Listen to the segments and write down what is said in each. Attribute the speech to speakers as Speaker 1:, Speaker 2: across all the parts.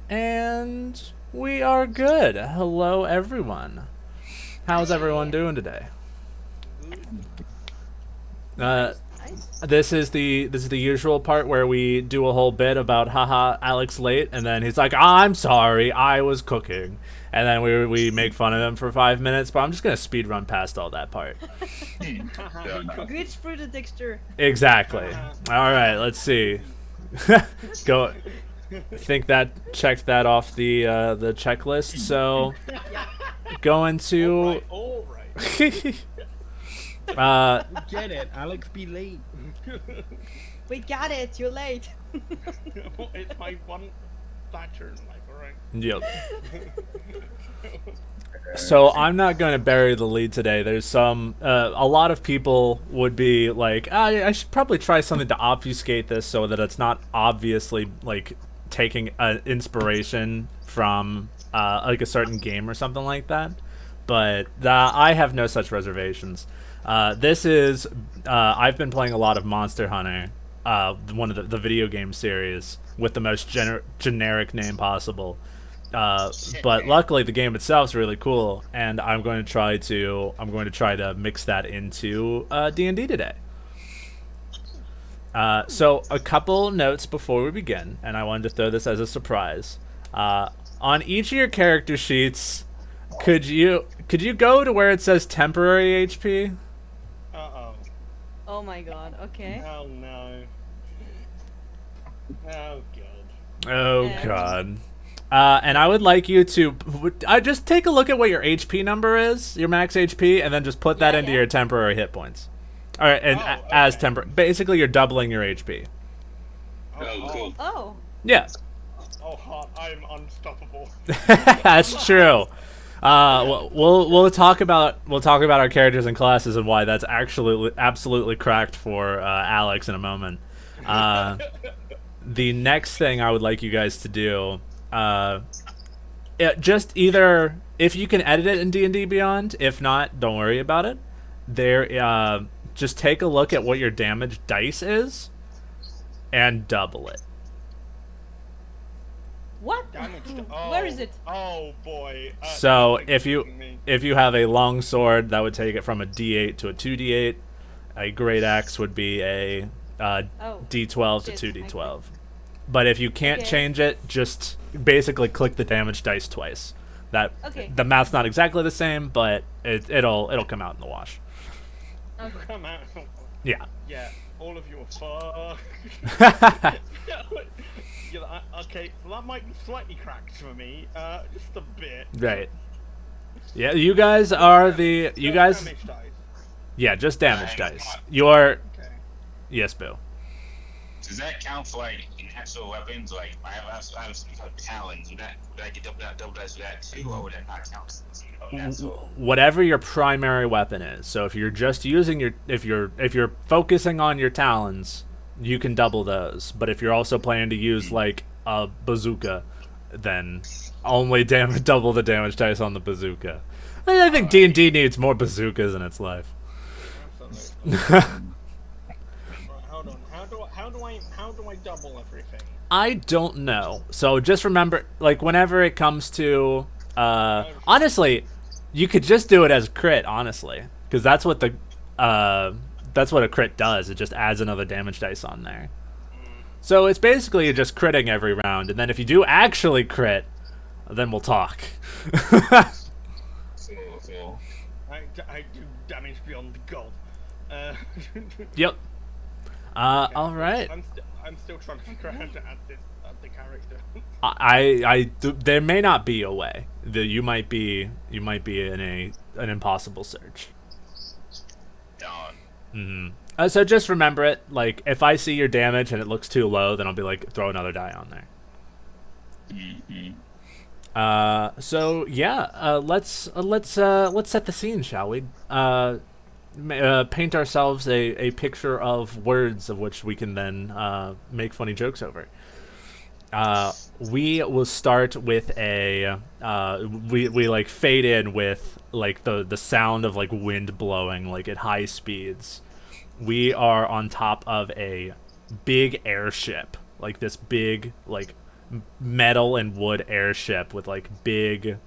Speaker 1: And we are good. Hello, everyone. How's everyone doing today? Uh,
Speaker 2: Nice.
Speaker 1: this is the usual part where we do a whole bit about haha Alex late, and then he's like, I'm sorry, I was cooking, and then we make fun of him for 5 minutes. But I'm just gonna speed run past all that part.
Speaker 2: Glitch through the texture.
Speaker 1: Exactly. All right, let's see. Go. Think that checked that off the checklist. So
Speaker 2: Yeah.
Speaker 1: going to
Speaker 3: All right.
Speaker 4: Get it, Alex be late.
Speaker 2: We got it. You're late.
Speaker 3: It's my one factor in life, alright?
Speaker 1: Yep. So I'm not going to bury the lead today. There's a lot of people would be like, I should probably try something to obfuscate this so that it's not obviously like taking inspiration from like a certain game or something like that. But I have no such reservations. This is I've been playing a lot of Monster Hunter, one of the video game series with the most generic name possible. But luckily, the game itself is really cool, and I'm going to try to mix that into D&D today. So a couple notes before we begin, and I wanted to throw this as a surprise. On each of your character sheets, could you go to where it says temporary HP?
Speaker 3: Uh-oh.
Speaker 2: Oh my god. Okay.
Speaker 3: Oh no. Oh god.
Speaker 1: Oh
Speaker 2: Yeah.
Speaker 1: god. And I would like you to just take a look at what your HP number is, your max HP, and then just put that
Speaker 2: Yeah,
Speaker 1: into
Speaker 2: yeah.
Speaker 1: your temporary hit points. All right, and
Speaker 3: Oh,
Speaker 1: as
Speaker 3: okay.
Speaker 1: temporary, basically you're doubling your HP.
Speaker 5: Oh, cool.
Speaker 2: Oh.
Speaker 1: Yeah,
Speaker 3: Oh, heart, I'm unstoppable.
Speaker 1: that's true. We'll talk about our characters and classes and why that's actually absolutely cracked for Alex in a moment. The next thing I would like you guys to do, just either if you can edit it in D&D Beyond. If not, don't worry about it. Just take a look at what your damage dice is, and double it.
Speaker 2: What?
Speaker 3: Damaged. Oh,
Speaker 2: Where is it?
Speaker 3: Oh boy.
Speaker 1: So
Speaker 3: that's
Speaker 1: if
Speaker 3: confusing me.
Speaker 1: you have a long sword, that would take it from a D8 to a 2D8. A great axe would be a
Speaker 2: Oh.
Speaker 1: D12
Speaker 2: Shit,
Speaker 1: to 2D12. But if you can't
Speaker 2: Okay.
Speaker 1: change it, just basically click the damage dice twice. That
Speaker 2: Okay.
Speaker 1: the math's not exactly the same, but it'll come out in the wash.
Speaker 2: Okay.
Speaker 3: Come out.
Speaker 1: Yeah.
Speaker 3: Yeah, all of you are fucked. Yeah, okay, well that might be slightly cracked for me. Just a bit.
Speaker 1: Right. Yeah, you guys are you
Speaker 3: Just
Speaker 1: guys.
Speaker 3: damage dice.
Speaker 1: Yeah, just damage
Speaker 5: Nice.
Speaker 1: dice. You're
Speaker 3: Okay.
Speaker 1: yes, Boo.
Speaker 5: Does that count for like actual weapons? Like I have some talons. Would I get double dice for that too, or would that not count?
Speaker 1: Whatever your primary weapon is. So if you're just using if you're focusing on your talons, you can double those. But if you're also planning to use like a bazooka, then only double the damage dice on the bazooka. I think D&D needs more bazookas in its life.
Speaker 3: Absolutely. Right, hold on. How do I double everything?
Speaker 1: I don't know. So just remember, like, whenever it comes to, honestly, you could just do it as crit, honestly, because that's what a crit does. It just adds another damage dice on there. So it's basically you're just critting every round, and then if you do actually crit, then we'll talk.
Speaker 5: So,
Speaker 3: I do damage beyond God.
Speaker 1: Yep. All right.
Speaker 3: I'm still trying to figure out how to add the character.
Speaker 1: There may not be a way. You might be in an impossible search.
Speaker 5: darn.
Speaker 1: So just remember it. Like, if I see your damage and it looks too low, then I'll be like, throw another die on there. So yeah, let's set the scene, shall we? Paint ourselves a picture of words of which we can then make funny jokes over. We will start with we like fade in with like the sound of like wind blowing like at high speeds. We are on top of a big airship, like this big like metal and wood airship with like big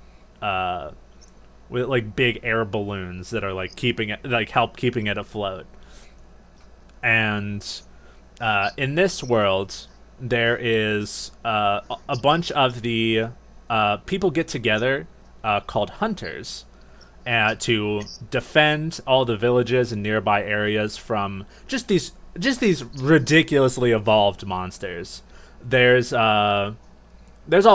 Speaker 1: big air balloons that are like keeping it like help keeping it afloat. And in this world, there is a bunch of the people get together called hunters to defend all the villages and nearby areas from just these ridiculously evolved monsters. There's all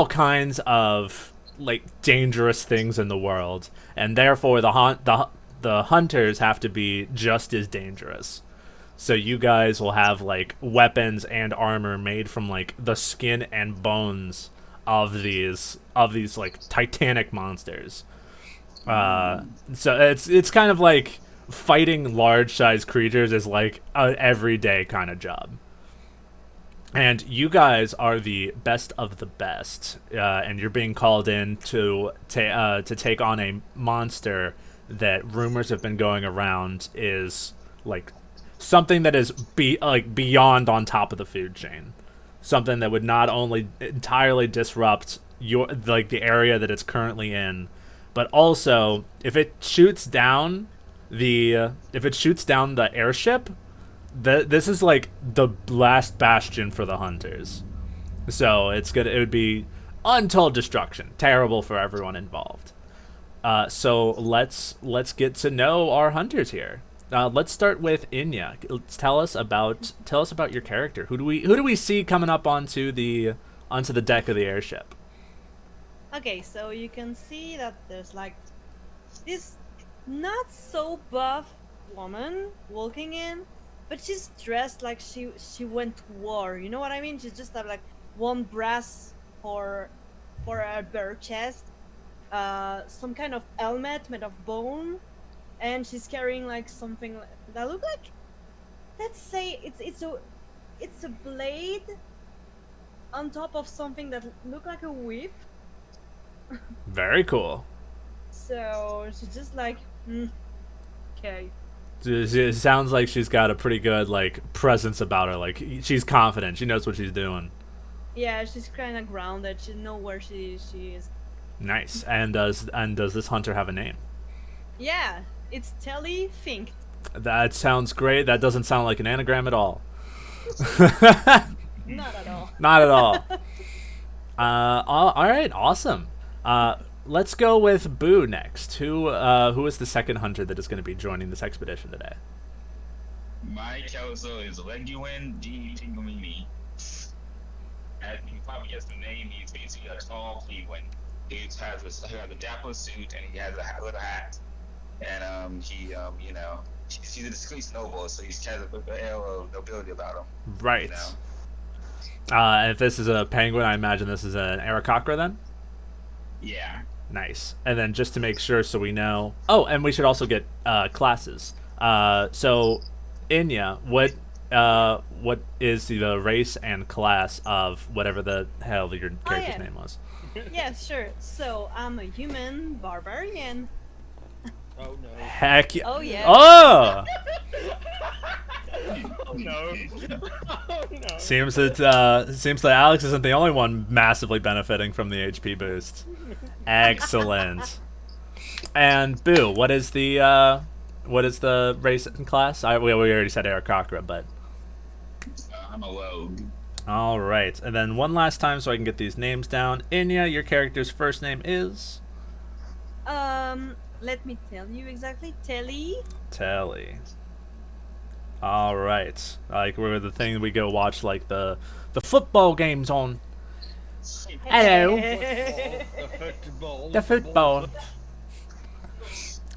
Speaker 1: kinds of like dangerous things in the world, and therefore the hunters have to be just as dangerous. So you guys will have like weapons and armor made from like the skin and bones of these like titanic monsters. So it's kind of like fighting large size creatures is like an everyday kind of job. And you guys are the best of the best, and you're being called in to take on a monster that rumors have been going around is like something that is beyond on top of the food chain, something that would not only entirely disrupt the area that it's currently in, but also if it shoots down the airship, this is like the last bastion for the hunters. So it would be untold destruction, terrible for everyone involved. So let's get to know our hunters here. Let's start with Inya. Tell us about your character. Who do we see coming up onto the deck of the airship?
Speaker 2: Okay, so you can see that there's like this not so buff woman walking in, but she's dressed like she went to war. You know what I mean? She just have like one brass for her bare chest, some kind of helmet made of bone, and she's carrying like something that look like, let's say it's a blade on top of something that look like a whip.
Speaker 1: Very cool.
Speaker 2: So she's just like, okay.
Speaker 1: It sounds like she's got a pretty good like presence about her. Like she's confident. She knows what she's doing.
Speaker 2: Yeah, she's kind of grounded. She knows where she is.
Speaker 1: Nice. And does this hunter have a name?
Speaker 2: Yeah, it's Telly Fink.
Speaker 1: That sounds great. That doesn't sound like an anagram at all.
Speaker 2: Not at all.
Speaker 1: Not at all. All right. Awesome. Let's go with Boo next. Who is the second hunter that is going to be joining this expedition today?
Speaker 5: My council is Leguin D. Pingomini. As you probably guessed the name, he's basically a tall Cleveland. He has a dapper suit and he has a little hat. And he's a discreet noble, so he's kind of an air of nobility about him.
Speaker 1: Right.
Speaker 5: You know?
Speaker 1: And if this is a penguin, I imagine this is an Aarakocra then?
Speaker 5: Yeah.
Speaker 1: Nice. And then just to make sure so we know... Oh, and we should also get classes. So, Inya, what is the race and class of whatever the hell your character's name was?
Speaker 2: Yeah, sure. So, I'm a human barbarian.
Speaker 3: Oh no.
Speaker 1: Heck yeah.
Speaker 2: Oh, yeah.
Speaker 1: Oh!
Speaker 3: Oh no. Oh no.
Speaker 1: Seems that Alex isn't the only one massively benefiting from the HP boost. Excellent. And Boo, what is the race and class? We already said Aarakocra, but
Speaker 5: I'm a rogue.
Speaker 1: all right. And then one last time, so I can get these names down. Inya, your character's first name is
Speaker 2: Let me tell you exactly. Telly.
Speaker 1: Telly. All right. Like we're the thing we go watch like the football games on. Hello. The football.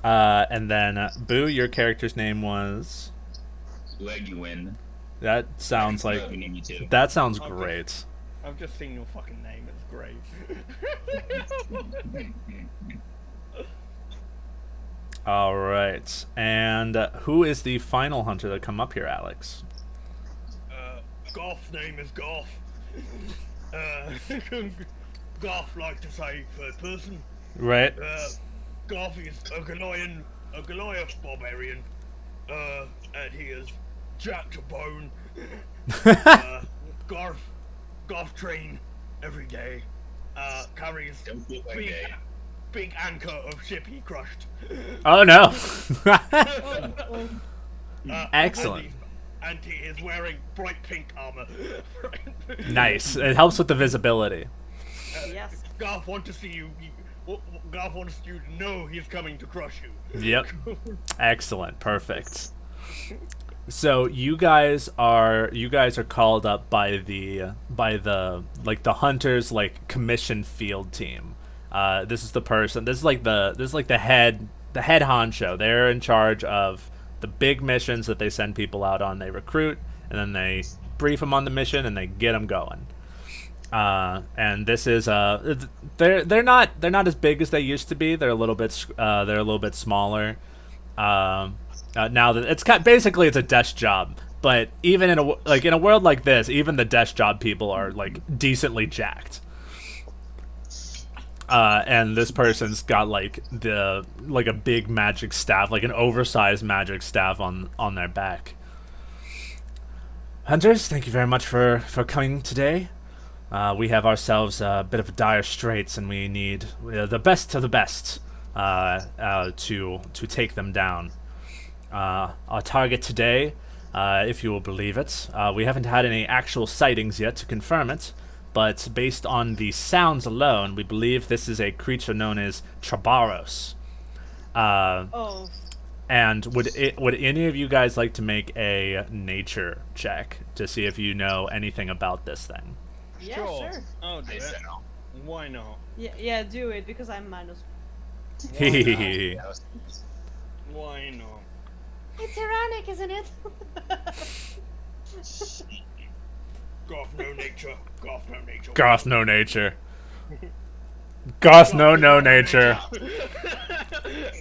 Speaker 1: And then Boo, your character's name was.
Speaker 5: Leguin.
Speaker 1: That sounds like. That sounds great.
Speaker 3: I've just seen your fucking name. It's great.
Speaker 1: All right. And who is the final hunter to come up here, Alex?
Speaker 3: Goth's name is Goth. Goth like to say third person.
Speaker 1: Right.
Speaker 3: Goth is a Goliath barbarian. And he is jacked to bone. Goth train. every day. Carries
Speaker 5: Don't feel like
Speaker 3: big,
Speaker 5: that.
Speaker 3: big anchor of ship he crushed.
Speaker 1: Oh no.
Speaker 2: Oh,
Speaker 1: Excellent.
Speaker 3: And he is wearing bright pink armor.
Speaker 1: Nice. It helps with the visibility.
Speaker 2: yes.
Speaker 3: Garth wants to see you. Garth wants you to know he's coming to crush you.
Speaker 1: Yep. Excellent. Perfect. So you guys are called up by the like the hunters like commission field team. This is the person. This is like the head honcho. They're in charge of the big missions that they send people out on. They recruit and then they brief them on the mission and they get them going. And this is they're not as big as they used to be. They're a little bit smaller. Now that it's basically it's a desk job, but even in a world like this, even the desk job people are like decently jacked. And this person's got like a big magic staff, like an oversized magic staff on their back. Hunters, thank you very much for coming today. We have ourselves a bit of dire straits, and we need the best of the best to take them down. Our target today, if you will believe it, we haven't had any actual sightings yet to confirm it, but based on the sounds alone, we believe this is a creature known as Trabaros.
Speaker 2: Oh,
Speaker 1: And would any of you guys like to make a nature check to see if you know anything about this thing?
Speaker 2: yeah,
Speaker 3: Sure.
Speaker 2: sure.
Speaker 3: I'll do
Speaker 5: I
Speaker 3: it.
Speaker 5: said no.
Speaker 3: Why not?
Speaker 2: Yeah, do it because I'm minus.
Speaker 1: Hehehe.
Speaker 5: That was-
Speaker 3: Why not?
Speaker 2: It's ironic, isn't it?
Speaker 3: Garth no nature. Garth no nature.
Speaker 1: Goth no nature. Goth no nature.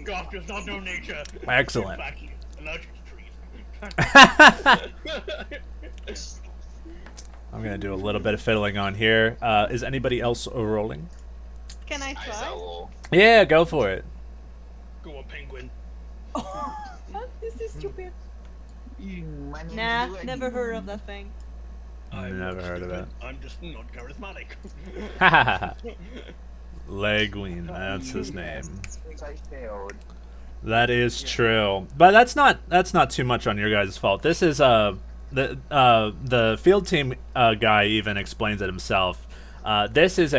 Speaker 3: Garth does not know nature.
Speaker 1: Excellent.
Speaker 3: In fact, he's allergic to trees.
Speaker 1: I'm gonna do a little bit of fiddling on here. Is anybody else rolling?
Speaker 2: Can I
Speaker 5: I
Speaker 2: try?
Speaker 5: saw.
Speaker 1: Yeah, go for it.
Speaker 3: Go on, penguin.
Speaker 2: This is stupid.
Speaker 5: My name
Speaker 2: Nah,
Speaker 5: is
Speaker 2: never heard of that thing.
Speaker 3: I'm
Speaker 1: Never
Speaker 3: not
Speaker 1: heard of
Speaker 3: stupid. I'm just not charismatic.
Speaker 1: Legween, that's his name.
Speaker 5: Since I failed.
Speaker 1: That is true, but that's not too much on your guys' fault. This is the field team guy even explains it himself. This is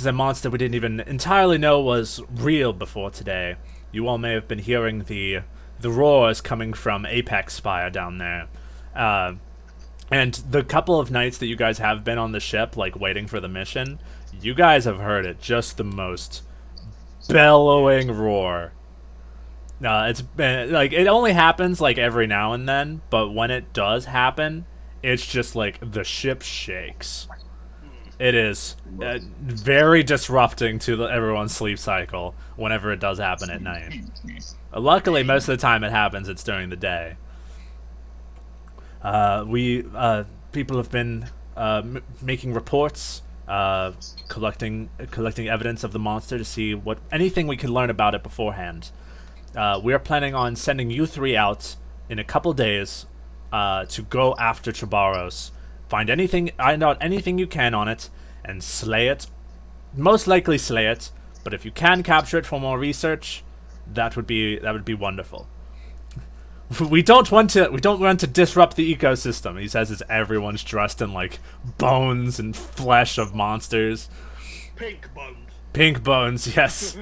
Speaker 1: a monster we didn't even entirely know was real before today. You all may have been hearing the roars coming from Apex Spire down there. And the couple of nights that you guys have been on the ship, like waiting for the mission, you guys have heard it. Just the most bellowing roar. It's been like it only happens like every now and then, but when it does happen, it's just like the ship shakes. It is very disrupting to everyone's sleep cycle whenever it does happen at night. Luckily, most of the time it happens, it's during the day. People have been making reports, collecting evidence of the monster to see anything we can learn about it beforehand. We are planning on sending you three out in a couple days to go after Trabaros. Find out anything you can on it, and slay it. Most likely slay it, but if you can capture it for more research, that would be wonderful. We don't want to disrupt the ecosystem. He says as everyone's dressed in like bones and flesh of monsters.
Speaker 3: Pink bones.
Speaker 1: Pink bones, yes.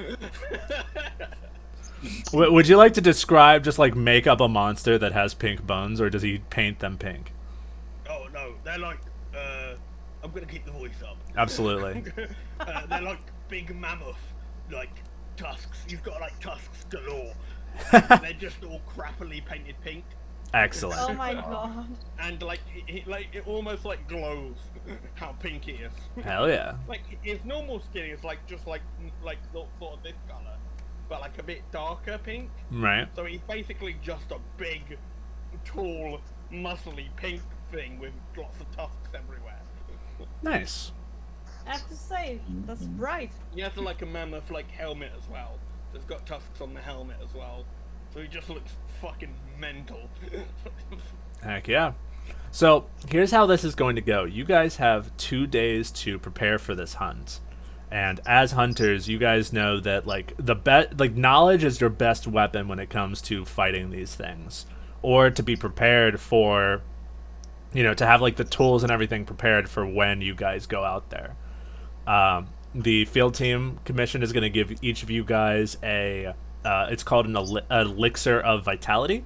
Speaker 1: Would you like to describe, just like make up a monster that has pink bones, or does he paint them pink?
Speaker 3: Oh no, they're like. I'm gonna keep the voice up.
Speaker 1: Absolutely.
Speaker 3: They're like big mammoth, like tusks. You've got like tusks galore. They're just all crappily painted pink,
Speaker 1: Excellent.
Speaker 2: Oh my god.
Speaker 3: and like it almost like glows how pink it is.
Speaker 1: Hell yeah.
Speaker 3: Like his normal skin is like just like sort of this color, but like a bit darker pink.
Speaker 1: Right.
Speaker 3: So he's basically just a big, tall, muscly pink thing with lots of tusks everywhere.
Speaker 1: Nice.
Speaker 2: I have to say, that's bright.
Speaker 3: He has like a mammoth like helmet as well. So it's got tusks on the helmet as well. So he just looks fucking mental.
Speaker 1: Heck yeah. So here's how this is going to go. You guys have 2 days to prepare for this hunt, and as hunters, you guys know that like knowledge is your best weapon when it comes to fighting these things, or to be prepared for, to have like the tools and everything prepared for when you guys go out there. The field team commission is going to give each of you guys it's called an elixir of vitality.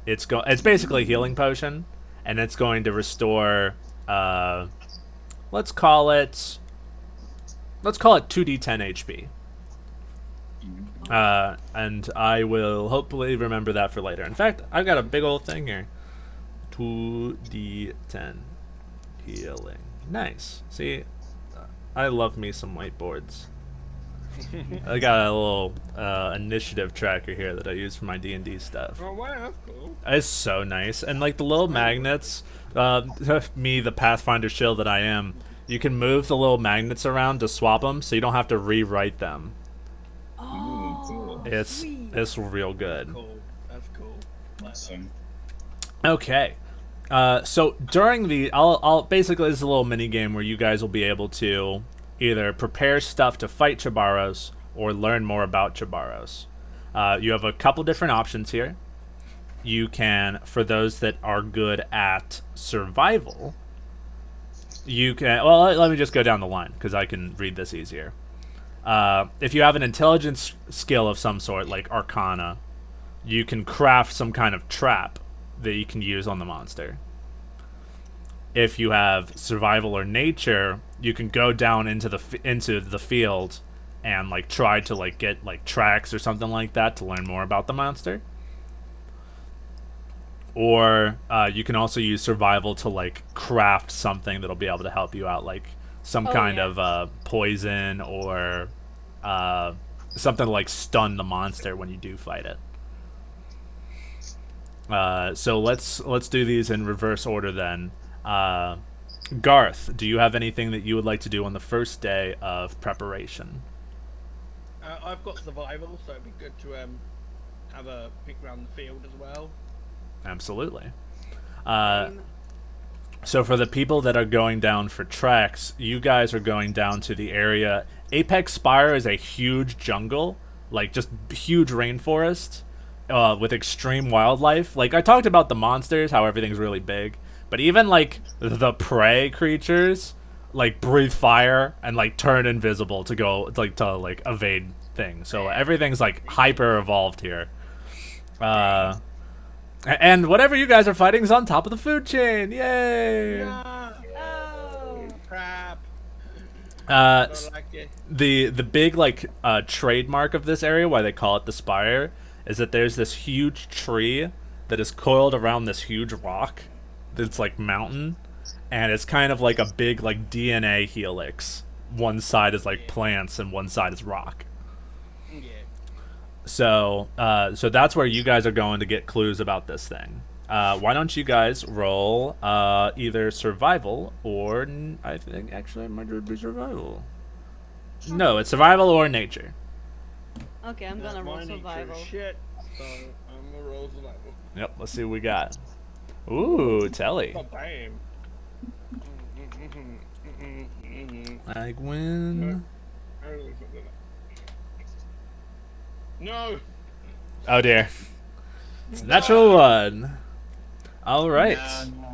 Speaker 1: It's basically a healing potion, and it's going to restore, let's call it 2d10 HP. And I will hopefully remember that for later. In fact, I've got a big old thing here. 2d10 healing. Nice. See, I love me some whiteboards. I got a little initiative tracker here that I use for my D&D stuff.
Speaker 3: Oh wow, that's cool.
Speaker 1: It's so nice. And like the little magnets, me, the Pathfinder shill that I am, you can move the little magnets around to swap them, so you don't have to rewrite them.
Speaker 2: Oh,
Speaker 5: cool.
Speaker 2: sweet.
Speaker 1: It's real good.
Speaker 3: Cool. That's cool.
Speaker 5: Awesome.
Speaker 1: Okay. So during I'll basically, this is a little mini game where you guys will be able to either prepare stuff to fight Chabarros or learn more about Chabarros. You have a couple different options here. You can, for those that are good at survival, you can. Well, let me just go down the line because I can read this easier. If you have an intelligence skill of some sort, like Arcana, you can craft some kind of trap that you can use on the monster. If you have survival or nature, you can go down into the field and like try to like get like tracks or something like that to learn more about the monster. Or you can also use survival to like craft something that'll be able to help you out, like some kind of poison or something to like stun the monster when you do fight it. So let's do these in reverse order then. Garth, do you have anything that you would like to do on the first day of preparation?
Speaker 3: I've got survival, so it'd be good to have a pick around the field as well.
Speaker 1: Absolutely. So for the people that are going down for tracks, you guys are going down to the area. Apex Spire is a huge jungle, like just huge rainforest with extreme wildlife. Like I talked about the monsters, how everything's really big. But even like the prey creatures like breathe fire and like turn invisible to evade things. So everything's like hyper evolved here. And whatever you guys are fighting is on top of the food chain. Yay!
Speaker 3: Oh, crap.
Speaker 1: Don't
Speaker 3: like it.
Speaker 1: The big like trademark of this area, why they call it the Spire, is that there's this huge tree that is coiled around this huge rock. It's like mountain, and it's kind of like a big like DNA helix. One side is like plants and one side is rock.
Speaker 3: Yeah.
Speaker 1: So that's where you guys are going to get clues about this thing. Why don't you guys roll either survival or I think actually it might be survival. No, it's survival or nature.
Speaker 2: Okay, I'm gonna roll survival.
Speaker 3: Shit. So I'm gonna roll survival.
Speaker 1: Yep, let's see what we got. Ooh, Telly.
Speaker 3: Oh, bam.
Speaker 1: Like when?
Speaker 3: No.
Speaker 1: Oh dear. It's a natural one. All right.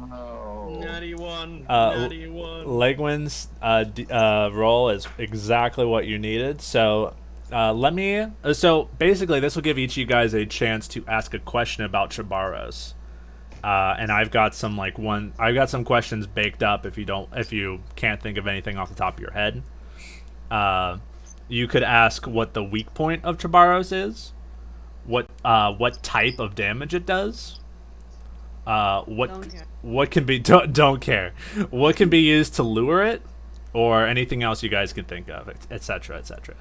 Speaker 5: No.
Speaker 3: Natty one.
Speaker 1: Natty
Speaker 3: one.
Speaker 1: Legwin's roll is exactly what you needed. So so basically this will give each of you guys a chance to ask a question about Chabarros. And I've got some questions baked up if you can't think of anything off the top of your head. You could ask what the weak point of Chabarros is, what type of damage it does, what can be don't care, what can be used to lure it, or anything else you guys can think of, etc., etc.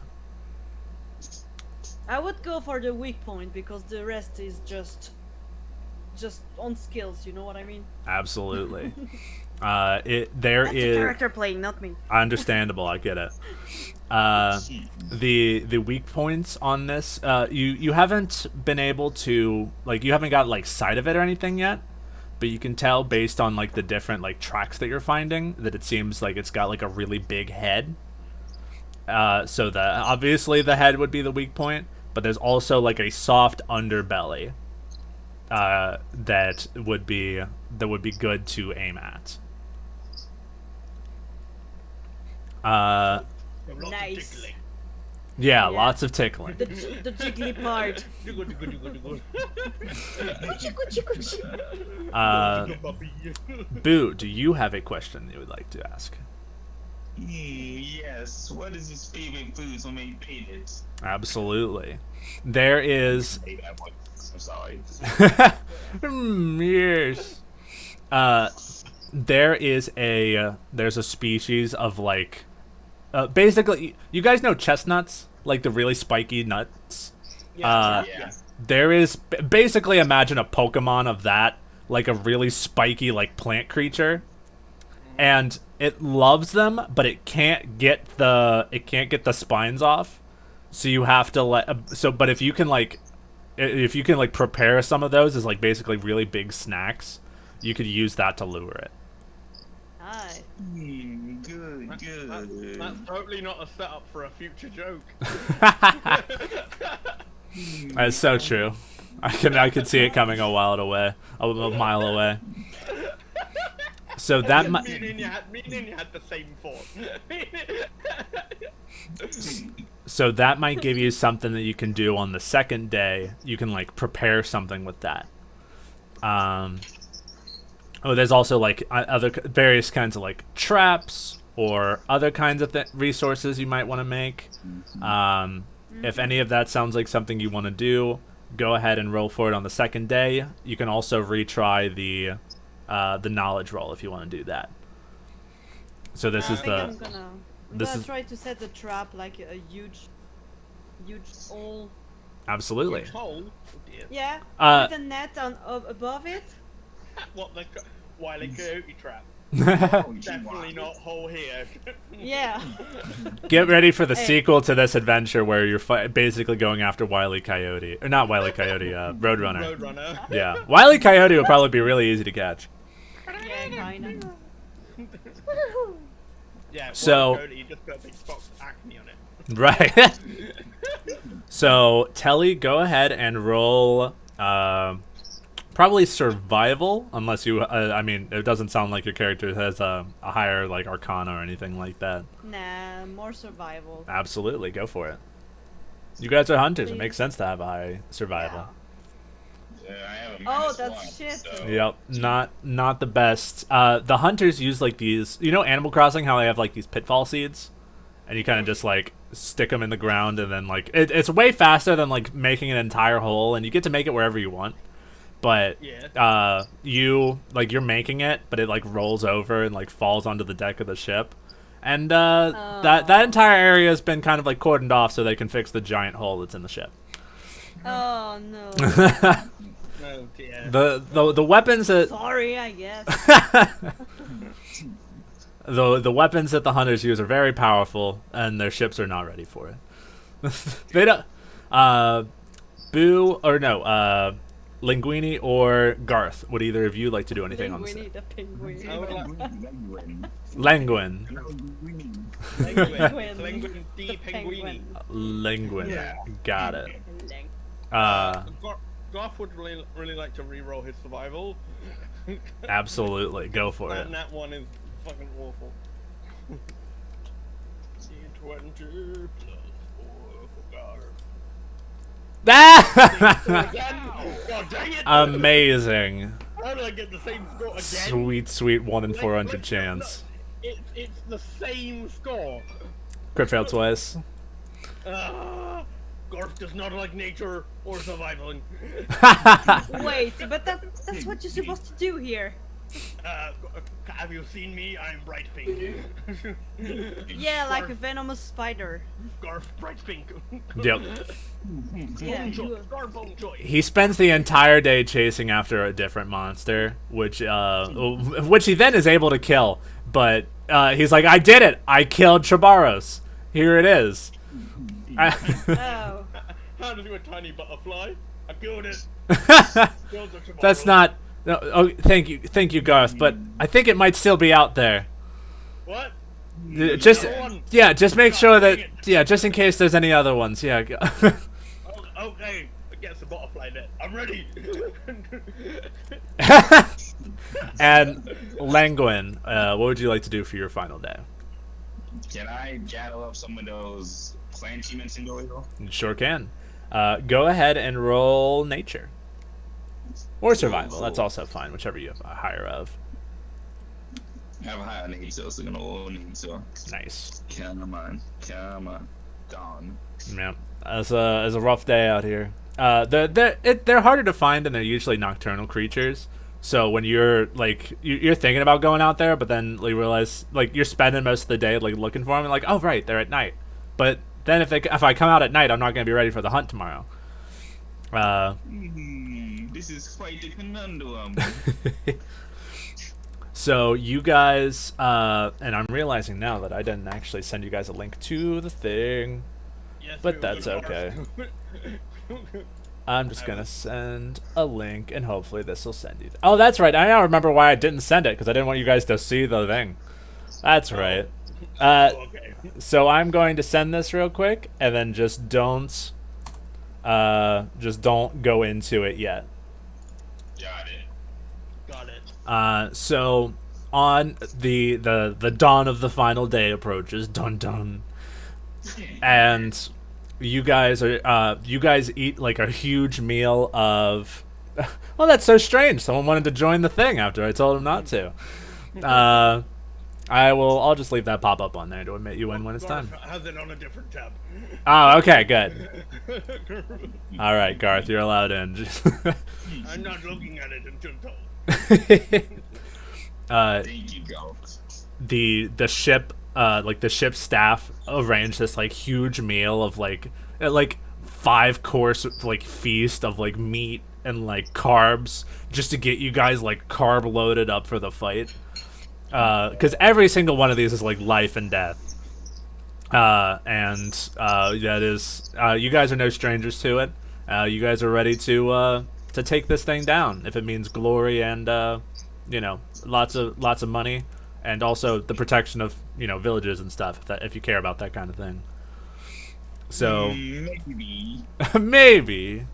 Speaker 2: I would go for the weak point because the rest is just on skills, you know what I mean?
Speaker 1: Absolutely.
Speaker 2: That's the character playing, not me.
Speaker 1: Understandable, I get it. The weak points on this, you haven't been able to, like, you haven't got like sight of it or anything yet, but you can tell based on like the different like tracks that you're finding that it seems like it's got like a really big head. So obviously the head would be the weak point, but there's also like a soft underbelly that would be good to aim at.
Speaker 2: Nice.
Speaker 1: Yeah, lots of tickling.
Speaker 2: The jiggly part.
Speaker 1: Boo, do you have a question you would like to ask?
Speaker 5: Yes. What is his favorite foods when they paid it?
Speaker 1: Absolutely. There is.
Speaker 5: Hey, that one. I'm sorry.
Speaker 1: Yes. There's a species of like, basically, you guys know chestnuts, like the really spiky nuts.
Speaker 5: Yeah.
Speaker 1: There is basically, imagine a Pokemon of that, like a really spiky like plant creature, and it loves them, but it can't get the spines off. So you have to but if you can like prepare some of those as like basically really big snacks, you could use that to lure it.
Speaker 2: Nice.
Speaker 5: Good.
Speaker 3: That's totally not a setup for a future joke.
Speaker 1: That's so true. I could see it coming a mile away. So that
Speaker 3: me and you had the same thought.
Speaker 1: So that might give you something that you can do on the second day. You can like prepare something with that. There's also like other various kinds of like traps or other kinds of resources you might want to make. If any of that sounds like something you want to do, go ahead and roll for it on the second day. You can also retry the knowledge roll if you want to do that. So this is
Speaker 2: I'm gonna try to set the trap like a huge hole.
Speaker 1: Absolutely.
Speaker 3: Hole? Oh dear.
Speaker 2: Yeah. With a net above it.
Speaker 3: What the Wile E. Coyote trap? Definitely not hole here.
Speaker 2: Yeah.
Speaker 1: Get ready for the
Speaker 2: Hey.
Speaker 1: sequel to this adventure where you're basically going after Wile E. Coyote. Or not Wile E. Coyote, Roadrunner.
Speaker 3: Roadrunner.
Speaker 1: Yeah. Wile E. Coyote would probably be really easy to catch.
Speaker 2: Yeah, kinda.
Speaker 3: Yeah,
Speaker 1: So-
Speaker 3: Wile E. Coyote just got a big box of acne on it.
Speaker 1: Right. So, Telly, go ahead and roll probably survival, unless you, I mean, it doesn't sound like your character has a higher, like, arcana or anything like that.
Speaker 2: Nah, more survival.
Speaker 1: Absolutely, go for it. You guys are hunters. It makes sense to have a high survival.
Speaker 5: I have a
Speaker 2: Oh,
Speaker 5: minus
Speaker 2: that's
Speaker 5: one,
Speaker 2: shit.
Speaker 5: so-
Speaker 1: Yep, not the best. The hunters use like these, Animal Crossing, how they have like these pitfall seeds, and you kind of just like stick them in the ground, and then like it's way faster than like making an entire hole, and you get to make it wherever you want. But
Speaker 3: Yeah.
Speaker 1: you're making it, but it like rolls over and like falls onto the deck of the ship, and that entire area has been kind of like cordoned off so they can fix the giant hole that's in the ship.
Speaker 2: Oh no.
Speaker 3: Oh dear.
Speaker 1: The weapons that
Speaker 2: Sorry, I guess.
Speaker 1: the weapons that the hunters use are very powerful, and their ships are not ready for it. They don't. Boo or no. Linguini or Garth. Would either of you like to do anything on this?
Speaker 2: Linguini the penguin.
Speaker 3: Oh,
Speaker 1: Languin.
Speaker 3: Penguin. Penguin D. Penguini.
Speaker 1: Linguin.
Speaker 5: Yeah.
Speaker 1: Got it.
Speaker 3: Garth would really like to re-roll his survival.
Speaker 1: Absolutely. Go for it.
Speaker 3: And that one is fucking awful. D20 plus 4 for Garth. God dang it!
Speaker 1: Amazing.
Speaker 3: How did I get the same score again?
Speaker 1: Sweet 1 in 400 chance.
Speaker 3: It's the same score.
Speaker 1: Crit failed twice.
Speaker 3: Garth does not like nature or surviving.
Speaker 2: Wait, but that's what you're supposed to do here.
Speaker 3: Have you seen me? I'm bright pink.
Speaker 2: Yeah, like a venomous spider.
Speaker 3: Garth bright pink.
Speaker 1: Yep.
Speaker 2: Yeah, you-
Speaker 3: Garth own choice.
Speaker 1: He spends the entire day chasing after a different monster, which he then is able to kill. But he's like, I did it! I killed Trabaros. Here it is.
Speaker 2: Oh.
Speaker 3: How to do a tiny butterfly? I killed it. Killed the
Speaker 1: That's
Speaker 3: tomorrow.
Speaker 1: not No, oh, thank you, Garth. But I think it might still be out there.
Speaker 3: What?
Speaker 1: Just
Speaker 3: Another one?
Speaker 1: yeah, just make sure that
Speaker 3: dang it.
Speaker 1: yeah, just in case there's any other ones. Yeah.
Speaker 3: Oh, okay. Get the butterfly net. I'm ready.
Speaker 1: And Languin, what would you like to do for your final day?
Speaker 5: Can I gather up some of those plants you mentioned earlier?
Speaker 1: You sure can. Go ahead and roll nature or survival. That's also fine, whichever you have a higher of.
Speaker 5: I have a higher nature, so I'm gonna roll nature.
Speaker 1: Nice.
Speaker 5: Come on. Gone.
Speaker 1: Yeah, it's a rough day out here. They're harder to find, and they're usually nocturnal creatures. So when you're like you're thinking about going out there, but then you realize like you're spending most of the day like looking for them, and like, oh right, they're at night. But then if I come out at night, I'm not gonna be ready for the hunt tomorrow.
Speaker 5: This is quite a conundrum.
Speaker 1: So you guys, and I'm realizing now that I didn't actually send you guys a link to the thing,
Speaker 3: Yes,
Speaker 1: but
Speaker 3: we
Speaker 1: that's
Speaker 3: will.
Speaker 1: okay. I'm just gonna send a link, and hopefully this will send you. Oh, that's right. I now remember why I didn't send it, because I didn't want you guys to see the thing. That's right.
Speaker 3: Okay.
Speaker 1: So I'm going to send this real quick, and then just don't go into it yet.
Speaker 5: Got it.
Speaker 3: Got it.
Speaker 1: So on the dawn of the final day approaches, dun dun, and you guys eat like a huge meal of. Well, that's so strange. Someone wanted to join the thing after I told him not to. I'll just leave that pop up on there to admit you in when it's time.
Speaker 3: Garth has it on a different tab.
Speaker 1: Oh, okay, good. All right, Garth, you're allowed in.
Speaker 3: I'm not looking at it until told.
Speaker 5: Thank you, Garth.
Speaker 1: The ship like the ship staff arranged this like huge meal of like 5-course like feast of like meat and like carbs just to get you guys like carb loaded up for the fight, because every single one of these is like life and death, and that is you guys are no strangers to it. You guys are ready to take this thing down if it means glory and lots of money, and also the protection of villages and stuff if you care about that kind of thing. So
Speaker 5: Maybe.
Speaker 1: maybe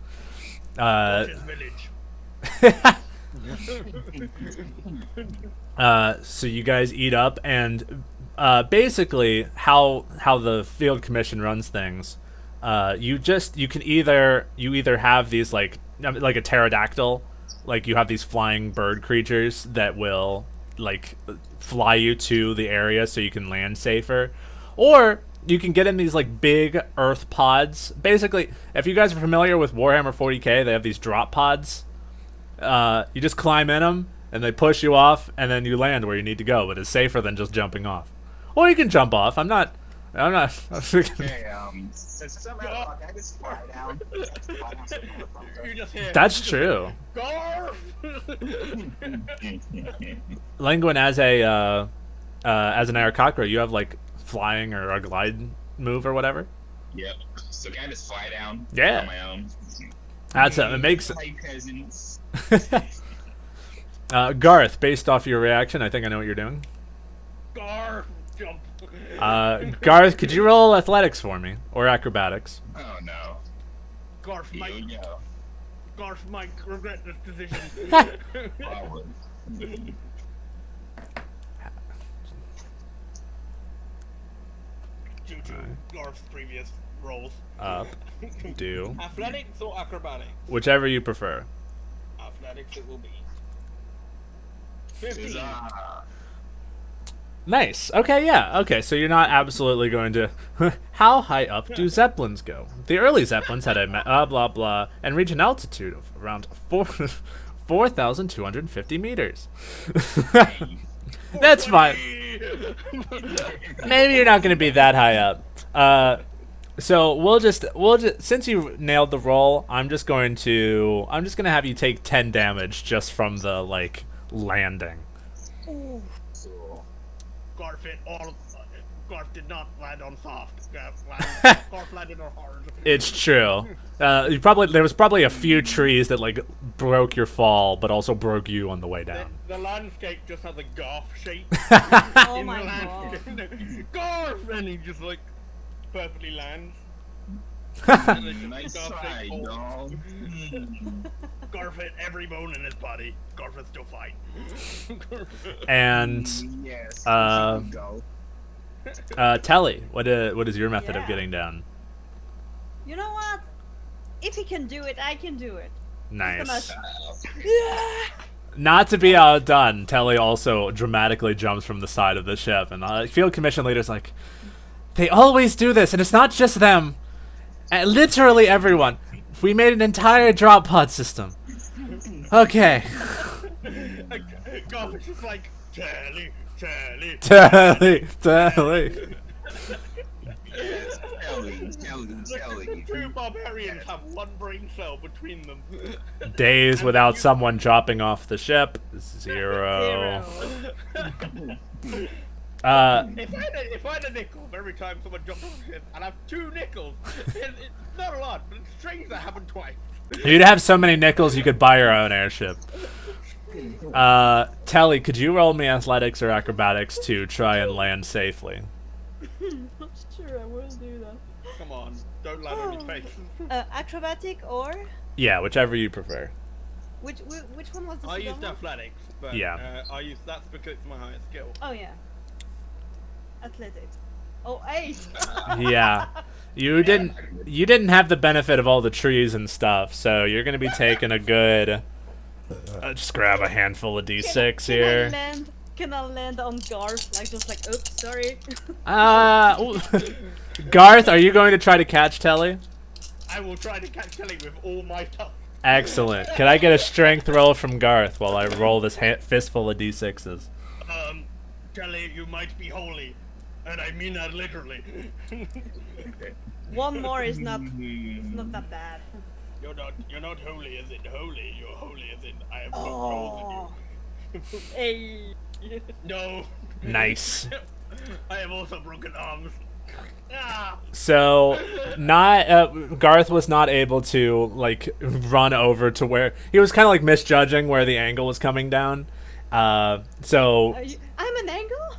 Speaker 3: His village.
Speaker 1: so you guys eat up, and basically how the field commission runs things, you can either have these like a pterodactyl, like you have these flying bird creatures that will like fly you to the area so you can land safer, or you can get in these like big earth pods. Basically, if you guys are familiar with Warhammer 40k, they have these drop pods. You just climb in them, and they push you off, and then you land where you need to go. But it's safer than just jumping off. Or you can jump off. I'm not.
Speaker 5: Okay, somehow I just fly down.
Speaker 3: You just hear.
Speaker 1: That's true.
Speaker 3: Garth!
Speaker 1: Languin, as an Aarakocra, you have like flying or a glide move or whatever.
Speaker 5: Yep. So can I just fly down?
Speaker 1: Yeah.
Speaker 5: On my own.
Speaker 1: That's it. It makes
Speaker 5: My cousins.
Speaker 1: Garth, based off your reaction, I think I know what you're doing.
Speaker 3: Garth! Jump!
Speaker 1: Garth, could you roll athletics for me or acrobatics?
Speaker 5: Oh no.
Speaker 3: Garth
Speaker 5: Here
Speaker 3: might,
Speaker 5: we go.
Speaker 3: Garth might regret this decision.
Speaker 5: Forward.
Speaker 3: Due to Garth's previous roles.
Speaker 1: Up, do
Speaker 3: Athletics or acrobatics?
Speaker 1: whichever you prefer.
Speaker 3: Athletics it will be. 15.
Speaker 5: Huzzah.
Speaker 1: Nice. Okay, yeah. Okay, so you're not absolutely going to. How high up do zeppelins go? The early zeppelins had a blah blah and reach an altitude of around 4,250 meters. That's fine. Maybe you're not going to be that high up. So we'll just since you nailed the roll, I'm just gonna have you take 10 damage just from the like landing.
Speaker 3: Garth hit all Garf did not land on soft. Garf landed on hard.
Speaker 1: It's true. There was probably a few trees that like broke your fall, but also broke you on the way down.
Speaker 3: The landscape just has a Garf shape.
Speaker 2: Oh
Speaker 3: in
Speaker 2: my
Speaker 3: the
Speaker 2: god.
Speaker 3: landscape. Garf! And he just like perfectly lands.
Speaker 5: Nice
Speaker 3: Garf
Speaker 5: try,
Speaker 3: shaped hole.
Speaker 5: dog.
Speaker 3: Garf hit every bone in his body. Garf is still fine.
Speaker 1: And
Speaker 5: Yes.
Speaker 1: uh, Telly, what is your method of
Speaker 2: Yeah.
Speaker 1: getting down?
Speaker 2: You know what? If he can do it, I can do it.
Speaker 1: Nice.
Speaker 2: Yeah.
Speaker 1: Not to be outdone, Telly also dramatically jumps from the side of the ship, and the field commission leader's like, they always do this, and it's not just them. Literally everyone. We made an entire drop pod system. Okay.
Speaker 3: Garf is just like, Telly.
Speaker 1: Telly.
Speaker 5: Telly.
Speaker 3: Two barbarians have one brain cell between them.
Speaker 1: Days without someone dropping off the ship. 0.
Speaker 3: If I had a nickel for every time someone jumped off the ship, I'd have 2 nickels. It's not a lot, but it's strange that happened twice.
Speaker 1: You'd have so many nickels you could buy your own airship. Telly, could you roll me athletics or acrobatics to try and land safely?
Speaker 2: Not sure I will do that.
Speaker 3: Come on, don't land on your face.
Speaker 2: Acrobatic or
Speaker 1: Yeah, whichever you prefer.
Speaker 2: which one was the
Speaker 3: I
Speaker 2: second
Speaker 3: used
Speaker 2: one?
Speaker 3: athletics, but
Speaker 1: Yeah.
Speaker 3: that's because it's my highest skill.
Speaker 2: Oh yeah. Athletics. Oh, 8.
Speaker 1: Yeah. You didn't have the benefit of all the trees and stuff, so you're gonna be taking a good. Just grab a handful of d6 here.
Speaker 2: Can I land on Garth? Like just like, oops, sorry.
Speaker 1: Garth, are you going to try to catch Telly?
Speaker 3: I will try to catch Telly with all my stuff.
Speaker 1: Excellent. Can I get a strength roll from Garth while I roll this fistful of d6s?
Speaker 3: Telly, you might be holy, and I mean that literally.
Speaker 2: One more is not that bad.
Speaker 3: You're not holy as in holy. You're holy as in I have more
Speaker 2: Oh.
Speaker 3: control
Speaker 2: Hey.
Speaker 3: than you. No.
Speaker 1: Nice.
Speaker 3: I have also broken arms. Ah.
Speaker 1: So, Garth was not able to like run over to where he was kind of like misjudging where the angle was coming down. So,
Speaker 2: I'm an angle?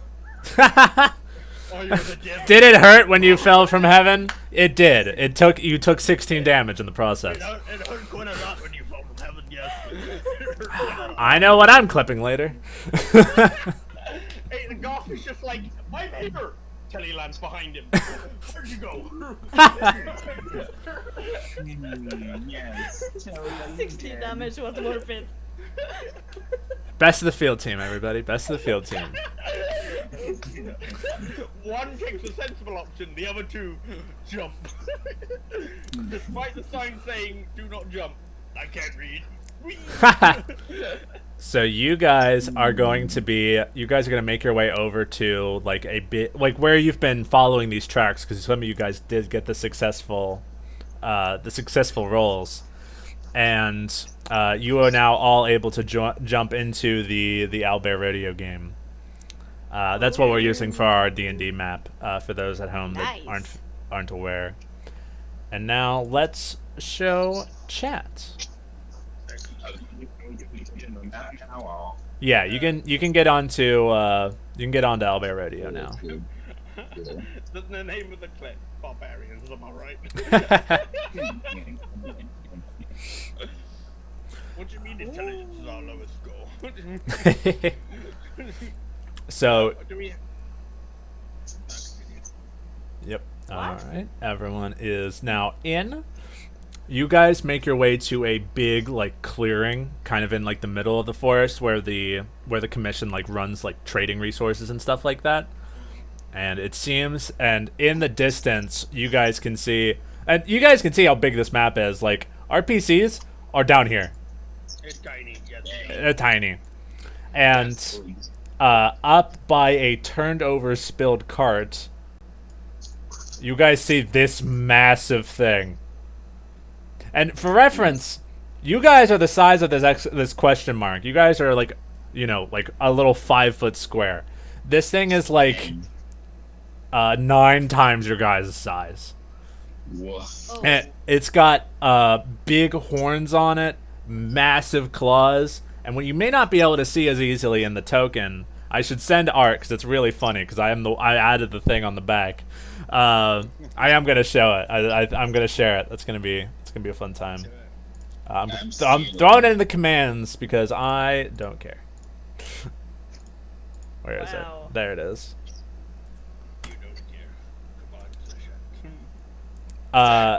Speaker 3: Oh, you're the devil.
Speaker 1: did it hurt when you fell from heaven? It did. You took 16 damage in the process.
Speaker 3: It hurt quite a lot when you fall from heaven, yes.
Speaker 1: I know what I'm clipping later.
Speaker 3: Hey, the Goth is just like, I'm here! Telly lands behind him. Where'd you go?
Speaker 5: Yes.
Speaker 2: 16 damage was worth it.
Speaker 1: Best of the field team, everybody. Best of the field team.
Speaker 3: One takes the sensible option, the other 2 jump. Despite the sign saying, do not jump. I can't read. Whee!
Speaker 1: So you guys are going to make your way over to like a bit like where you've been following these tracks, because some of you guys did get the successful rolls, and you are now all able to jump into the Owlbear radio game. That's what we're using for our D&D map, for those at home that
Speaker 2: Nice.
Speaker 1: aren't aware. And now let's show chat. Yeah, you can get onto Owlbear radio now.
Speaker 3: That's the name of the clip. Barbarians, am I right? What do you mean intelligence is our lowest score?
Speaker 1: So,
Speaker 3: Do we...
Speaker 1: yep. All right. Everyone is now in. You guys make your way to a big like clearing, kind of in like the middle of the forest, where the commission like runs like trading resources and stuff like that. And it seems, and in the distance, you guys can see how big this map is. Like our PCs are down here.
Speaker 3: It's tiny, yes.
Speaker 1: They're tiny, and up by a turned over spilled cart, you guys see this massive thing. And for reference, you guys are the size of this question mark. You guys are like, like a little 5 foot square. This thing is like 9 times your guys' size.
Speaker 5: Whoa.
Speaker 2: Oh.
Speaker 1: And it's got big horns on it, massive claws, and what you may not be able to see as easily in the token, I should send art because it's really funny because I added the thing on the back. I am gonna show it. I'm gonna share it. It's gonna be a fun time. I'm throwing it in the commands because I don't care. Where is
Speaker 2: Wow.
Speaker 1: it? There it is.
Speaker 3: You don't care. Command session.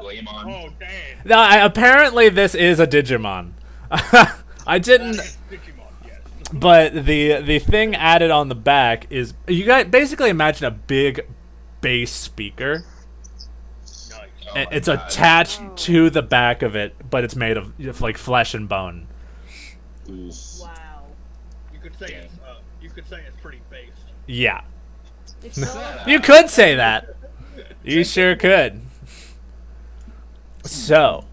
Speaker 5: Blame on.
Speaker 3: Oh, damn.
Speaker 1: No, apparently this is a Digimon. I didn't,
Speaker 3: Digimon, yes.
Speaker 1: but the thing added on the back is you guys basically imagine a big bass speaker.
Speaker 3: Nice.
Speaker 5: Oh my
Speaker 1: It's
Speaker 5: God.
Speaker 1: attached
Speaker 2: Oh.
Speaker 1: to the back of it, but it's made of like flesh and bone.
Speaker 5: Oof.
Speaker 2: Wow.
Speaker 3: You could say it's pretty based.
Speaker 1: Yeah,
Speaker 2: It's so
Speaker 1: you could say that. You sure could. So,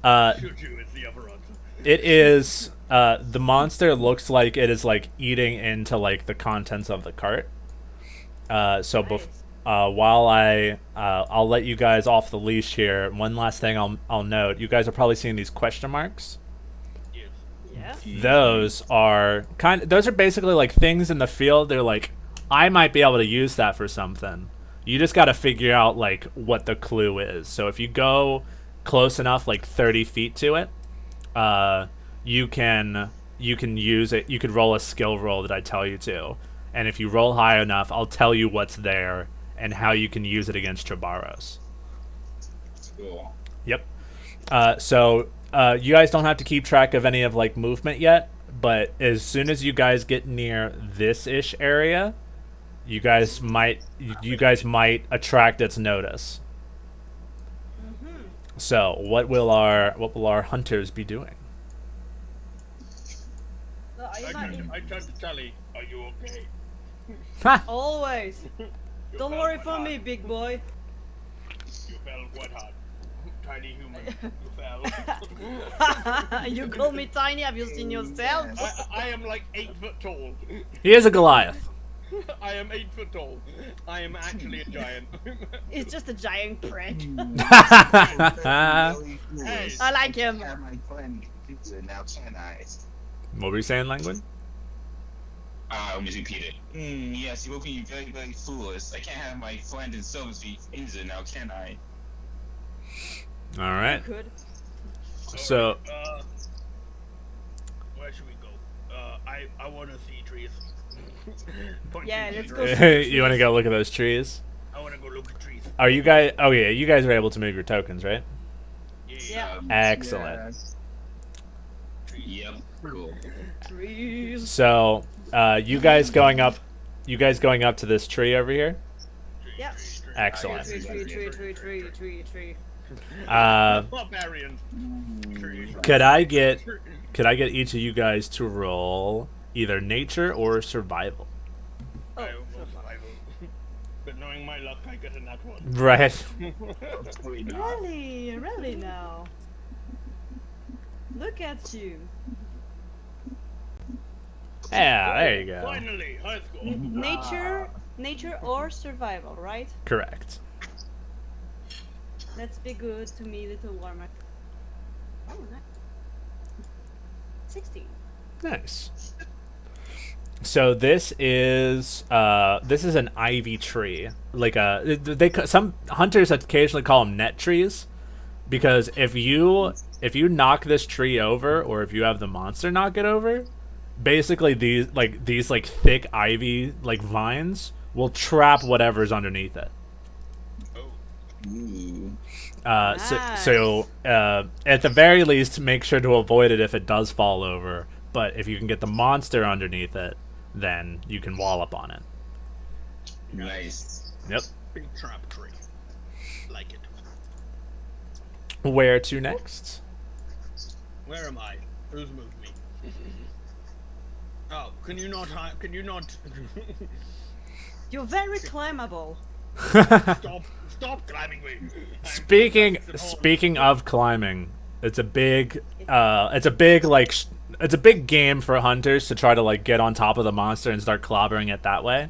Speaker 3: Juju is the other answer.
Speaker 1: it is. The monster looks like it is like eating into like the contents of the cart. So
Speaker 2: nice.
Speaker 1: while I'll let you guys off the leash here. One last thing I'll note: you guys are probably seeing these question marks.
Speaker 3: Yes.
Speaker 2: Yeah.
Speaker 1: Those are those are basically like things in the field. They're like, I might be able to use that for something. You just got to figure out like what the clue is. So if you go close enough, like 30 feet to it, you can use it. You could roll a skill roll that I tell you to, and if you roll high enough, I'll tell you what's there and how you can use it against Trabaros.
Speaker 5: Cool.
Speaker 1: Yep. So you guys don't have to keep track of any of like movement yet, but as soon as you guys get near this ish area, you guys might attract its notice. So what will our hunters be doing?
Speaker 2: So are you
Speaker 3: I
Speaker 2: not in-
Speaker 3: tried to Sally, are you okay?
Speaker 1: Ha!
Speaker 2: Always.
Speaker 3: You
Speaker 2: Don't
Speaker 3: fell
Speaker 2: worry
Speaker 3: quite
Speaker 2: for
Speaker 3: hard.
Speaker 2: me, big boy.
Speaker 3: You fell quite hard. Tiny human, you fell.
Speaker 2: You call me tiny. Have you seen yourself?
Speaker 3: I am like 8 foot tall.
Speaker 1: He is a Goliath.
Speaker 3: I am 8 foot tall. I am actually a giant.
Speaker 2: It's just a giant prick.
Speaker 3: Hey.
Speaker 2: I like him.
Speaker 5: Have my friend pizza now, can I?
Speaker 1: What were you saying, Langwin?
Speaker 5: Let me repeat it. Yes, you will be very, very foolish. I can't have my friend in service be pizza now, can I?
Speaker 1: All right.
Speaker 2: Could.
Speaker 1: So
Speaker 3: Where should we go? I want to see trees. Point
Speaker 2: Yeah,
Speaker 3: to
Speaker 2: let's
Speaker 3: trees.
Speaker 2: go.
Speaker 1: you want to go look at those trees?
Speaker 3: I want to go look at trees.
Speaker 1: Are you guys? Oh yeah, you guys are able to move your tokens, right?
Speaker 2: Yeah.
Speaker 1: Excellent.
Speaker 5: Yep. Cool.
Speaker 2: Trees.
Speaker 1: So you guys going up to this tree over here?
Speaker 2: Yeah.
Speaker 1: Excellent.
Speaker 2: Tree.
Speaker 3: Barbarian.
Speaker 1: Could I get each of you guys to roll either nature or survival?
Speaker 2: Oh,
Speaker 3: I almost survival. But knowing my luck, I get a nat one.
Speaker 1: Right.
Speaker 2: really now. Look at you.
Speaker 1: Yeah, there you go.
Speaker 3: Finally, high score.
Speaker 2: Nature or survival, right?
Speaker 1: Correct.
Speaker 2: Let's be good to me, little warmer. Oh, nice. 16.
Speaker 1: Nice. So this is an ivy tree. Like some hunters occasionally call them net trees, because if you knock this tree over, or if you have the monster knock it over, basically these thick ivy like vines will trap whatever's underneath it.
Speaker 5: Ooh.
Speaker 1: So at the very least, make sure to avoid it if it does fall over. But if you can get the monster underneath it, then you can wallop on it.
Speaker 5: Nice.
Speaker 1: Yep.
Speaker 3: Big trap tree. Like it.
Speaker 1: Where to next?
Speaker 3: Where am I? Who's moved me? Oh, can you not?
Speaker 2: You're very climbable.
Speaker 3: Stop climbing me.
Speaker 1: Speaking of climbing, it's a big game for hunters to try to like get on top of the monster and start clobbering it that way.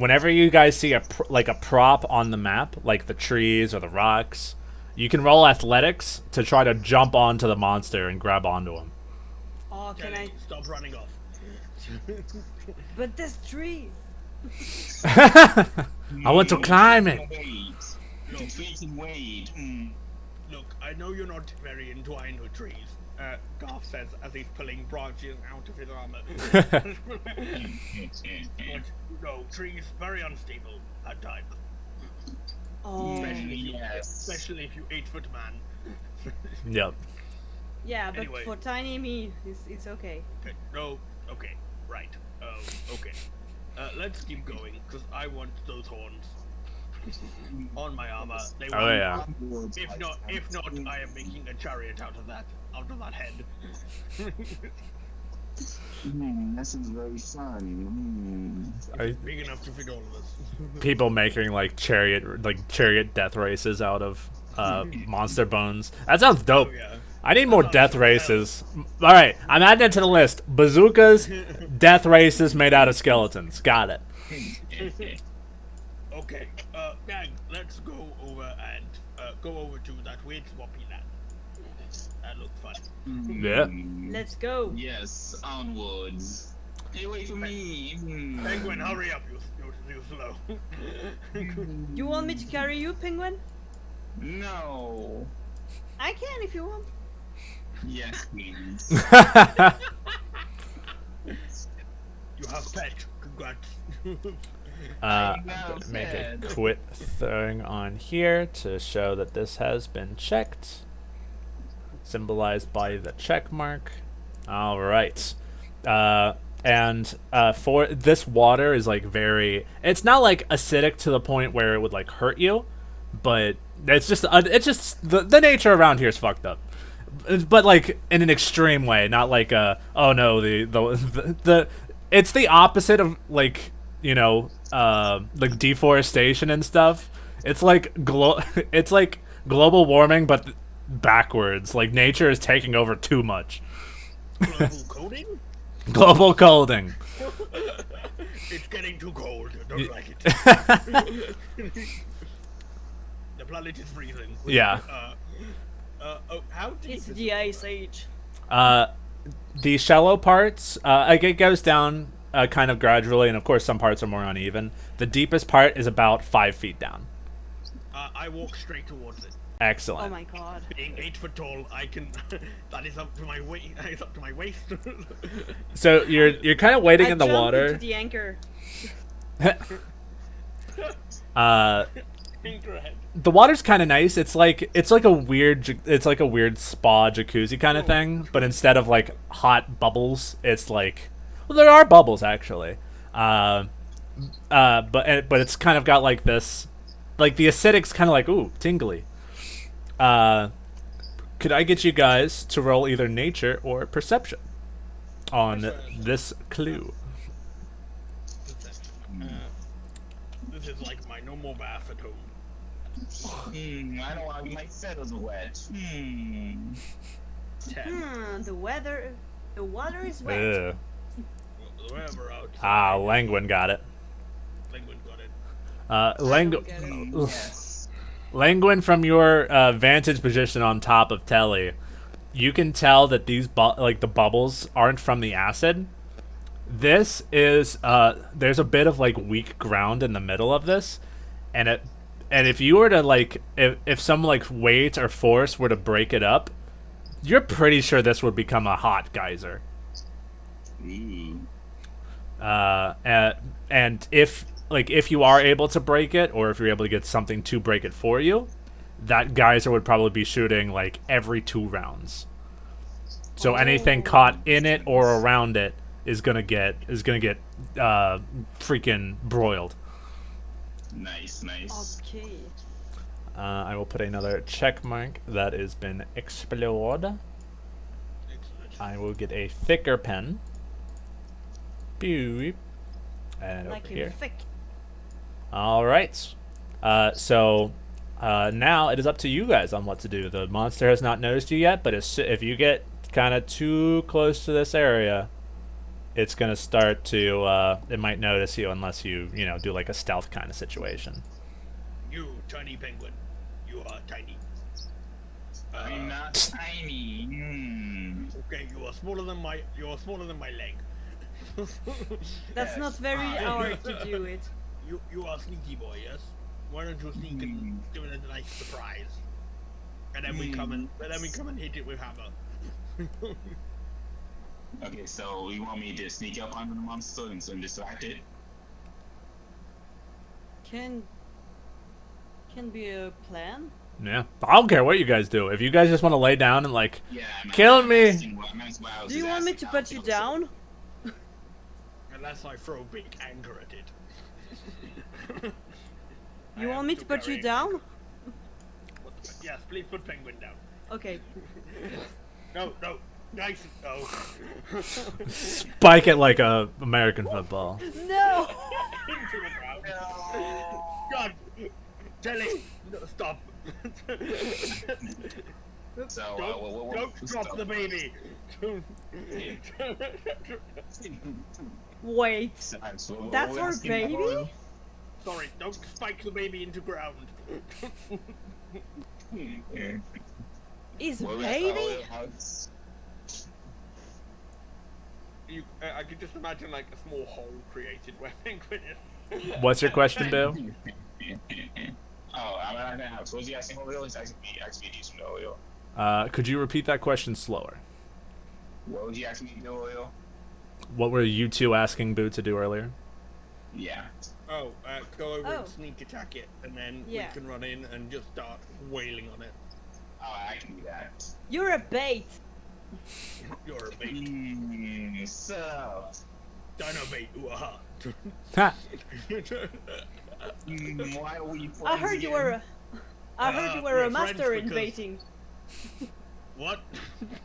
Speaker 1: whenever you guys see like a prop on the map, like the trees or the rocks, you can roll athletics to try to jump onto the monster and grab onto him.
Speaker 2: Oh, can I?
Speaker 3: Kelly, stop running off.
Speaker 2: But this tree.
Speaker 1: I want to climb it.
Speaker 5: Wait. The tree can wait.
Speaker 3: Look, I know you're not very entwined with trees. Garth says as he's pulling branches out of his armor. But no, trees very unstable at times.
Speaker 2: Oh.
Speaker 3: Especially if you 8-foot man.
Speaker 1: Yep.
Speaker 2: Yeah, but
Speaker 3: Anyway.
Speaker 2: for tiny me, it's okay.
Speaker 3: Okay, no, okay, right. Okay. Let's keep going, because I want those horns on my armor. They
Speaker 1: Oh
Speaker 3: want-
Speaker 1: yeah.
Speaker 3: If not, I am making a chariot out of that head.
Speaker 5: This is very fun.
Speaker 3: Big enough to fit all of us.
Speaker 1: People making like chariot death races out of monster bones. That sounds dope.
Speaker 3: Oh yeah.
Speaker 1: I need more death races. All right, I'm adding it to the list. Bazookas, death races made out of skeletons. Got it.
Speaker 3: Okay, gang, let's go over to that weird swampy land. That looked fun.
Speaker 1: Yeah.
Speaker 2: Let's go.
Speaker 5: Yes, onwards. Hey, wait for me.
Speaker 3: Penguin, hurry up, you slow.
Speaker 2: You want me to carry you, Penguin?
Speaker 5: No.
Speaker 2: I can if you want.
Speaker 5: Yes, please.
Speaker 3: You have pet. Congrats.
Speaker 1: I'm gonna make a quit thing on here to show that this has been checked, symbolized by the check mark. All right, and for this water is like it's not like acidic to the point where it would like hurt you, but it's just the nature around here is fucked up. But like in an extreme way, not like oh no, the it's the opposite of like, you know, like deforestation and stuff. It's like it's like global warming, but backwards. Like nature is taking over too much.
Speaker 3: Global coding?
Speaker 1: Global colding.
Speaker 3: It's getting too cold. I don't like it. The planet is freezing.
Speaker 1: Yeah.
Speaker 3: How deep
Speaker 2: It's
Speaker 3: is
Speaker 2: the Ice Age.
Speaker 1: The shallow parts, like it goes down kind of gradually, and of course some parts are more uneven. The deepest part is about 5 feet down.
Speaker 3: I walk straight towards it.
Speaker 1: Excellent.
Speaker 2: Oh my god.
Speaker 3: Being 8 foot tall, I can. That is up to my waist. That is up to my waist.
Speaker 1: So you're kind of waiting
Speaker 2: I
Speaker 1: in the
Speaker 2: jumped
Speaker 1: water.
Speaker 2: into the anchor.
Speaker 3: Anchor ahead.
Speaker 1: The water's kind of nice. It's like a weird spa jacuzzi kind of thing, but instead of like hot bubbles, it's like, well, there are bubbles actually. But it's kind of got like this, like the acidic's kind of like, ooh, tingly. Could I get you guys to roll either nature or perception on this clue?
Speaker 3: This is like my normal bath at home.
Speaker 5: I don't want my feathers wet.
Speaker 3: 10.
Speaker 2: The water is wet.
Speaker 1: Ugh.
Speaker 3: Whatever out.
Speaker 1: Langwin got it.
Speaker 3: Penguin got it.
Speaker 2: I don't
Speaker 1: Langwin.
Speaker 2: get it.
Speaker 5: Yes.
Speaker 1: Langwin, from your vantage position on top of Telly, you can tell that these the bubbles aren't from the acid. This is there's a bit of like weak ground in the middle of this, and if you were to like if some like weight or force were to break it up, you're pretty sure this would become a hot geyser.
Speaker 5: Ooh.
Speaker 1: And if you are able to break it, or if you're able to get something to break it for you, that geyser would probably be shooting like every 2 rounds. So anything caught in it or around it is gonna get freaking broiled.
Speaker 5: Nice.
Speaker 2: Okay.
Speaker 1: I will put another check mark that has been explored.
Speaker 3: Excellent.
Speaker 1: I will get a thicker pen. Beep. And
Speaker 2: Like
Speaker 1: over
Speaker 2: you're
Speaker 1: here.
Speaker 2: thick.
Speaker 1: All right. So now it is up to you guys on what to do. The monster has not noticed you yet, but if you get kind of too close to this area, it's gonna start to. It might notice you unless you do like a stealth kind of situation.
Speaker 3: You tiny penguin. You are tiny.
Speaker 5: I'm not tiny.
Speaker 3: Okay, you are smaller than my leg.
Speaker 2: That's not very hard to do it.
Speaker 3: You are sneaky boy, yes? Why don't you sneak and give it a nice surprise? And then we come and hit it with hammer.
Speaker 5: Okay, so you want me to sneak up on the monster and distract it?
Speaker 2: Can be a plan.
Speaker 1: Yeah, I don't care what you guys do. If you guys just want to lay down and like
Speaker 5: Yeah,
Speaker 1: kill me.
Speaker 2: Do you want me to put you down?
Speaker 3: Unless I throw big anger at it.
Speaker 2: You want me to put you down?
Speaker 3: Yes, please put penguin down.
Speaker 2: Okay.
Speaker 3: No, nice. No.
Speaker 1: Spike it like a American football.
Speaker 2: No.
Speaker 3: Into the ground. God, Telly, no, stop.
Speaker 5: So,
Speaker 3: Don't drop the baby.
Speaker 2: Wait. That's our baby?
Speaker 3: Sorry, don't spike the baby into ground.
Speaker 2: Is baby?
Speaker 3: I could just imagine like a small hole created where penguin is.
Speaker 1: What's your question, Bill?
Speaker 5: Oh, I'm not gonna have. So was he asking what Leo? He's asking me decent Leo.
Speaker 1: Could you repeat that question slower?
Speaker 5: What was he asking me to do, Leo?
Speaker 1: What were you two asking Boo to do earlier?
Speaker 5: Yeah.
Speaker 3: Oh, go over and sneak attack it, and then we can run in and just start wailing on it.
Speaker 5: Oh, I can do that.
Speaker 2: You're a bait.
Speaker 3: You're a bait.
Speaker 5: So.
Speaker 3: Dino bait, ooh-ah.
Speaker 1: Ha!
Speaker 5: Why are we
Speaker 2: I heard you were a master in baiting.
Speaker 3: What?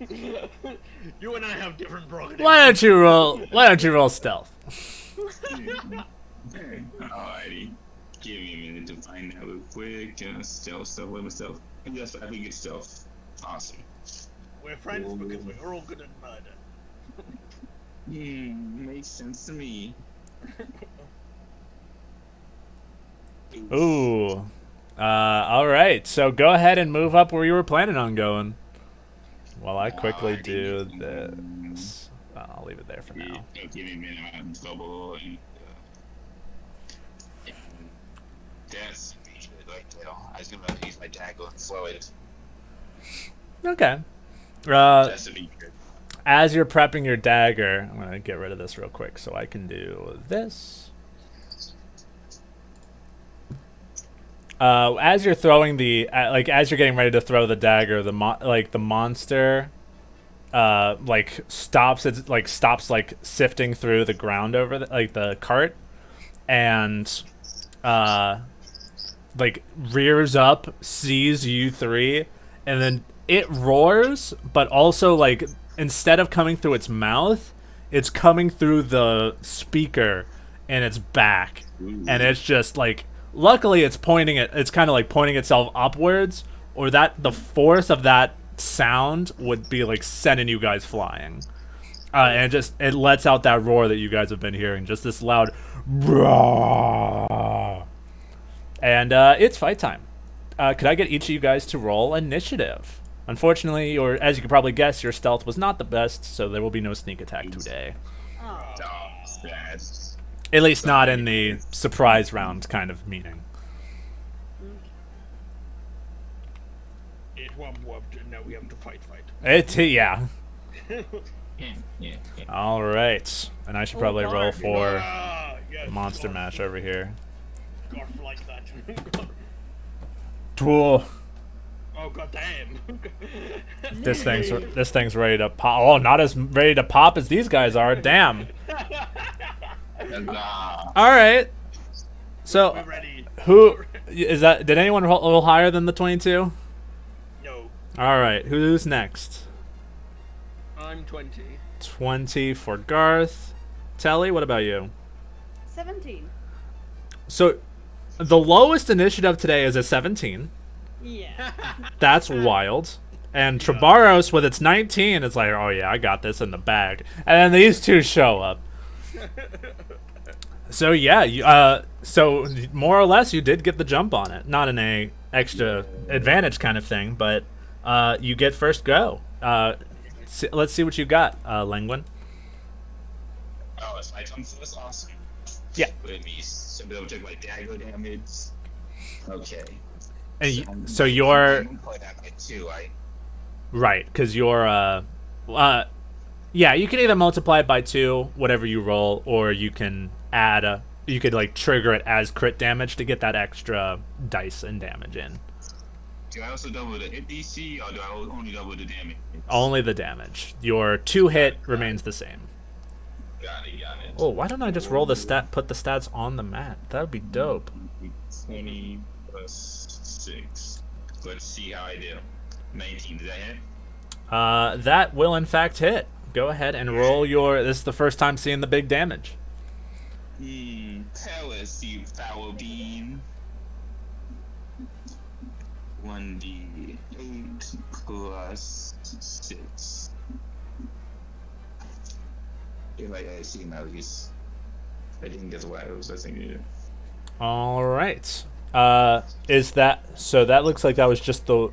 Speaker 3: You and I have different prerogatives.
Speaker 1: Why don't you roll stealth?
Speaker 5: Alrighty. Give me a minute to find that real quick. Stealth, what was stealth? Yes, I think it's stealth. Awesome.
Speaker 3: We're friends because we're all good at murder.
Speaker 5: Makes sense to me.
Speaker 1: Ooh. All right. So go ahead and move up where you were planning on going. While I quickly do this. I'll leave it there for now.
Speaker 5: Give me a minute. I'm trouble. That's like, I was gonna use my dagger and throw it.
Speaker 1: Okay.
Speaker 5: That's to be good.
Speaker 1: As you're prepping your dagger, I'm gonna get rid of this real quick so I can do this. As you're throwing as you're getting ready to throw the dagger, the monster, stops sifting through the ground over the cart, and rears up, sees you three, and then it roars, but also instead of coming through its mouth, it's coming through the speaker in its back, and it's just luckily it's kind of pointing itself upwards, or that the force of that sound would be sending you guys flying, and it lets out that roar that you guys have been hearing, just this loud roar. And it's fight time. Could I get each of you guys to roll initiative? Unfortunately, or as you can probably guess, your stealth was not the best, so there will be no sneak attack today. At least not in the surprise round kind of meaning.
Speaker 3: It whopped, and now we have to fight.
Speaker 1: Yeah.
Speaker 5: Yeah.
Speaker 1: All right, and I should probably roll for
Speaker 3: Yes,
Speaker 1: monster mash over here.
Speaker 3: Garf like that.
Speaker 1: Whoa.
Speaker 3: Oh goddamn!
Speaker 1: This thing's ready to pop. Oh, not as ready to pop as these guys are. Damn. All right. So,
Speaker 3: We're ready.
Speaker 1: who is that? Did anyone roll a little higher than the 22?
Speaker 3: No,
Speaker 1: All right. Who's next?
Speaker 3: I'm 20.
Speaker 1: 20 for Garth. Telly, what about you?
Speaker 2: 17.
Speaker 1: So, the lowest initiative today is a 17.
Speaker 2: Yeah.
Speaker 1: That's wild. And Trabaros, with its 19, is like, oh yeah, I got this in the bag. And then these two show up. So yeah, so more or less, you did get the jump on it. Not in a extra advantage kind of thing, but you get first go. Let's see what you got, Lenguin.
Speaker 5: Oh, it's my turn first. Awesome.
Speaker 1: Yeah.
Speaker 5: Let me so be able to take like dagger damage. Okay.
Speaker 1: And so you're
Speaker 5: I'm gonna play that by 2, right?
Speaker 1: right, because you're yeah, you can either multiply it by 2, whatever you roll, or you can add you could like trigger it as crit damage to get that extra dice and damage in.
Speaker 5: Do I also double the hit DC, or do I only double the damage?
Speaker 1: Only the damage. Your 2 hit remains the same.
Speaker 5: Got it.
Speaker 1: Oh, why don't I just roll the put the stats on the mat? That would be dope.
Speaker 5: 20 plus 6. Let's see how I do. 19, did that hit?
Speaker 1: That will in fact hit. Go ahead and roll your. This is the first time seeing the big damage.
Speaker 5: Let's see, Foul Beam. 1d8 plus 6. If I see now, he's. I didn't get what I was thinking.
Speaker 1: All right. Is that so? That looks like that was just the.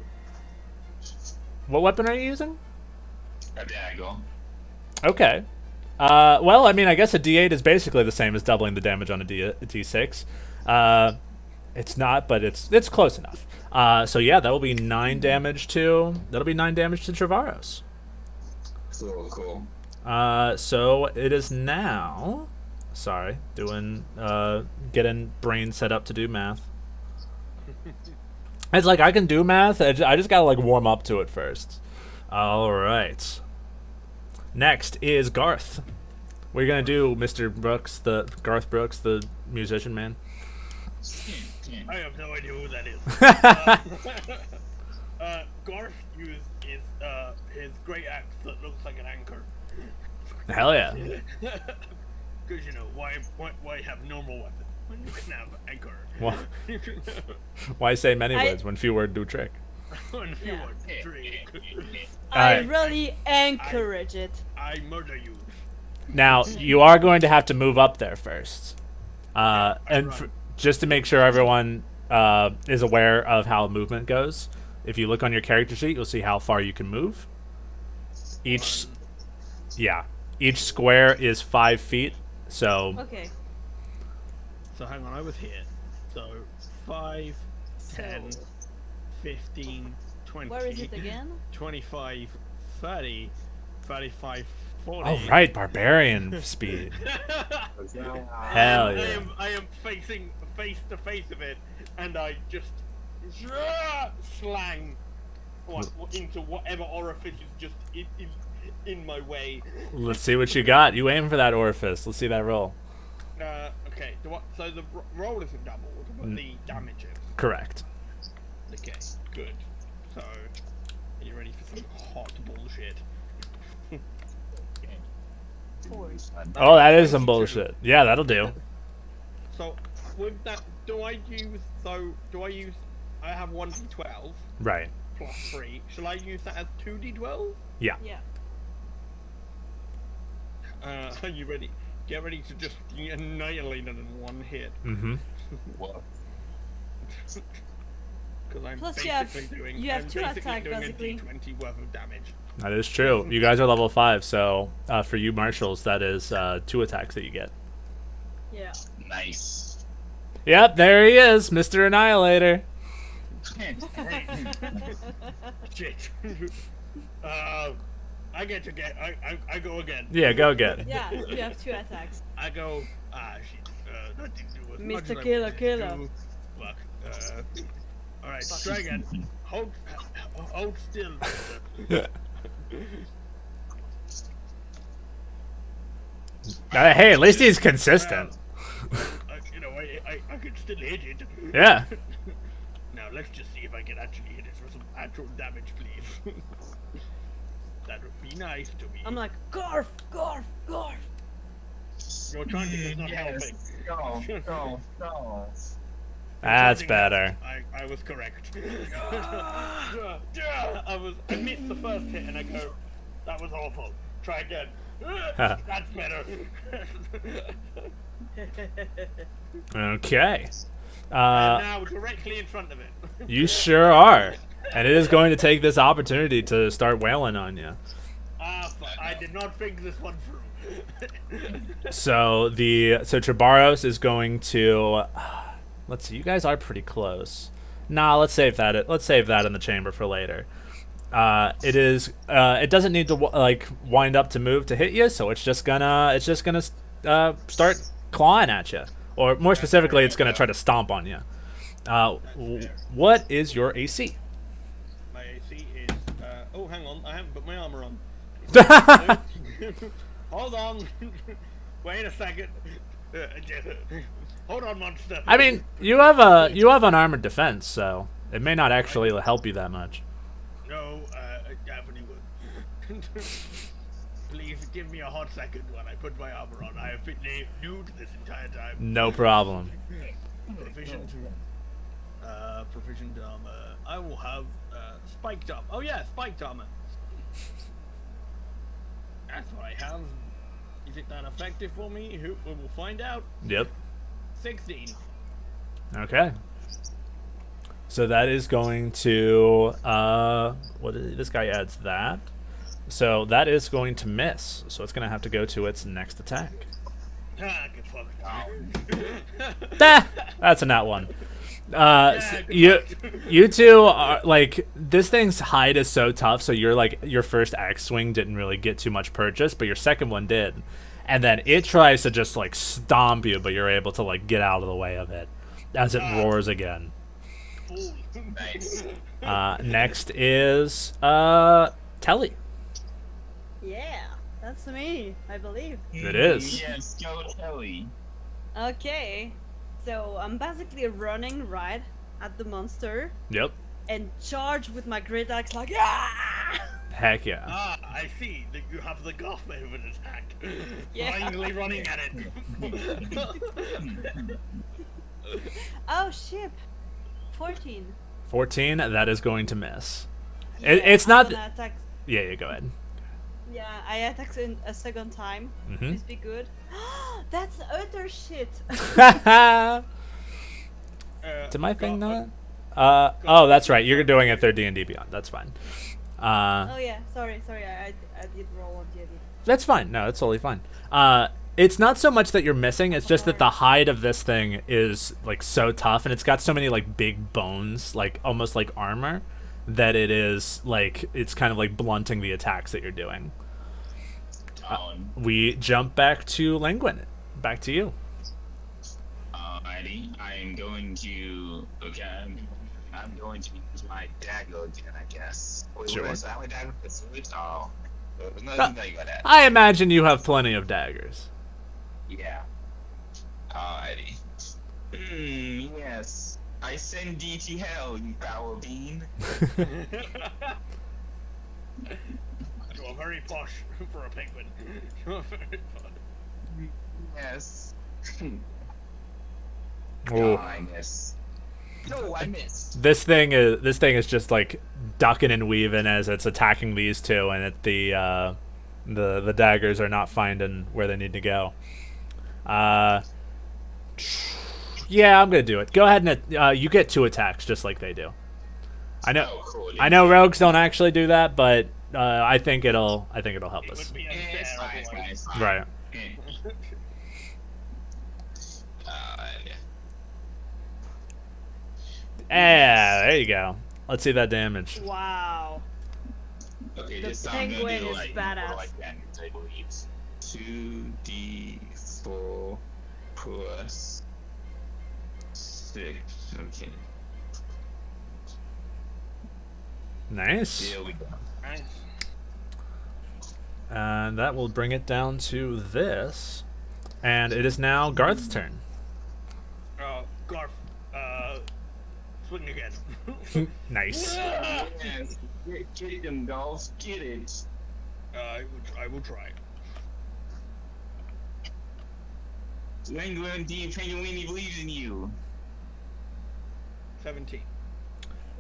Speaker 1: What weapon are you using?
Speaker 5: A dagger.
Speaker 1: Okay. Well, I mean, I guess a D8 is basically the same as doubling the damage on a D6. It's not, but it's close enough. So yeah, that will be 9 damage to. That'll be 9 damage to Travaros.
Speaker 5: Cool.
Speaker 1: So it is now. Sorry, doing getting brain set up to do math. It's like I can do math. I just gotta like warm up to it first. All right. Next is Garth. What are you gonna do, Mr. Brooks, the Garth Brooks, the musician man?
Speaker 3: I have no idea who that is. Garth uses his great axe that looks like an anchor.
Speaker 1: Hell yeah.
Speaker 3: Because you know why have normal weapons when you can have anchor?
Speaker 1: Well, why say many words when few words do trick?
Speaker 3: When few
Speaker 2: Yeah.
Speaker 3: words trick.
Speaker 2: I
Speaker 1: Alright.
Speaker 2: really encourage it.
Speaker 3: I murder you.
Speaker 1: Now you are going to have to move up there first, and
Speaker 3: run.
Speaker 1: just to make sure everyone is aware of how movement goes. If you look on your character sheet, you'll see how far you can move. Each square is 5 feet. So
Speaker 2: Okay.
Speaker 3: So hang on, I was here. So 5, 10,
Speaker 2: So
Speaker 3: 15, 20.
Speaker 2: where is it again?
Speaker 3: 25, 30, 35, 40.
Speaker 1: oh right, barbarian speed. Hell yeah.
Speaker 3: I am facing face to face of it, and I just slang into whatever orifice is just in my way.
Speaker 1: Let's see what you got. You aim for that orifice. Let's see that roll.
Speaker 3: Okay. So the roll isn't doubled, but the damage is.
Speaker 1: Correct.
Speaker 3: Okay. Good. So, are you ready for some hot bullshit?
Speaker 1: Oh, that is some bullshit. Yeah, that'll do.
Speaker 3: So, with that, do I use? I have 1d12
Speaker 1: Right.
Speaker 3: plus 3. Shall I use that as 2d12?
Speaker 1: Yeah.
Speaker 2: Yeah.
Speaker 3: Are you ready? Get ready to just annihilate it in one hit.
Speaker 1: Mm-hmm.
Speaker 5: What?
Speaker 3: Because I'm
Speaker 2: Plus
Speaker 3: basically
Speaker 2: you have
Speaker 3: I'm
Speaker 2: 2
Speaker 3: basically
Speaker 2: attack,
Speaker 3: doing
Speaker 2: basically.
Speaker 3: a d20 worth of damage.
Speaker 1: That is true. You guys are level 5, so for you marshals, that is 2 attacks that you get.
Speaker 2: Yeah.
Speaker 5: Nice.
Speaker 1: Yep, there he is, Mr. Annihilator.
Speaker 3: Shit. I get to get. I go again.
Speaker 1: Yeah, go again.
Speaker 2: Yeah, you have 2 attacks.
Speaker 3: I go. Shit. That didn't do as much
Speaker 2: Mr.
Speaker 3: as I
Speaker 2: Killer,
Speaker 3: wanted to
Speaker 2: Killer.
Speaker 3: do. Fuck. All right. Try again. Hold still.
Speaker 1: Hey, at least he's consistent.
Speaker 3: You know, I can still hit it.
Speaker 1: Yeah.
Speaker 3: Now let's just see if I can actually hit it for some actual damage, please. That would be nice to me.
Speaker 2: I'm like, Garf, Garf, Garf.
Speaker 3: Your chanting is not helping.
Speaker 5: No.
Speaker 1: That's
Speaker 3: Chanting
Speaker 1: better.
Speaker 3: I was correct. I missed the first hit and I go, that was awful. Try again. That's better.
Speaker 1: Okay.
Speaker 3: And now directly in front of it.
Speaker 1: You sure are. And it is going to take this opportunity to start wailing on you.
Speaker 3: I did not think this one through.
Speaker 1: So Trabaros is going to. Let's see. You guys are pretty close. Nah, let's save that. Let's save that in the chamber for later. It is. It doesn't need to wind up to move to hit you, so it's just gonna start clawing at you, or more specifically, it's gonna try to stomp on you. What is your AC?
Speaker 3: My AC is. Oh, hang on. I haven't put my armor on. Hold on. Wait a second. Hold on, monster.
Speaker 1: I mean, you have unarmored defense, so it may not actually help you that much.
Speaker 3: No, it definitely would. Please give me a hot second when I put my armor on. I have been nude this entire time.
Speaker 1: No problem.
Speaker 3: Proficient armor. I will have spiked armor. Oh yeah, spiked armor. That's what I have. Is it that effective for me? We'll find out.
Speaker 1: Yep.
Speaker 3: 16.
Speaker 1: Okay. So that is going to this guy adds that. So that is going to miss. So it's going to have to go to its next attack.
Speaker 3: Get fucked
Speaker 1: That's a nat one. You two are like, this thing's hide is so tough, so you're like, your first axe swing didn't really get too much purchase, but your second one did. And then it tries to just like stomp you, but you're able to like get out of the way of it as it roars again.
Speaker 5: Nice.
Speaker 1: Next is Telly.
Speaker 2: Yeah, that's me, I believe.
Speaker 1: It is.
Speaker 5: Yes, go Kelly.
Speaker 2: Okay, so I'm basically running right at the monster
Speaker 1: Yep.
Speaker 2: and charge with my great axe like, ah!
Speaker 1: Heck yeah.
Speaker 3: I see that you have the goth move and attack.
Speaker 2: Yeah.
Speaker 3: Finally running at it.
Speaker 2: Oh shit, 14.
Speaker 1: 14. That is going to miss.
Speaker 2: Yeah,
Speaker 1: It's
Speaker 2: I'm
Speaker 1: not.
Speaker 2: gonna attack.
Speaker 1: Yeah. Go ahead.
Speaker 2: Yeah, I attack in a second time. Please be good. That's utter shit.
Speaker 1: Did my thing not? Oh, that's right. You're doing a third D&D Beyond. That's fine.
Speaker 2: Oh yeah, sorry, I did roll on D&D.
Speaker 1: That's fine. No, that's totally fine. It's not so much that you're missing. It's just that the hide of this thing is like so tough, and it's got so many like big bones, like almost like armor, that it is like it's kind of like blunting the attacks that you're doing. We jump back to Languin. Back to you.
Speaker 5: Alrighty, I am going to. Okay, I'm going to use my dagger again, I guess. Wait,
Speaker 1: Sure.
Speaker 5: what is that? My dagger? It's oh. There's nothing that you got that.
Speaker 1: I imagine you have plenty of daggers.
Speaker 5: Yeah. Alrighty. Yes. I send thee to hell, you foul bean.
Speaker 3: You're very posh for a penguin. You're very posh.
Speaker 5: Yes.
Speaker 1: Oh.
Speaker 5: I miss. No, I missed.
Speaker 1: This thing is just like ducking and weaving as it's attacking these two, and the daggers are not finding where they need to go. Yeah, I'm gonna do it. Go ahead and you get 2 attacks just like they do. I know.
Speaker 5: Oh, cool.
Speaker 1: I know rogues don't actually do that, but I think it'll help
Speaker 3: It
Speaker 1: us.
Speaker 3: would be
Speaker 5: It's
Speaker 3: unfair
Speaker 5: fine, it's fine,
Speaker 3: otherwise.
Speaker 5: it's fine.
Speaker 1: Right. Yeah, there you go. Let's see that damage.
Speaker 2: Wow.
Speaker 5: Okay,
Speaker 2: The
Speaker 5: this time I'm gonna
Speaker 2: penguin
Speaker 5: do
Speaker 2: is
Speaker 5: like
Speaker 2: badass.
Speaker 5: more like damage, I believe. 2d4 plus 6. Okay.
Speaker 1: Nice.
Speaker 5: There we go.
Speaker 3: Nice.
Speaker 1: And that will bring it down to this. And it is now Garth's turn.
Speaker 3: Garf, swing again.
Speaker 1: Nice.
Speaker 5: Yes. Get them dolls. Get it.
Speaker 3: I will try.
Speaker 5: Languin D. Penguini believes in you.
Speaker 3: 17.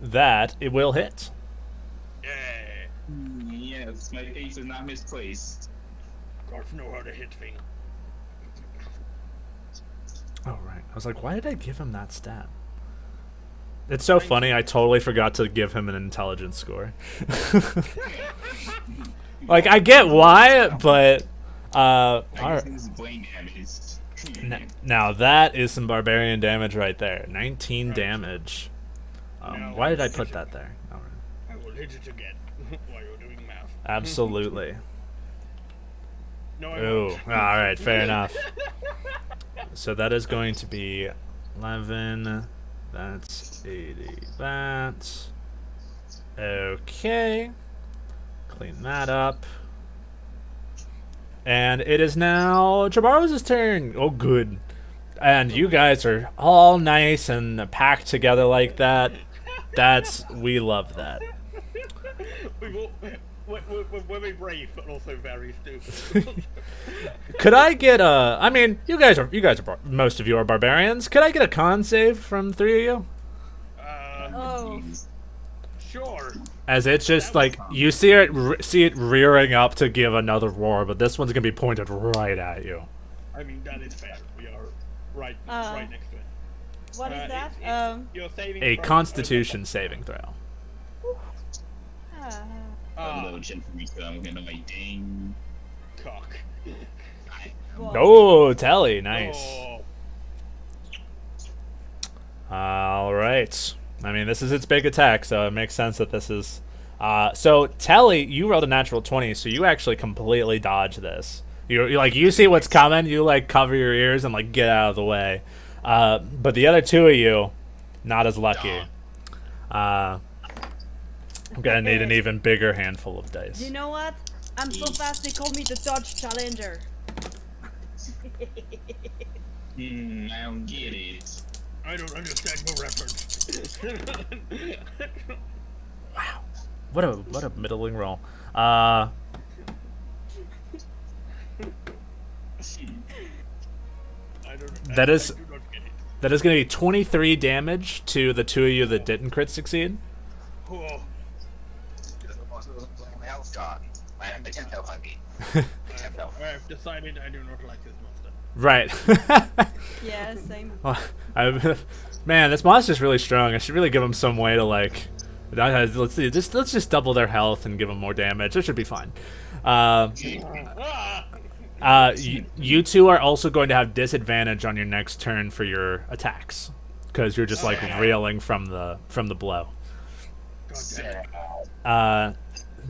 Speaker 1: That it will hit.
Speaker 5: That's my faith is not misplaced.
Speaker 3: Garf know how to hit things.
Speaker 1: Oh, right. I was like, why did I give him that stat? It's so funny, I totally forgot to give him an intelligence score. Like, I get why, but...
Speaker 5: I guess he was brain damaged.
Speaker 1: Now, that is some barbarian damage right there. 19
Speaker 3: Right.
Speaker 1: damage.
Speaker 3: Now
Speaker 1: Why did I
Speaker 3: I'll
Speaker 1: put
Speaker 3: hit
Speaker 1: that there? All right.
Speaker 3: I will hit it again while you're doing math.
Speaker 1: Absolutely.
Speaker 3: No, I
Speaker 1: Ooh,
Speaker 3: won't.
Speaker 1: alright, fair enough. So that is going to be 11. That's 80. That. Okay. Clean that up. And it is now Chabaros' turn. Oh, good. And you guys are all nice and packed together like that. We love that.
Speaker 3: We're very brave, but also very stupid.
Speaker 1: Could I get a? I mean, you guys are most of you are barbarians. Could I get a con save from 3 of you?
Speaker 2: Oh.
Speaker 3: Sure.
Speaker 1: As it's just like you see it rearing up to give another roar, but this one's gonna be pointed right at you.
Speaker 3: I mean, that is fair. We are right next to it.
Speaker 2: What is that?
Speaker 3: You're saving
Speaker 1: A
Speaker 3: from-
Speaker 1: Constitution saving throw.
Speaker 2: Ah.
Speaker 5: A little chin for me, so I'm gonna like ding.
Speaker 3: Cock.
Speaker 2: Whoa.
Speaker 1: Oh, Telly, nice.
Speaker 3: Oh,
Speaker 1: All right. I mean, this is its big attack, so it makes sense that this is. So Telly, you rolled a natural 20, so you actually completely dodge this. You see what's coming. You like cover your ears and like get out of the way. But the other two of you, not as lucky. I'm gonna need an even bigger handful of dice.
Speaker 2: You know what? I'm so fast they call me the Dodge Challenger.
Speaker 5: I don't get it.
Speaker 3: I don't understand your reference.
Speaker 1: What a middling roll. That is-
Speaker 3: I do not get it.
Speaker 1: That is going to be 23 damage to the two of you that didn't crit succeed.
Speaker 3: Oh,
Speaker 5: My health gone. I have 10 health on me. 10 health.
Speaker 3: I have decided I do not like this monster.
Speaker 1: Right.
Speaker 2: Yeah, same.
Speaker 1: Man, this monster's really strong. I should really give him some way to like. Let's see. Let's just double their health and give them more damage. It should be fine. You two are also going to have disadvantage on your next turn for your attacks because you're just like reeling from the blow.
Speaker 3: God damn it.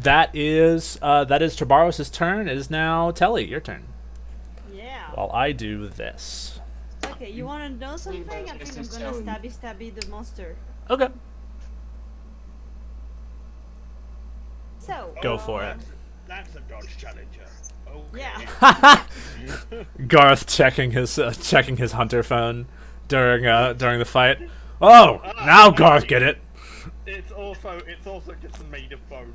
Speaker 1: That is Trabaros' turn. It is now Telly, your turn.
Speaker 2: Yeah.
Speaker 1: While I do this.
Speaker 2: Okay, you wanna know something? I think I'm gonna stabby the monster.
Speaker 1: Okay.
Speaker 2: So.
Speaker 1: Go for it.
Speaker 3: That's a Dodge Challenger. Okay.
Speaker 2: Yeah.
Speaker 1: Garth checking his hunter phone during the fight. Oh, now Garth get it.
Speaker 3: It's also just made of bone.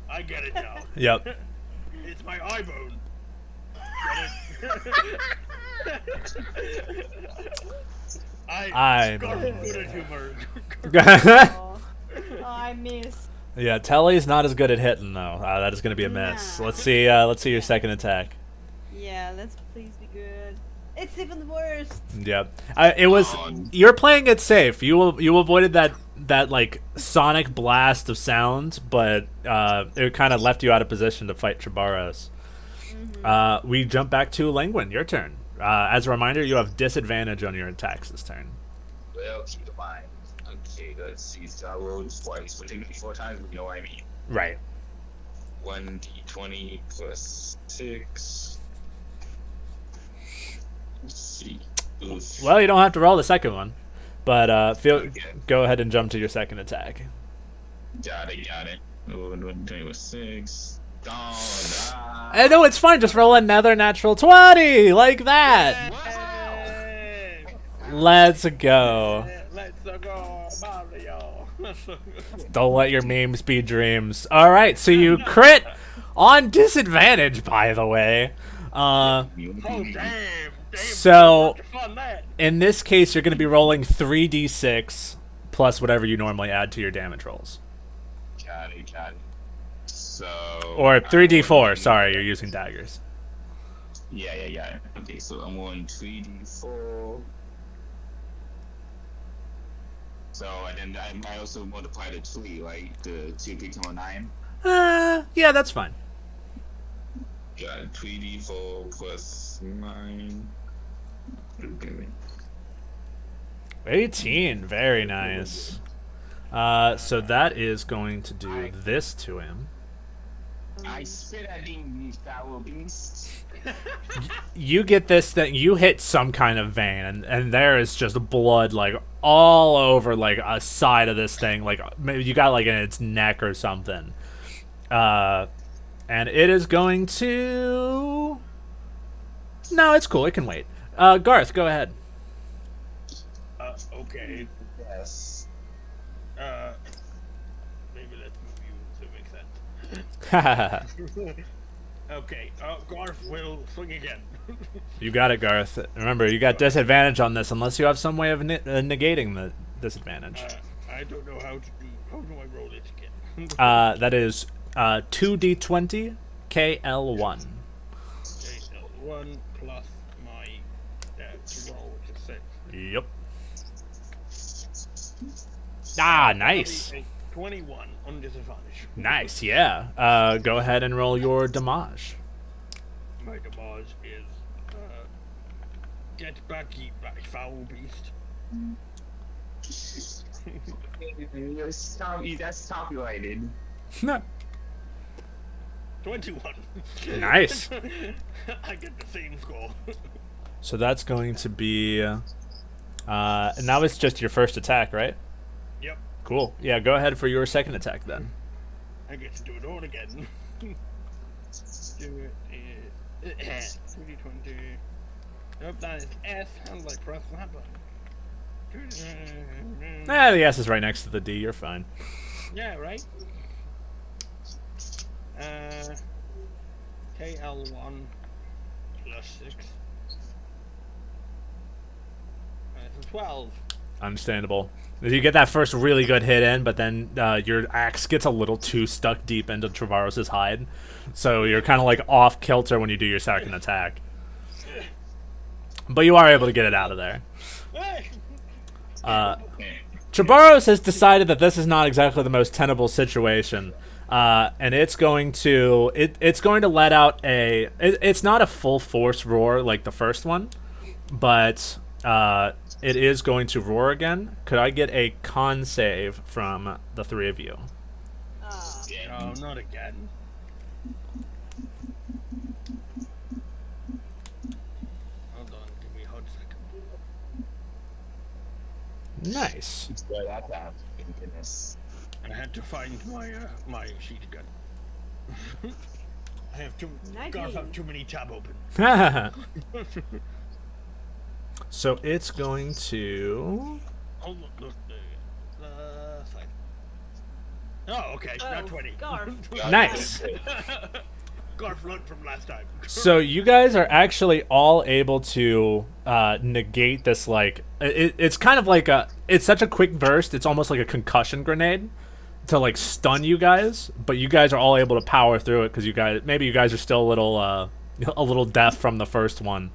Speaker 3: I get it now.
Speaker 1: Yep.
Speaker 3: It's my eye bone. Get it?
Speaker 1: I
Speaker 3: got
Speaker 1: know.
Speaker 3: good at humor.
Speaker 2: Oh, I miss.
Speaker 1: Yeah, Telly's not as good at hitting though. That is going to be a miss.
Speaker 2: Nah.
Speaker 1: Let's see your second attack.
Speaker 2: Yeah, let's please be good. It's even worse.
Speaker 1: Yep. It was. You're playing it safe. You avoided that like sonic blast of sound, but it kind of left you out of position to fight Trabaros. We jump back to Langwin. Your turn. As a reminder, you have disadvantage on your attacks this turn.
Speaker 5: Well, keep in mind. Okay, let's see. So I rolled twice, which technically 4 times, but you know what I mean.
Speaker 1: Right.
Speaker 5: 1d20 plus 6. Let's see. Oof.
Speaker 1: Well, you don't have to roll the second one, but
Speaker 5: Okay.
Speaker 1: go ahead and jump to your second attack.
Speaker 5: Got it. Oh, 1d20 was 6. Gone.
Speaker 1: No, it's fine. Just roll another natural 20, like that.
Speaker 3: Hey,
Speaker 1: Let's go.
Speaker 3: let's go, Mario.
Speaker 1: Don't let your memes be dreams. All right, so you crit on disadvantage, by the way.
Speaker 3: Oh damn!
Speaker 1: So-
Speaker 3: such fun that.
Speaker 1: In this case, you're going to be rolling 3d6 plus whatever you normally add to your damage rolls.
Speaker 5: Got it. So.
Speaker 1: Or
Speaker 5: I'm
Speaker 1: 3d4.
Speaker 5: rolling-
Speaker 1: Sorry, you're using daggers.
Speaker 5: Yeah. Okay, so I'm on 3d4. So, and then I also multiply the 3, right? The 2 become a 9.
Speaker 1: Yeah, that's fine.
Speaker 5: Got it. 3d4 plus 9. Okay.
Speaker 1: 18. Very nice. So that is going to do this to him.
Speaker 5: I spit at these foul beasts.
Speaker 1: You get this thing. You hit some kind of vein, and there is just blood like all over like a side of this thing. Like maybe you got like in its neck or something. And it is going to. No, it's cool. It can wait. Garth, go ahead.
Speaker 3: Okay.
Speaker 5: Yes.
Speaker 3: Maybe let's move you so it makes sense. Okay, Garth will swing again.
Speaker 1: You got it, Garth. Remember, you got disadvantage on this unless you have some way of negating the disadvantage.
Speaker 3: I don't know how to do. How do I roll it again?
Speaker 1: That is 2d20 KL1.
Speaker 3: Okay, 1 plus my roll, which is 6.
Speaker 1: Yep. Ah, nice.
Speaker 3: 21 on disadvantage.
Speaker 1: Nice, yeah. Go ahead and roll your damage.
Speaker 3: My damage is get back, eat back, foul beast.
Speaker 5: That's copyrighted.
Speaker 3: 21.
Speaker 1: Nice.
Speaker 3: I get the same score.
Speaker 1: So that's going to be... and now it's just your first attack, right?
Speaker 3: Yep.
Speaker 1: Cool. Yeah, go ahead for your second attack then.
Speaker 3: I get to do it all again. Do it. 3d20. Nope, that is S. How do I press that button?
Speaker 1: The S is right next to the D. You're fine.
Speaker 3: Yeah, right? KL1 plus 6. That's a 12.
Speaker 1: Understandable. You get that first really good hit in, but then your axe gets a little too stuck deep into Trevorros's hide. So you're kind of like off kilter when you do your second attack. But you are able to get it out of there. Trevorros has decided that this is not exactly the most tenable situation. And it's going to let out it's not a full force roar like the first one, but it is going to roar again. Could I get a con save from the three of you?
Speaker 3: No, not again. Hold on, give me a hot second.
Speaker 1: Nice.
Speaker 5: Goodness.
Speaker 3: I had to find my sheet again. I have too. Garth have too many tab open.
Speaker 1: So it's going to.
Speaker 3: Oh look. Side. Oh, okay. Not 20.
Speaker 2: Garth.
Speaker 1: Nice.
Speaker 3: Garth learned from last time.
Speaker 1: So you guys are actually all able to negate this. Like it's kind of like it's such a quick burst. It's almost like a concussion grenade to like stun you guys. But you guys are all able to power through it because you guys are still a little deaf from the first one.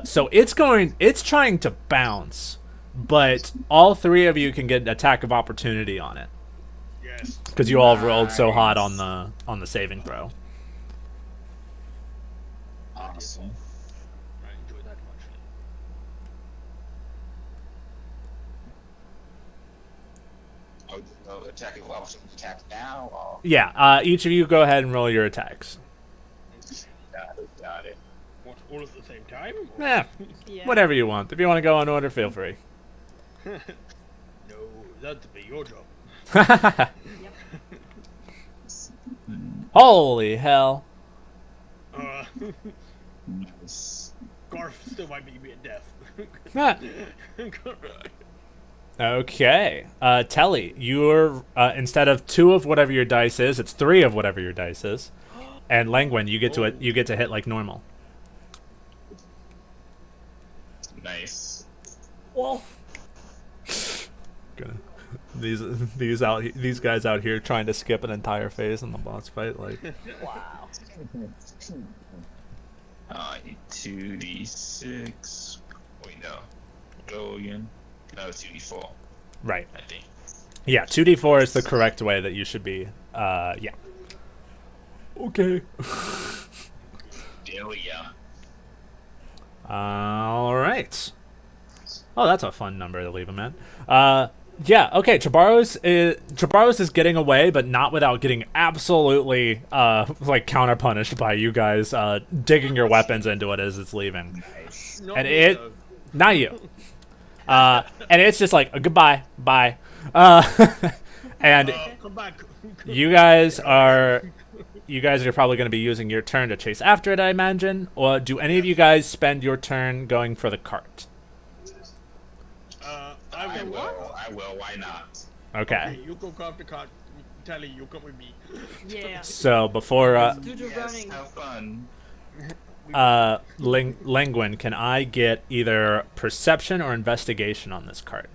Speaker 1: So it's trying to bounce, but all three of you can get an attack of opportunity on it.
Speaker 3: Yes.
Speaker 1: Because you all rolled so hot on the saving throw.
Speaker 5: Awesome.
Speaker 3: I enjoy that much.
Speaker 5: Oh, attacking option attack now. Or...
Speaker 1: Yeah. Each of you go ahead and roll your attacks.
Speaker 5: Got it.
Speaker 3: What, all at the same time? Or-
Speaker 1: Yeah.
Speaker 2: Yeah.
Speaker 1: Whatever you want. If you want to go in order, feel free.
Speaker 3: No, that'd be your job.
Speaker 1: Holy hell.
Speaker 5: Nice.
Speaker 3: Garth still might be a bit deaf.
Speaker 1: Okay. Telly, you're instead of 2 of whatever your dice is, it's 3 of whatever your dice is. And Langwin, you get to hit like normal.
Speaker 5: Nice.
Speaker 1: Gonna these guys out here trying to skip an entire phase in the boss fight. Like,
Speaker 2: Wow.
Speaker 5: 2d6. Wait, no. Go again. No, 2d4.
Speaker 1: right?
Speaker 5: I think.
Speaker 1: Yeah, 2d4 is the correct way that you should be. Yeah. Okay.
Speaker 5: There we go.
Speaker 1: All right. Oh, that's a fun number to leave him at. Yeah. Okay. Trabaros is getting away, but not without getting absolutely like counterpunished by you guys digging your weapons into it as it's leaving.
Speaker 5: Nice.
Speaker 3: Not
Speaker 1: And
Speaker 3: me,
Speaker 1: it,
Speaker 3: though.
Speaker 1: not you. And it's just like goodbye, bye. And
Speaker 3: Come back.
Speaker 1: you guys are probably going to be using your turn to chase after it, I imagine. Or do any of you guys spend your turn going for the cart?
Speaker 3: I will.
Speaker 5: I will. Why not?
Speaker 1: Okay.
Speaker 3: Okay, you go grab the card. Tally, you come with me.
Speaker 2: Yeah.
Speaker 1: So before
Speaker 2: Do the
Speaker 5: Yes,
Speaker 2: running.
Speaker 5: have fun.
Speaker 1: Languin, can I get either perception or investigation on this cart?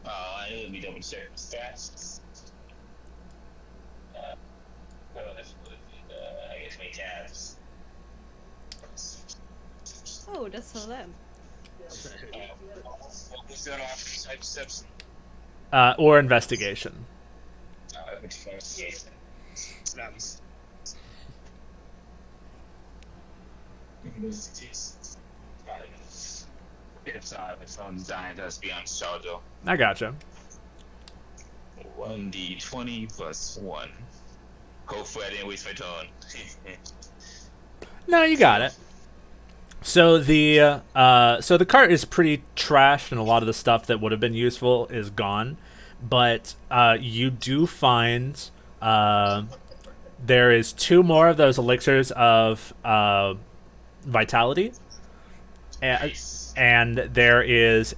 Speaker 5: Let me double check the stats. I guess my tabs.
Speaker 2: Oh, that's so them.
Speaker 5: What's that off? Perception.
Speaker 1: Or investigation.
Speaker 5: Investigation.
Speaker 3: Nice.
Speaker 5: If I'm dying, that's beyond Shadow.
Speaker 1: I gotcha.
Speaker 5: 1d20 plus 1. Hopefully I didn't waste my turn.
Speaker 1: No, you got it. So the cart is pretty trashed, and a lot of the stuff that would have been useful is gone. But you do find there is 2 more of those elixirs of vitality, and there is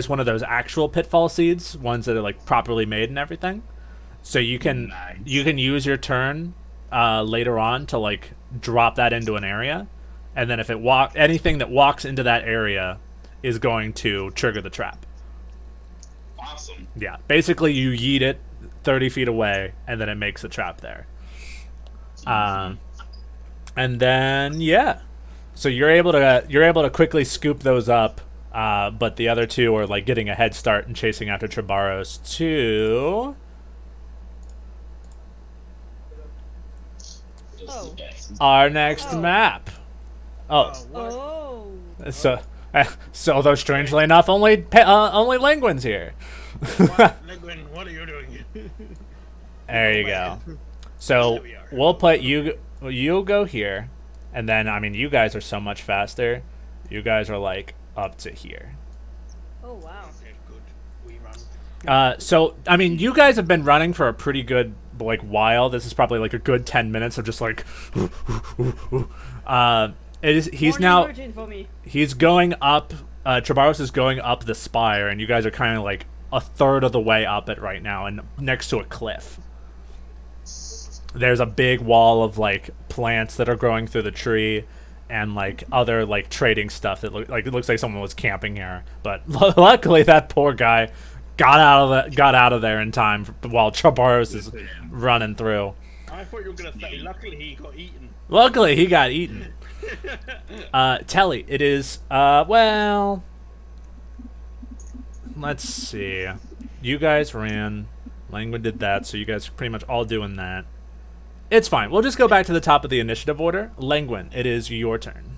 Speaker 1: one of those actual pitfall seeds, ones that are like properly made and everything. So you can
Speaker 5: Nice.
Speaker 1: use your turn later on to like drop that into an area, and then if anything that walks into that area is going to trigger the trap.
Speaker 5: Awesome.
Speaker 1: Yeah, basically you yeet it 30 feet away, and then it makes a trap there. And then yeah, so you're able to quickly scoop those up, but the other 2 are like getting a head start and chasing after Trabaros to
Speaker 2: Oh.
Speaker 1: our next
Speaker 2: Oh.
Speaker 1: map. Oh,
Speaker 3: What?
Speaker 2: Oh.
Speaker 1: so though strangely enough, only Languin's here.
Speaker 3: Legwin, what are you doing?
Speaker 1: There you go. So
Speaker 3: There we are.
Speaker 1: we'll put you'll go here, and then I mean you guys are so much faster. You guys are like up to here.
Speaker 2: Oh wow.
Speaker 3: Okay, good. We run.
Speaker 1: So I mean you guys have been running for a pretty good like while. This is probably like a good 10 minutes of just like he's
Speaker 2: Morning
Speaker 1: now
Speaker 2: routine for me.
Speaker 1: he's going up Trabaros is going up the spire, and you guys are kind of like a third of the way up it right now, and next to a cliff. There's a big wall of like plants that are growing through the tree, and like other like trading stuff that it looks like someone was camping here. But luckily that poor guy got out of there in time while Trabaros is running through.
Speaker 3: I thought you were gonna say, luckily he got eaten.
Speaker 1: Luckily he got eaten. Telly, it is well, let's see. You guys ran. Langwin did that, so you guys are pretty much all doing that. It's fine. We'll just go back to the top of the initiative order. Langwin, it is your turn.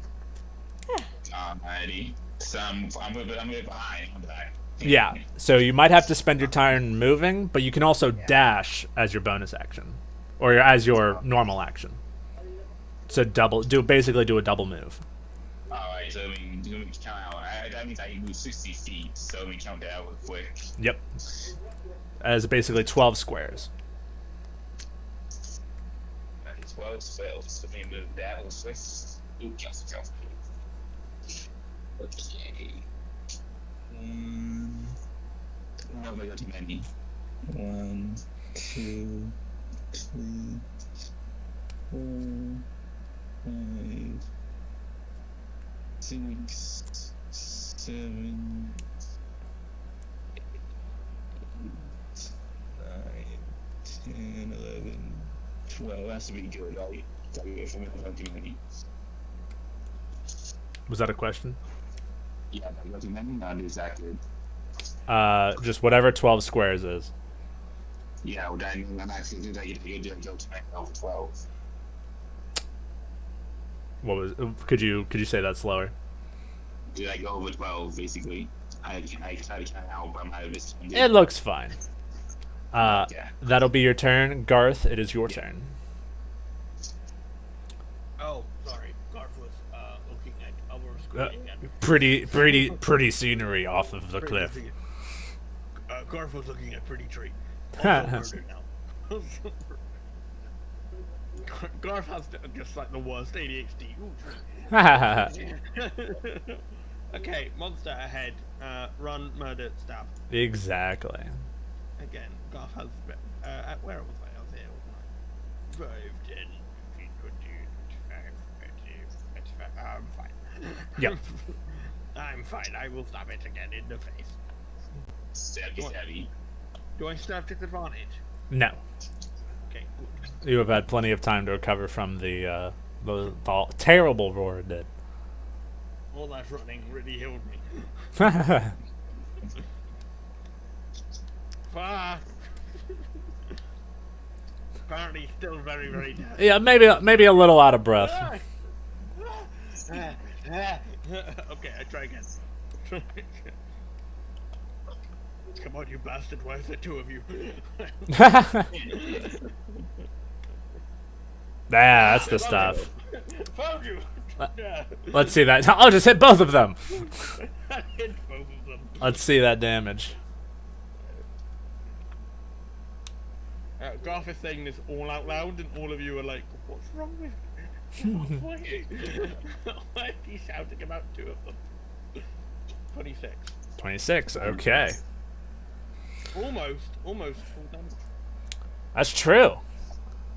Speaker 5: Alrighty. So I'm a bit behind. I'm back.
Speaker 1: Yeah, so you might have to spend your turn moving, but you can also dash as your bonus action, or as your normal action. So basically do a double move.
Speaker 5: Alright, so let me count out. That means I can move 60 feet, so let me count that out real quick.
Speaker 1: Yep. As basically 12 squares.
Speaker 5: That is 12 spells, so let me move that real quick. Ooh, cancel. Okay. No, not too many. 1, 2, 3, 4, 5, 6, 7, 10, 11, 12. That's to be good, right? Target from the community.
Speaker 1: Was that a question?
Speaker 5: Yeah, that wasn't many. Not exactly.
Speaker 1: Just whatever 12 squares is.
Speaker 5: Yeah, well, then I'm actually do that. You do go to over 12.
Speaker 1: What was? Could you say that slower?
Speaker 5: Did I go over 12? Basically, I try to count out, but I'm out of this.
Speaker 1: It looks fine.
Speaker 5: Yeah.
Speaker 1: That'll be your turn, Garth. It is your turn.
Speaker 3: Oh, sorry. Garf was looking at our screen.
Speaker 1: Pretty scenery off of the cliff.
Speaker 3: Garf was looking at pretty tree. Also murdered now. Garf has just like the worst ADHD. Ooh, okay, monster ahead. Run, murder, stab.
Speaker 1: Exactly.
Speaker 3: Again, Garf has. Where was I? I was here, wasn't I? 5, 10, 15, 20, 25, 30, 35. I'm fine.
Speaker 1: Yep.
Speaker 3: I'm fine. I will stab it again in the face.
Speaker 5: Stabby.
Speaker 3: Do I stab disadvantage?
Speaker 1: No.
Speaker 3: Okay, good.
Speaker 1: You have had plenty of time to recover from the terrible roar it did.
Speaker 3: All that running really healed me. Ah. Apparently still very, very dead.
Speaker 1: Yeah, maybe a little out of breath.
Speaker 3: Okay, I try again. Come on, you bastard. Why is there 2 of you?
Speaker 1: That's the stuff.
Speaker 3: Found you!
Speaker 1: Let's see that. I'll just hit both of them.
Speaker 3: I hit both of them.
Speaker 1: Let's see that damage.
Speaker 3: Garth is saying this all out loud, and all of you are like, what's wrong with him? Why is he shouting about 2 of them? 26.
Speaker 1: 26. Okay.
Speaker 3: Almost full damage.
Speaker 1: That's true.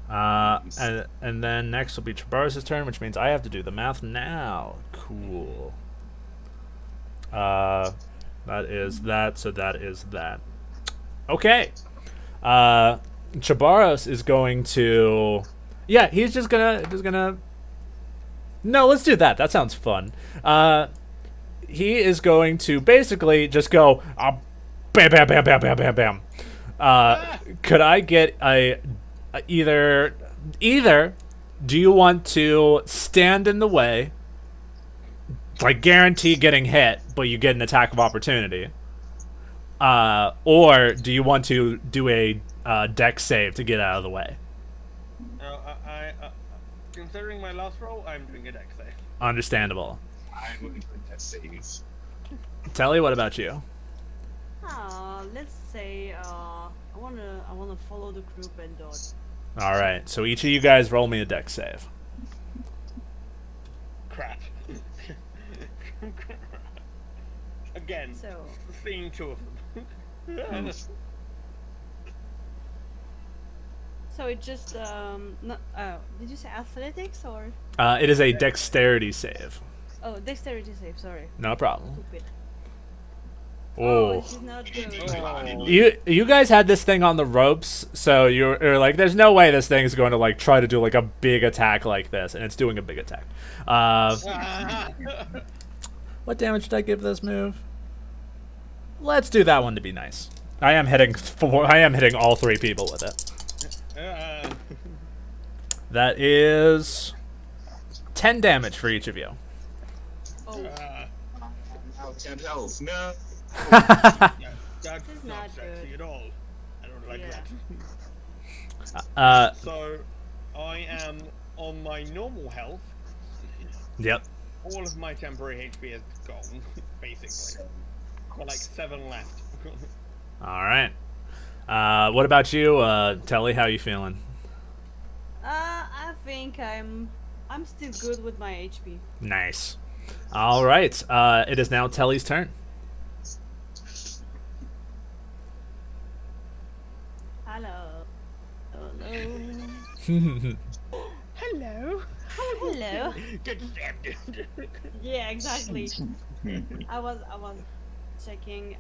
Speaker 1: And then next will be Trabaros' turn, which means I have to do the math now. Cool. That is that, so that is that. Okay. Trabaros is going to... Yeah, he's just gonna... No, let's do that. That sounds fun. He is going to basically just go... bam, bam, bam, bam, bam, bam, bam. Could I get either do you want to stand in the way, like guarantee getting hit, but you get an attack of opportunity, or do you want to do a dex save to get out of the way?
Speaker 3: Considering my last roll, I'm doing a dex save.
Speaker 1: Understandable.
Speaker 5: I'm going to do that save.
Speaker 1: Telly, what about you?
Speaker 2: Let's say I wanna follow the group and dodge.
Speaker 1: All right, so each of you guys roll me a dex save.
Speaker 3: Crap. Again,
Speaker 2: So-
Speaker 3: seeing 2 of them.
Speaker 2: So it just did you say athletics or
Speaker 1: It is a dexterity save.
Speaker 2: dexterity save? Sorry,
Speaker 1: No problem.
Speaker 2: stupid.
Speaker 1: Oh.
Speaker 2: She's not good.
Speaker 3: Oh.
Speaker 1: You guys had this thing on the ropes, so you're like, there's no way this thing is going to like try to do like a big attack like this, and it's doing a big attack. What damage did I give this move? Let's do that one to be nice. I am hitting all 3 people with it. That is 10 damage for each of you.
Speaker 2: Oh,
Speaker 5: Now 10 health. No.
Speaker 3: That's
Speaker 2: is
Speaker 3: not
Speaker 2: not
Speaker 3: sexy
Speaker 2: good.
Speaker 3: at all. I don't like
Speaker 2: yeah.
Speaker 3: that. So, I am on my normal health.
Speaker 1: Yep.
Speaker 3: All of my temporary HP is gone, basically. Got like 7 left.
Speaker 1: All right. What about you, Telly? How you feeling?
Speaker 2: I think I'm still good with my HP.
Speaker 1: Nice. All right. It is now Telly's turn.
Speaker 2: Hello.
Speaker 3: Hello.
Speaker 2: Hello.
Speaker 3: Get stabbed.
Speaker 2: Yeah, exactly. I was checking.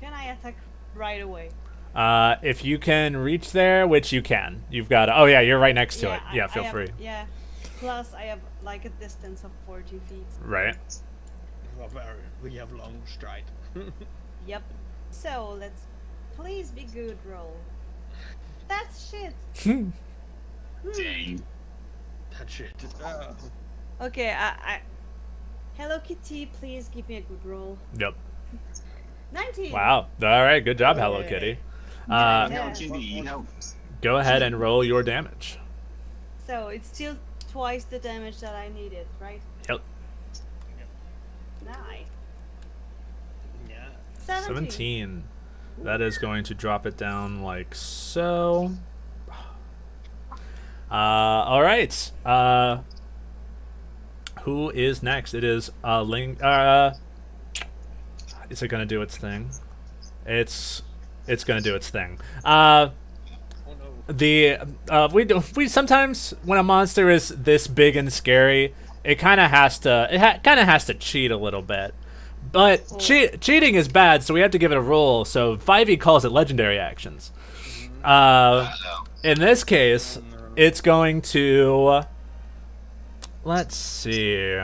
Speaker 2: Can I attack right away?
Speaker 1: If you can reach there, which you can, you've got. Oh yeah, you're right next to it. Yeah,
Speaker 2: I
Speaker 1: feel
Speaker 2: have,
Speaker 1: free.
Speaker 2: Yeah. Plus, I have like a distance of 40 feet.
Speaker 1: Right.
Speaker 3: We have long stride.
Speaker 2: Yep. So let's please be good roll. That's shit.
Speaker 5: Dang.
Speaker 3: That shit.
Speaker 2: Okay, I Hello Kitty, please give me a good roll.
Speaker 1: Yep.
Speaker 2: 19.
Speaker 1: Wow. All right. Good job, Hello
Speaker 3: Yay.
Speaker 1: Kitty.
Speaker 2: Yeah.
Speaker 5: No, Kitty, no.
Speaker 1: Go ahead and roll your damage.
Speaker 2: So it's still twice the damage that I needed, right?
Speaker 1: Yep.
Speaker 2: 9.
Speaker 3: Yeah.
Speaker 1: 17. That is going to drop it down like so. All right. Who is next? It is Ling. Is it gonna do its thing? It's gonna do its thing.
Speaker 3: Oh no.
Speaker 1: We sometimes when a monster is this big and scary, it kind of has to cheat a little bit. But cheating is bad, so we have to give it a rule. So 5e calls it legendary actions. In this case, it's going to. Let's see.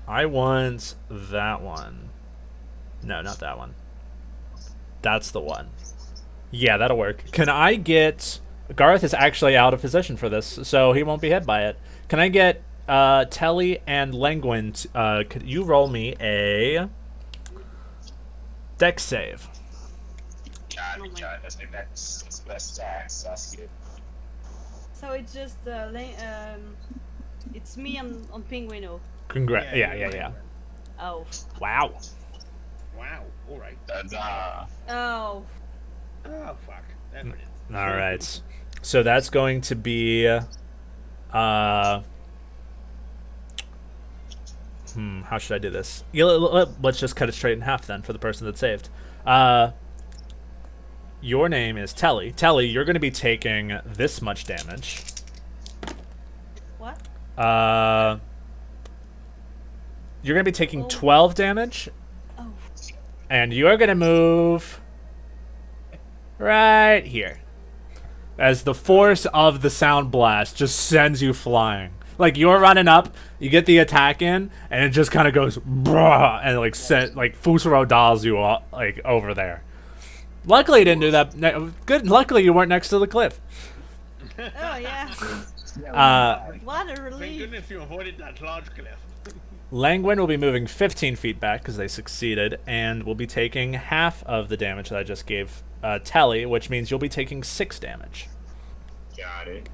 Speaker 1: I want that one. No, not that one. That's the one. Yeah, that'll work. Can I get... Garth is actually out of position for this, so he won't be hit by it. Can I get Telly and Lenguin? Could you roll me a dex save?
Speaker 5: God, that's my best stats. That's good.
Speaker 2: So it's just it's me on Pinguino.
Speaker 1: Congrats.
Speaker 3: Yeah,
Speaker 1: Yeah.
Speaker 2: Oh.
Speaker 1: Wow.
Speaker 3: Wow. All right.
Speaker 2: Oh.
Speaker 3: Oh fuck. That hurt.
Speaker 1: All right. So that's going to be how should I do this? Yeah, let's just cut it straight in half then for the person that saved. Your name is Telly. Telly, you're going to be taking this much damage.
Speaker 2: What?
Speaker 1: You're going to be taking 12 damage,
Speaker 2: Oh.
Speaker 1: and you're going to move right here. As the force of the sound blast just sends you flying. Like, you're running up, you get the attack in, and it just kind of goes, brah, and like Fusaro dolls you like over there. Luckily, you didn't do that. Good. Luckily, you weren't next to the cliff.
Speaker 2: Oh yeah. What a
Speaker 3: Thank
Speaker 2: relief.
Speaker 3: goodness you avoided that large cliff.
Speaker 1: Langwin will be moving 15 feet back because they succeeded, and will be taking half of the damage that I just gave Telly, which means you'll be taking 6 damage.
Speaker 5: Got it.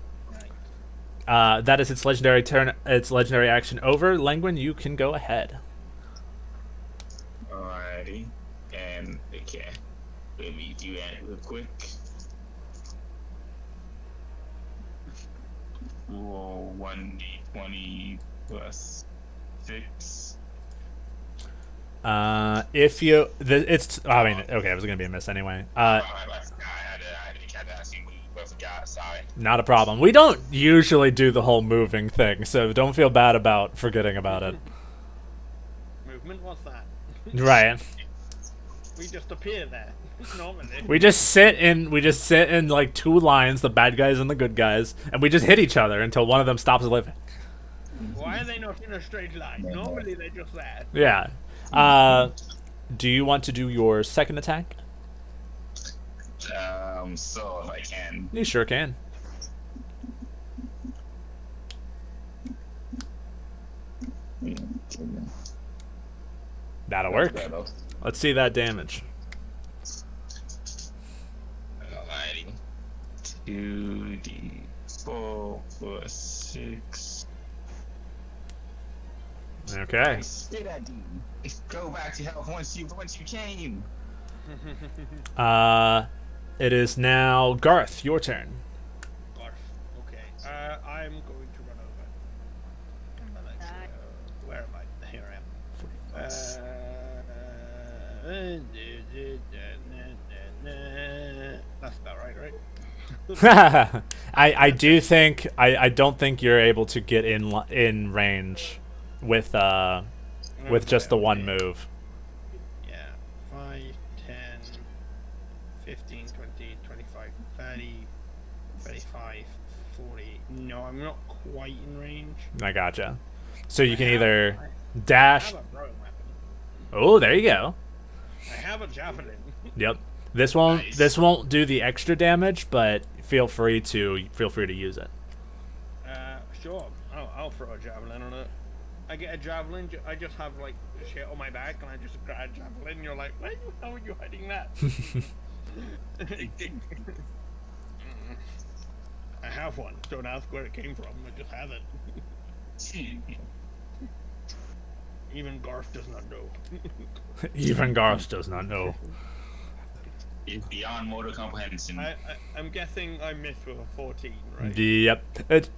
Speaker 1: That is its legendary turn. Its legendary action over. Langwin, you can go ahead.
Speaker 5: Alrighty. And okay. Let me do that real quick. Roll 1d20 plus 6.
Speaker 1: If you, it's. I mean, okay, it was gonna be a miss anyway.
Speaker 5: I had to ask you. I forgot. Sorry.
Speaker 1: Not a problem. We don't usually do the whole moving thing, so don't feel bad about forgetting about it.
Speaker 3: Movement? What's that?
Speaker 1: Right.
Speaker 3: We just appear there. Normally.
Speaker 1: We just sit in like 2 lines, the bad guys and the good guys, and we just hit each other until one of them stops living.
Speaker 3: Why are they not in a straight line? Normally they're just there.
Speaker 1: Yeah. Do you want to do your second attack?
Speaker 5: So if I can.
Speaker 1: You sure can. That'll work. Let's see that damage.
Speaker 5: Alrighty. 2d4 plus 6.
Speaker 1: Okay.
Speaker 5: Stay that D. Go back to health once you came.
Speaker 1: It is now Garth. Your turn.
Speaker 3: Garf. Okay. I'm going to run over. Where am I? Here I am. That's about right?
Speaker 1: I do think I don't think you're able to get in range with just the one move.
Speaker 3: Yeah. 5, 10, 15, 20, No, I'm not quite in range.
Speaker 1: I gotcha. So you can
Speaker 3: have-
Speaker 1: either
Speaker 3: I
Speaker 1: dash.
Speaker 3: have a throwing weapon.
Speaker 1: Oh, there you go.
Speaker 3: I have a javelin.
Speaker 1: Yep. This won't
Speaker 5: Nice.
Speaker 1: this won't do the extra damage, but feel free to use it.
Speaker 3: Sure. I'll throw a javelin on it. I get a javelin. I just have like shit on my back, and I just grab a javelin. And you're like, where the hell are you hiding that? I have one. Don't ask where it came from. I just have it. Even Garth does not know.
Speaker 1: Even Garth does not know.
Speaker 5: It's beyond motor comprehension.
Speaker 3: I'm guessing I missed with a 14, right?
Speaker 1: Yep. It,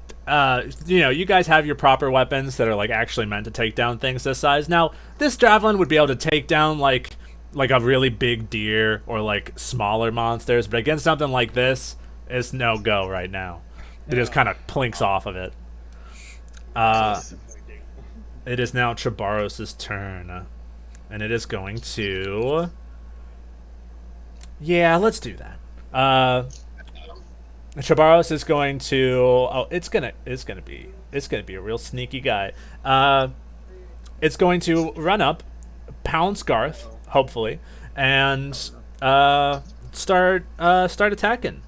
Speaker 1: you guys have your proper weapons that are like actually meant to take down things this size. Now, this javelin would be able to take down like a really big deer or like smaller monsters, but against something like this, it's no go right now. It just kind of plinks off of it. It is now Chabaros' turn, and it is going to. Yeah, let's do that. Chabaros is going to. Oh, it's gonna be a real sneaky guy. It's going to run up, pounce Garth, hopefully, and start attacking.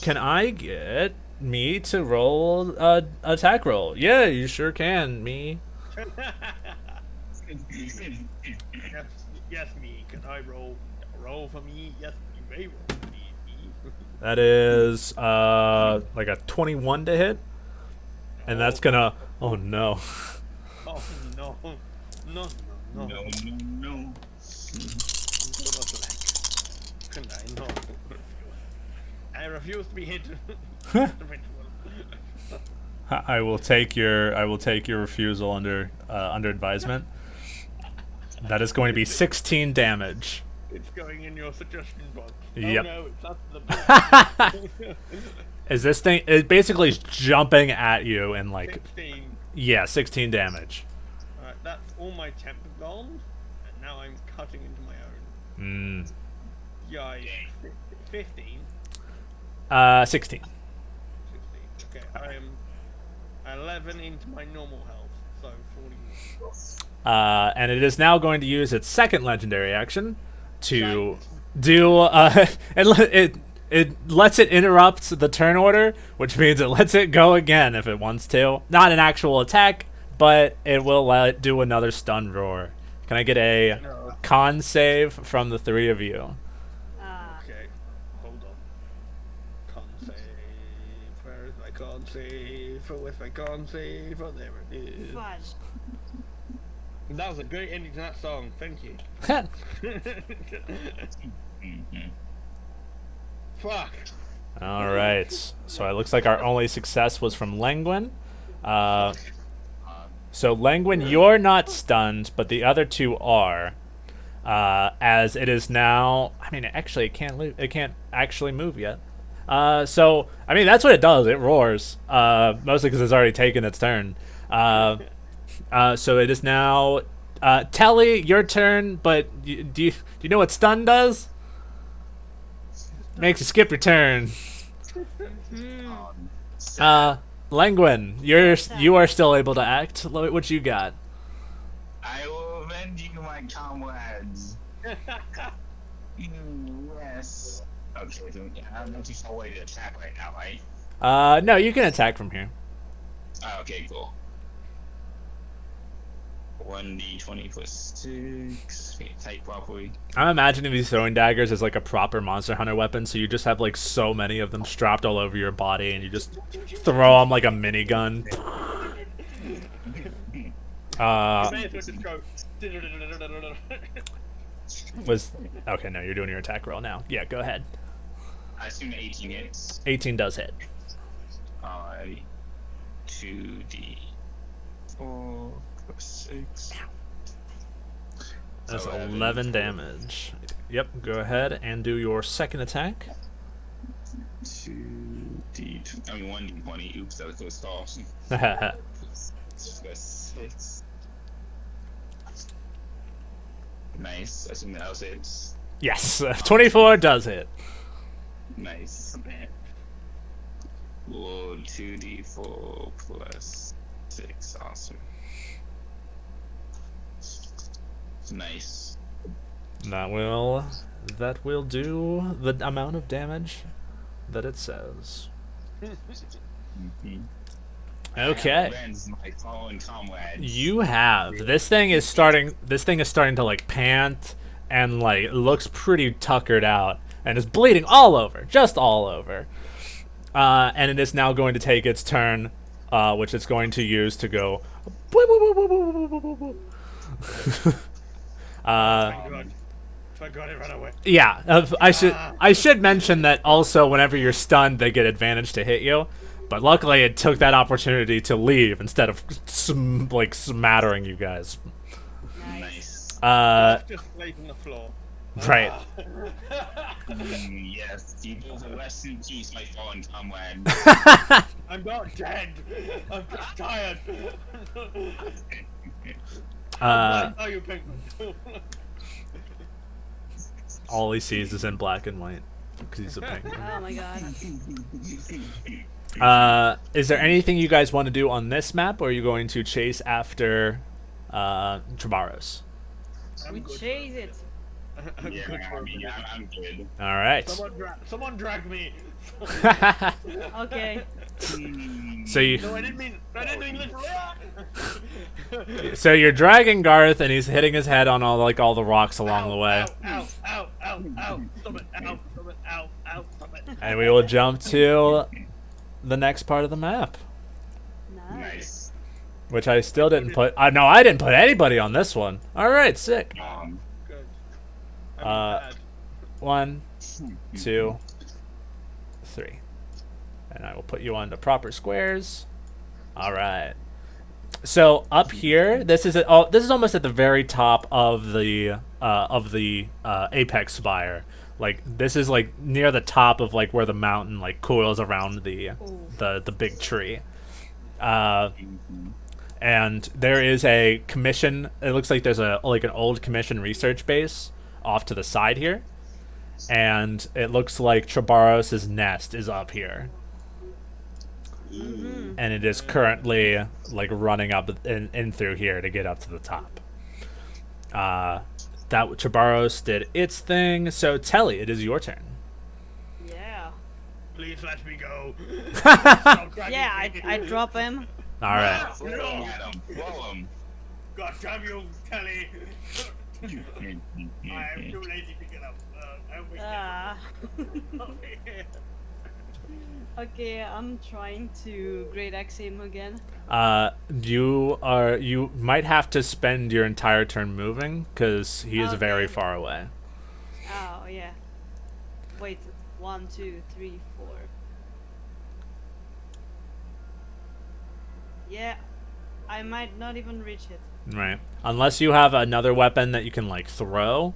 Speaker 1: Can I get me to roll a attack roll? Yeah, you sure can, me.
Speaker 3: Yes, me. Can I roll for me? Yes, you may roll for me.
Speaker 1: That is like a 21 to hit, and that's gonna. Oh no.
Speaker 3: Oh no, no, no, no.
Speaker 5: No.
Speaker 3: Can I? No. I refuse to be hit.
Speaker 1: I will take your refusal under advisement. That is going to be 16 damage.
Speaker 3: It's going in your suggestion box.
Speaker 1: Yep.
Speaker 3: Oh no, it's not the
Speaker 1: Is this thing? It basically is jumping at you and like
Speaker 3: 16.
Speaker 1: 16 damage.
Speaker 3: Alright, that's all my temp gone, and now I'm cutting into my own. Yeah, 15.
Speaker 1: 16.
Speaker 3: 16. Okay, I am 11 into my normal health, so 41.
Speaker 1: And it is now going to use its second legendary action to do. It lets it interrupt the turn order, which means it lets it go again if it wants to. Not an actual attack, but it will let it do another stun roar. Can I get a con save from the three of you?
Speaker 3: Okay, hold on. Con save. Where is my con save? Where's my con save? Oh, there it is.
Speaker 2: Fudge.
Speaker 3: That was a great ending to that song. Thank you. Fuck.
Speaker 1: All right. So it looks like our only success was from Lenguin. So Lenguin, you're not stunned, but the other two are. As it is now, I mean, actually, it can't actually move yet. So I mean, that's what it does. It roars, mostly because it's already taken its turn. So it is now Telly, your turn. But do you know what stun does? Makes you skip your turn. Lenguin, you are still able to act. What you got?
Speaker 5: I will avenge you, my comrades. Yes. Okay, so I'm not too far away to attack right now, right?
Speaker 1: No, you can attack from here.
Speaker 5: Okay, cool. 1d20 plus 6. Type properly.
Speaker 1: I'm imagining these throwing daggers as like a proper Monster Hunter weapon, so you just have like so many of them strapped all over your body, and you just throw them like a minigun. Was okay. No, you're doing your attack roll now. Yeah, go ahead.
Speaker 5: I assume 18 hits.
Speaker 1: 18 does hit.
Speaker 5: Alrighty. 2d4 plus 6.
Speaker 1: That's
Speaker 5: So
Speaker 1: 11 damage. Yep, go ahead and do your second attack.
Speaker 5: 2d. I mean 1d20. Oops, that was close call. Plus 6. Nice. I assume that was it.
Speaker 1: Yes, 24 does hit.
Speaker 5: Nice. Well, 2d4 plus 6. Awesome. Nice.
Speaker 1: That will do the amount of damage that it says. Okay.
Speaker 5: Avenge my fallen comrades.
Speaker 1: You have. This thing is starting to like pant and like looks pretty tuckered out and is bleeding all over, just all over. And it is now going to take its turn, which it's going to use to go.
Speaker 3: Thank God it ran away.
Speaker 1: Yeah, I should mention that also whenever you're stunned, they get advantage to hit you. But luckily, it took that opportunity to leave instead of smattering you guys.
Speaker 5: Nice.
Speaker 3: Just laid on the floor.
Speaker 1: Right.
Speaker 5: Yes, you both are rest in peace, my fallen comrade.
Speaker 3: I'm not dead. I'm just tired. Oh, you penguin.
Speaker 1: All he sees is in black and white because he's a penguin.
Speaker 2: Oh my god.
Speaker 1: Is there anything you guys want to do on this map, or are you going to chase after Trabaros?
Speaker 2: We chase it.
Speaker 5: I'm good.
Speaker 1: All right.
Speaker 3: Someone drag me.
Speaker 2: Okay.
Speaker 1: So you.
Speaker 3: No, I didn't mean literally.
Speaker 1: So you're dragging Garth, and he's hitting his head on all the rocks along the way.
Speaker 3: Ow! Stop it! Ow! Stop it!
Speaker 1: And we will jump to the next part of the map,
Speaker 5: Nice.
Speaker 1: which I still didn't put. No, I didn't put anybody on this one. All right, sick.
Speaker 3: Good.
Speaker 1: Uh, 1, 2, 3, and I will put you on the proper squares. All right. So up here, this is almost at the very top of the apex spire. Like this is like near the top of like where the mountain like coils around the big tree. And there is a commission. It looks like there's an old commission research base off to the side here, and it looks like Trabaros' nest is up here. And it is currently like running up in through here to get up to the top. That Trabaros did its thing. So Telly, it is your turn.
Speaker 2: Yeah.
Speaker 3: Please let me go.
Speaker 2: Yeah, I drop him.
Speaker 1: All right.
Speaker 5: Throw him at him. Throw him.
Speaker 3: God damn you, Kelly. I am too lazy to get up.
Speaker 2: Okay, I'm trying to great axe him again.
Speaker 1: You might have to spend your entire turn moving because he is very
Speaker 2: Okay.
Speaker 1: far away.
Speaker 2: Oh yeah. Wait, 1, 2, 3, 4. Yeah, I might not even reach it.
Speaker 1: Right. Unless you have another weapon that you can like throw,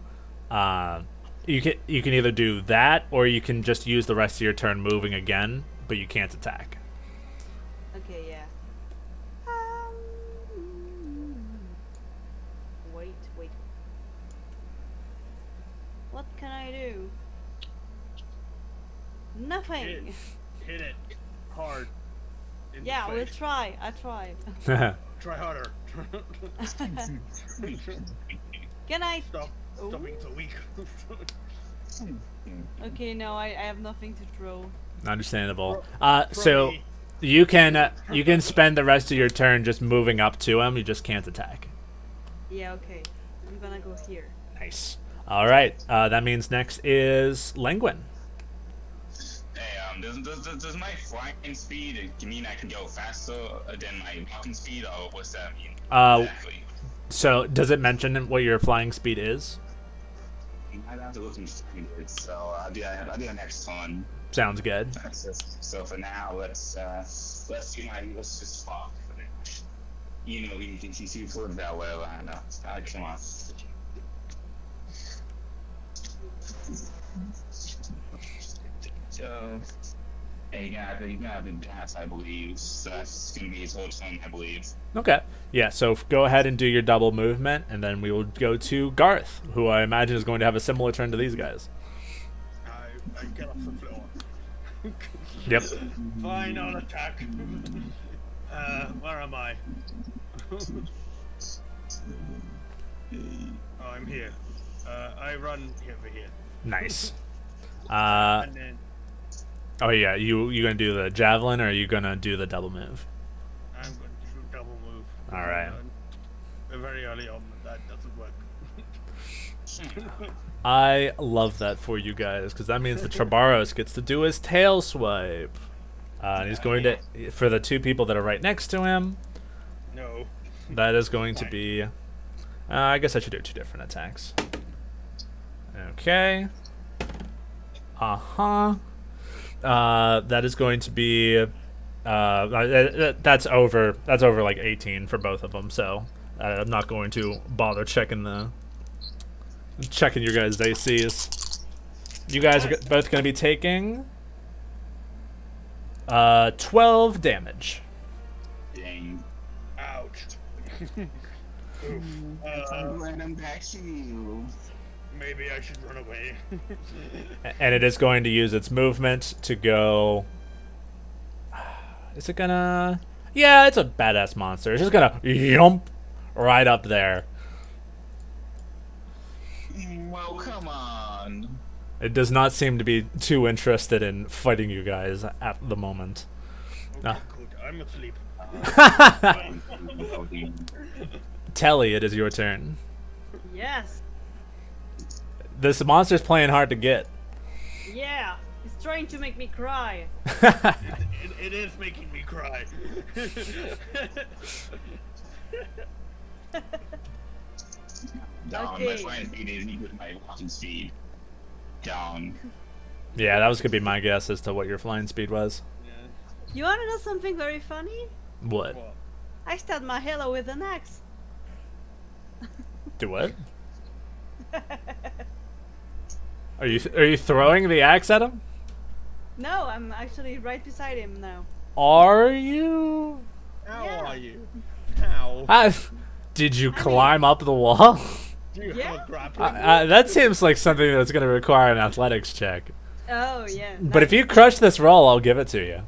Speaker 1: you can either do that or you can just use the rest of your turn moving again, but you can't attack.
Speaker 2: Okay, yeah. Wait. What can I do? Nothing.
Speaker 3: Hit it hard. In the
Speaker 2: Yeah, we'll
Speaker 3: face.
Speaker 2: try. I try.
Speaker 3: Try harder.
Speaker 2: Can I?
Speaker 3: Stop being so weak.
Speaker 2: Okay, no, I have nothing to throw.
Speaker 1: Understandable.
Speaker 3: Throw
Speaker 1: So
Speaker 3: me.
Speaker 1: you can spend the rest of your turn just moving up to him. You just can't attack.
Speaker 2: Yeah, okay. I'm gonna go here.
Speaker 1: Nice. All right. That means next is Lenguin.
Speaker 5: Hey, does my flying speed mean I can go faster than my walking speed, or what's that mean? Exactly.
Speaker 1: So does it mention what your flying speed is?
Speaker 5: I'd have to look and find it, so I'll do that next time.
Speaker 1: Sounds good.
Speaker 5: So for now, let's just talk. You know, he put that well, I know. Come on. So, hey, you got the pass, I believe. So that's gonna be his whole turn, I believe.
Speaker 1: Okay. Yeah, so go ahead and do your double movement, and then we will go to Garth, who I imagine is going to have a similar turn to these guys.
Speaker 3: I get off the floor.
Speaker 1: Yep.
Speaker 3: Final attack. Where am I? Oh, I'm here. I run over here.
Speaker 1: Nice.
Speaker 3: And then
Speaker 1: Oh yeah, you gonna do the javelin or are you gonna do the double move?
Speaker 3: I'm going to do double move.
Speaker 1: All right.
Speaker 3: Very early on, that doesn't work.
Speaker 1: I love that for you guys because that means the Trabaros gets to do his tail swipe. And he's going to, for the two people that are right next to him,
Speaker 3: No.
Speaker 1: that is going to be, I guess I should do two different attacks. Okay. That is going to be, that's over like 18 for both of them, so I'm not going to bother checking your guys' ACs. You guys are both going to be taking 12 damage.
Speaker 5: Dang.
Speaker 3: Ouch.
Speaker 5: I'm glad I'm back to you.
Speaker 3: Maybe I should run away.
Speaker 1: And it is going to use its movement to go. Is it gonna? Yeah, it's a badass monster. It's just gonna yump right up there.
Speaker 5: Well, come on.
Speaker 1: It does not seem to be too interested in fighting you guys at the moment.
Speaker 3: Okay, good. I'm asleep.
Speaker 1: Telly, it is your turn.
Speaker 2: Yes.
Speaker 1: This monster's playing hard to get.
Speaker 2: Yeah. He's trying to make me cry.
Speaker 3: It is making me cry.
Speaker 5: Down.
Speaker 2: Okay.
Speaker 5: My flying speed is equal to my walking speed. Down.
Speaker 1: Yeah, that was gonna be my guess as to what your flying speed was.
Speaker 2: You wanna know something very funny?
Speaker 1: What?
Speaker 3: What?
Speaker 2: I stabbed my halo with an axe.
Speaker 1: Do what? Are you throwing the axe at him?
Speaker 2: No, I'm actually right beside him now.
Speaker 1: Are you?
Speaker 3: How
Speaker 2: Yeah.
Speaker 3: are you? How?
Speaker 1: Did you climb up the wall?
Speaker 3: Do you
Speaker 2: Yeah.
Speaker 3: have a grappling?
Speaker 1: That seems like something that's going to require an athletics check.
Speaker 2: Oh, yeah.
Speaker 1: But if you crush this roll, I'll give it to you.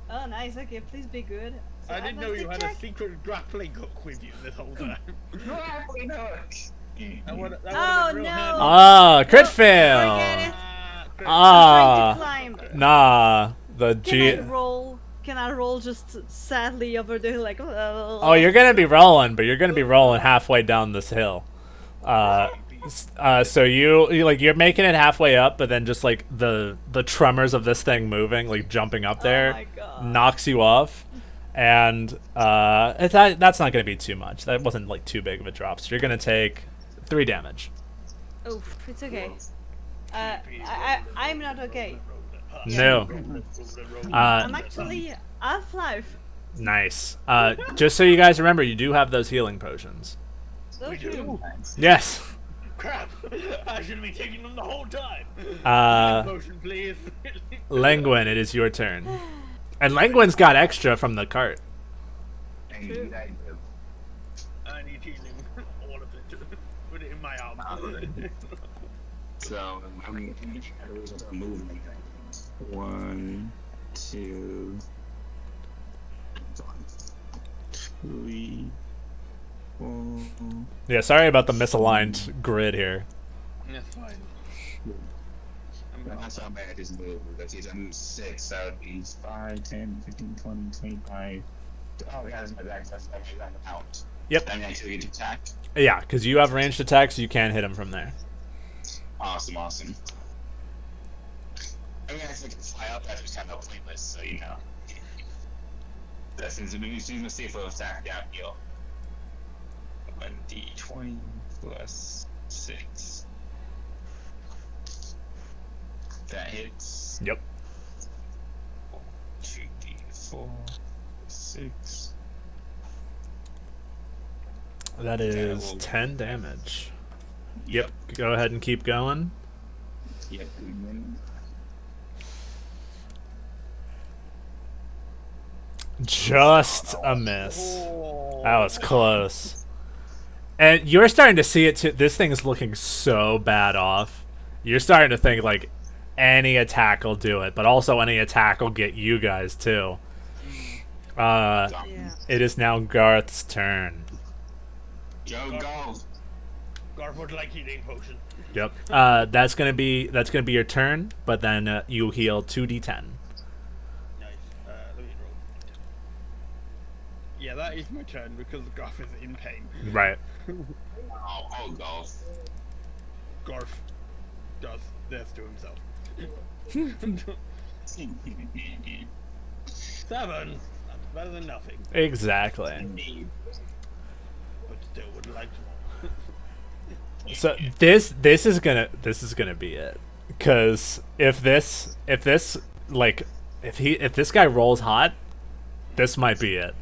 Speaker 2: Oh, nice. Okay, please be good. So
Speaker 3: I didn't know you had
Speaker 2: athletic
Speaker 3: a secret grappling hook with you this whole time.
Speaker 5: Grappling hook.
Speaker 3: That would've
Speaker 2: Oh,
Speaker 3: been real
Speaker 2: no.
Speaker 3: handy.
Speaker 1: Ah, crit
Speaker 2: Forget
Speaker 1: fail.
Speaker 2: it.
Speaker 3: Great.
Speaker 1: Ah,
Speaker 2: I'm trying to climb.
Speaker 1: nah. The
Speaker 2: Can
Speaker 1: G.
Speaker 2: I roll? Can I roll just sadly over the hill, like?
Speaker 1: Oh, you're gonna be rolling, but you're gonna be rolling halfway down this hill. So you're making it halfway up, but then just like the tremors of this thing moving, like jumping up there,
Speaker 2: Oh my God.
Speaker 1: knocks you off, and that's not gonna be too much. That wasn't like too big of a drop. So you're gonna take 3 damage.
Speaker 2: Oh, it's okay. I'm not okay.
Speaker 1: No.
Speaker 2: I'm actually half-life.
Speaker 1: Nice. Just so you guys remember, you do have those healing potions.
Speaker 2: So
Speaker 3: We
Speaker 2: true.
Speaker 3: do.
Speaker 1: Yes.
Speaker 3: Crap! I should be taking them the whole time.
Speaker 1: Uh,
Speaker 3: Motion, please.
Speaker 1: Lenguin, it is your turn. And Lenguin's got extra from the cart.
Speaker 5: I need that.
Speaker 3: I need healing. All of it. Put it in my arm.
Speaker 5: So I'm gonna move like that. 1, 2, 3, 4.
Speaker 1: Yeah, sorry about the misaligned grid here.
Speaker 3: That's fine.
Speaker 5: That's how bad this move. Because he's on 6, that would be 5, 10, 15, 20, 25. Oh, yeah, that's my back. That's my back out.
Speaker 1: Yep.
Speaker 5: I mean, actually get to attack.
Speaker 1: Yeah, because you have ranged attacks, you can't hit him from there.
Speaker 5: Awesome, awesome. I mean, I can fly up, that's just kind of pointless, so you know. That's she's gonna see if it'll attack downhill. 1d20 plus 6. That hits.
Speaker 1: Yep.
Speaker 5: 2d4, 6.
Speaker 1: That is
Speaker 5: well-
Speaker 1: 10 damage. Yep. Go ahead and keep going.
Speaker 5: Yep.
Speaker 1: Just a miss.
Speaker 3: Oh.
Speaker 1: That was close. And you're starting to see it too. This thing is looking so bad off. You're starting to think like any attack will do it, but also any attack will get you guys too.
Speaker 2: Yeah.
Speaker 1: It is now Garth's turn.
Speaker 5: Go.
Speaker 3: Garf would like healing potion.
Speaker 1: Yep. That's gonna be your turn, but then you heal 2d10.
Speaker 3: Nice. Let me roll. Yeah, that is my turn because Garf is in pain.
Speaker 1: Right.
Speaker 5: Oh, golf.
Speaker 3: Garf does this to himself. 7. That's better than nothing,
Speaker 1: Exactly.
Speaker 3: but still would like to.
Speaker 1: So this is gonna be it, because if this guy rolls hot, this might be it.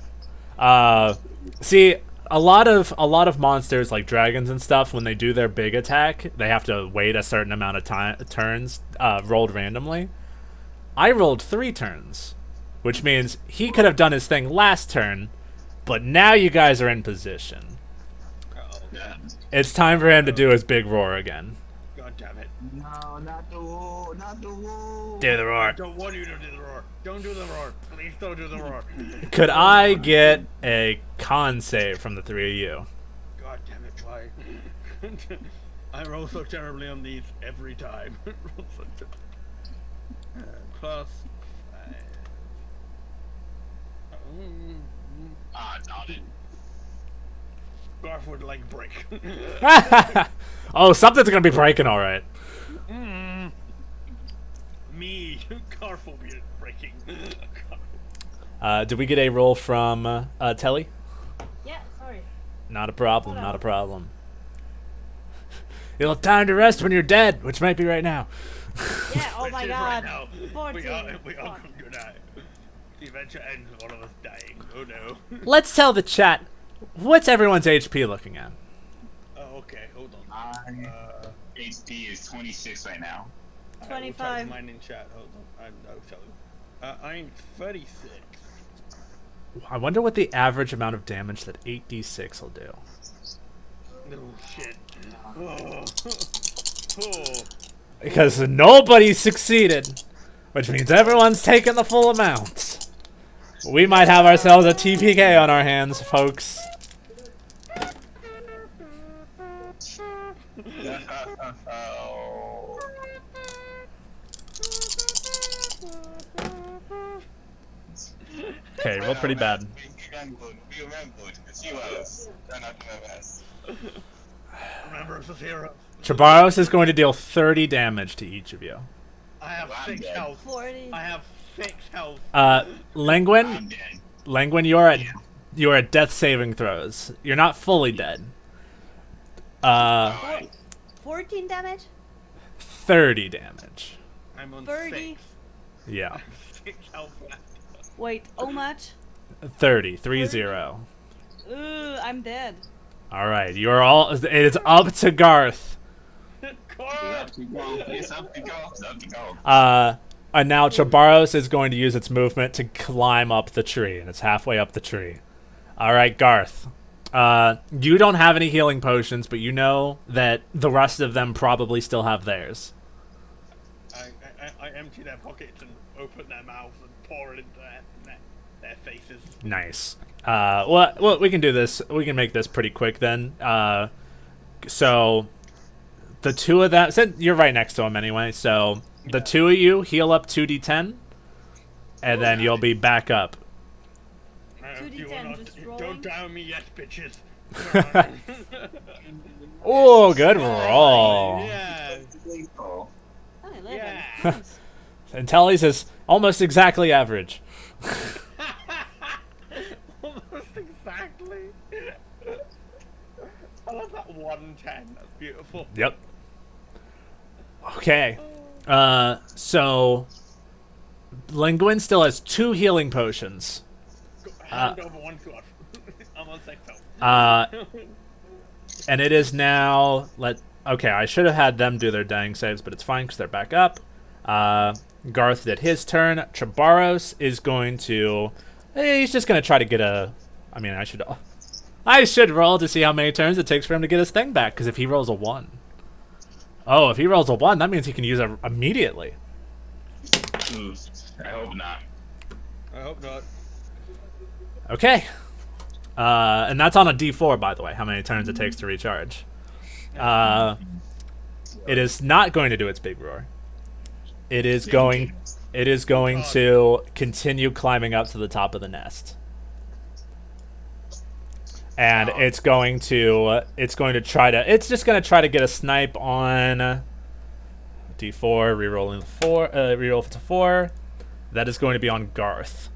Speaker 1: See, a lot of monsters like dragons and stuff, when they do their big attack, they have to wait a certain amount of turns rolled randomly. I rolled 3 turns, which means he could have done his thing last turn, but now you guys are in position.
Speaker 5: Yeah.
Speaker 1: It's time for him to do his big roar again.
Speaker 3: God damn it.
Speaker 5: No, not the wall.
Speaker 1: Do the roar.
Speaker 3: I don't want you to do the roar. Don't do the roar. Please don't do the roar.
Speaker 1: Could I get a con save from the 3 of you?
Speaker 3: God damn it, why? I roll so terribly on these every time. Plus 5.
Speaker 5: Darn it.
Speaker 3: Garf would like break.
Speaker 1: Oh, something's gonna be breaking, all right.
Speaker 3: Me, Garf will be breaking.
Speaker 1: Did we get a roll from Telly?
Speaker 2: Yeah, sorry.
Speaker 1: Not a problem. Not a problem. You'll have time to rest when you're dead, which might be right now.
Speaker 2: Yeah, oh my
Speaker 3: Which is
Speaker 2: god.
Speaker 3: right now.
Speaker 2: 14.
Speaker 3: We are
Speaker 2: Fuck.
Speaker 3: going to die. The adventure ends with one of us dying. Oh no.
Speaker 1: Let's tell the chat, what's everyone's HP looking at?
Speaker 3: Oh, okay, hold on.
Speaker 5: My HP is 26 right now.
Speaker 3: I will tell
Speaker 2: 25.
Speaker 3: mine in chat. Hold on. I'll tell you. I'm 36.
Speaker 1: I wonder what the average amount of damage that 8d6 will do.
Speaker 3: No shit. Oh. Oh.
Speaker 1: Because nobody succeeded, which means everyone's taking the full amount. We might have ourselves a TPK on our hands, folks.
Speaker 5: Oh.
Speaker 1: Okay, roll pretty bad.
Speaker 5: We remembered. It's heroes. They're not doing their best.
Speaker 3: Remember, it's a hero.
Speaker 1: Chabaros is going to deal 30 damage to each of you.
Speaker 3: I have
Speaker 5: Well, I'm
Speaker 3: 6
Speaker 5: dead.
Speaker 3: health.
Speaker 2: 40.
Speaker 3: I have 6 health.
Speaker 1: Lenguin,
Speaker 5: I'm dead.
Speaker 1: you are at death saving throws. You're not fully dead.
Speaker 2: 14 damage?
Speaker 1: 30 damage.
Speaker 3: I'm on
Speaker 2: 30.
Speaker 3: 6.
Speaker 1: Yeah.
Speaker 3: 6 health left.
Speaker 2: Wait, how much?
Speaker 1: 30.
Speaker 2: Ugh, I'm dead.
Speaker 1: All right, you're all. It is up to Garth.
Speaker 5: Up to go. It's up to go. It's up to go.
Speaker 1: And now Chabaros is going to use its movement to climb up the tree, and it's halfway up the tree. All right, Garth. You don't have any healing potions, but you know that the rest of them probably still have theirs.
Speaker 3: I empty their pockets and open their mouths and pour it into their faces.
Speaker 1: Nice. Well, we can do this. We can make this pretty quick then. So the two of them, you're right next to him anyway. So the two of you heal up 2d10, and then you'll be back up.
Speaker 2: 2d10 just rolling.
Speaker 3: Don't down me yet, bitches.
Speaker 1: Oh, good roll.
Speaker 3: Yeah.
Speaker 5: Oh.
Speaker 2: Oh, 11.
Speaker 3: Yeah.
Speaker 2: Nice.
Speaker 1: And Telly's is almost exactly average.
Speaker 3: Almost exactly. I love that 110. That's beautiful.
Speaker 1: Yep. Okay. So Linguin still has 2 healing potions.
Speaker 3: Hand over one god. I'm on 6 health.
Speaker 1: And it is now okay, I should have had them do their dying saves, but it's fine because they're back up. Garth did his turn. Chabaros is going to he's just gonna try to get a I should roll to see how many turns it takes for him to get his thing back, because if he rolls a 1. Oh, if he rolls a 1, that means he can use it immediately.
Speaker 5: Oof. I hope not.
Speaker 3: I hope not.
Speaker 1: Okay. And that's on a D4, by the way, how many turns it takes to recharge. It is not going to do its big roar. It is going to continue climbing up to the top of the nest. And it's just going to try to get a snipe on D4, reroll to 4. That is going to be on Garth.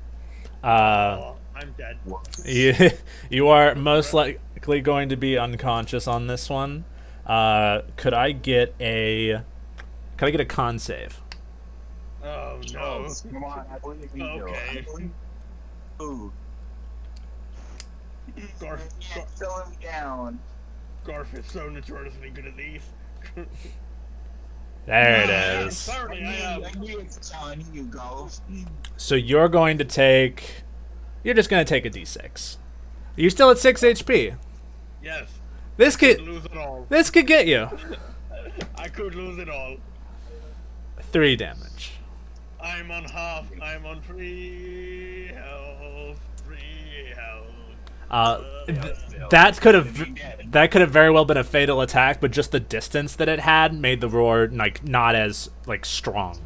Speaker 3: Oh, I'm dead.
Speaker 1: You are most likely going to be unconscious on this one. Could I get a con save?
Speaker 3: Oh no.
Speaker 5: Come on, I believe you.
Speaker 3: Okay.
Speaker 5: Ooh.
Speaker 3: Garth,
Speaker 5: Slow him down.
Speaker 3: Garth is so notoriously good at these.
Speaker 1: There it
Speaker 3: I'm
Speaker 1: is.
Speaker 3: sorry, I
Speaker 5: knew it's on you, Golf.
Speaker 1: So you're just going to take a D6. You're still at 6 HP.
Speaker 3: yes.
Speaker 1: This could
Speaker 3: Lose it all.
Speaker 1: get you
Speaker 3: I could lose it all.
Speaker 1: 3 damage.
Speaker 3: I'm on half. I'm on 3 health. 3 health.
Speaker 1: That could have very well been a fatal attack, but just the distance that it had made the roar not as strong.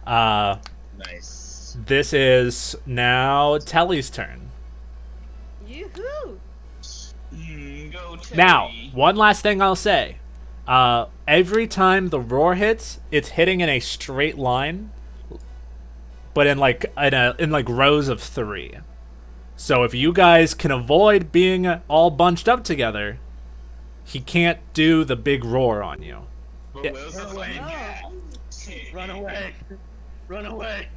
Speaker 5: Nice.
Speaker 1: This is now Telly's turn.
Speaker 2: Yoo-hoo!
Speaker 5: Go Teddy.
Speaker 1: Now, one last thing I'll say. Every time the roar hits, it's hitting in a straight line, but in rows of 3. So if you guys can avoid being all bunched up together, he can't do the big roar on you.
Speaker 5: But Will's a playing
Speaker 2: Oh.
Speaker 5: cat.
Speaker 3: Run away. Run away.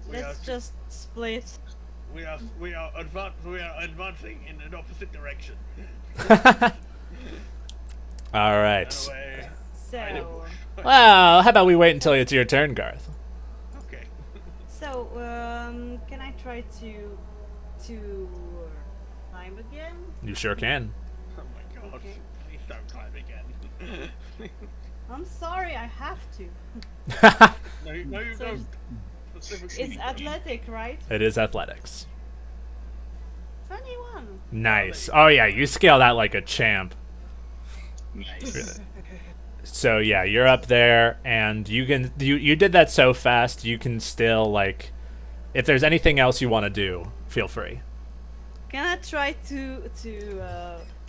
Speaker 2: Let's just split.
Speaker 3: We are advancing in an opposite direction.
Speaker 1: All right.
Speaker 3: Run away.
Speaker 2: So,
Speaker 1: Well, how about we wait until it's your turn, Garth?
Speaker 3: Okay.
Speaker 2: so can I try to climb again?
Speaker 1: You sure can.
Speaker 3: Oh my god.
Speaker 2: Okay.
Speaker 3: Please don't climb again.
Speaker 2: I'm sorry, I have to.
Speaker 3: No, you
Speaker 2: So
Speaker 3: don't. Specifically.
Speaker 2: It's athletic, right?
Speaker 1: It is athletics.
Speaker 2: 21.
Speaker 1: Nice. Oh yeah, you scale that like a champ.
Speaker 5: Nice.
Speaker 1: So yeah, you're up there, and you did that so fast. You can still if there's anything else you want to do, feel free.
Speaker 2: Can I try to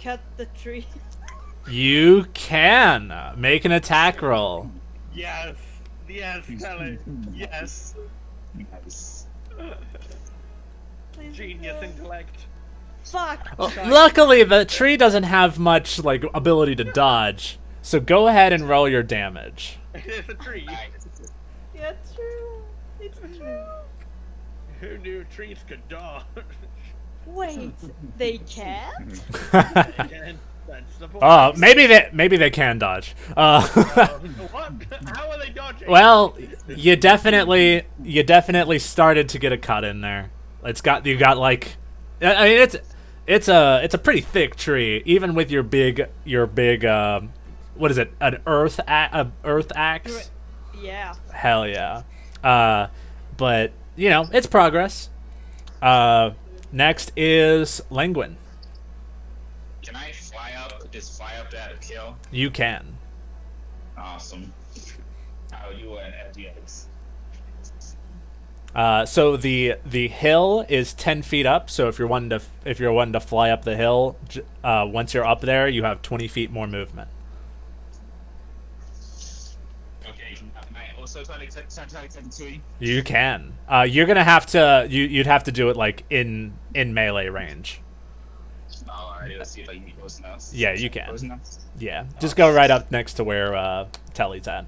Speaker 2: cut the tree?
Speaker 1: You can make an attack roll.
Speaker 3: Yes. Yes, tell it. Yes.
Speaker 5: Nice.
Speaker 2: Please
Speaker 3: Genius
Speaker 2: no.
Speaker 3: intellect.
Speaker 2: Fuck!
Speaker 1: Luckily, the tree doesn't have much ability to dodge. So go ahead and roll your damage.
Speaker 3: It's a tree.
Speaker 5: Nice.
Speaker 2: Yeah, true. It's true.
Speaker 3: Who knew trees could dodge?
Speaker 2: Wait, they can't?
Speaker 3: Again, that's the point.
Speaker 1: Oh, maybe they can dodge.
Speaker 3: What? How are they dodging?
Speaker 1: Well, you definitely started to get a cut in there. I mean, it's a pretty thick tree, even with your big what is it? An earth axe?
Speaker 2: Yeah.
Speaker 1: Hell yeah. But it's progress. Next is Lenguin.
Speaker 5: Can I fly up? Just fly up that hill?
Speaker 1: You can.
Speaker 5: Awesome. How are you at FDX?
Speaker 1: So the hill is 10 feet up. So if you're wanting to fly up the hill, once you're up there, you have 20 feet more movement.
Speaker 5: Okay. Am I also trying to take the tree?
Speaker 1: You can. You're gonna have to. You'd have to do it in melee range.
Speaker 5: Alright, let's see if I can get close enough.
Speaker 1: Yeah, you can.
Speaker 5: Close enough?
Speaker 1: Yeah, just go right up next to where Telly's at.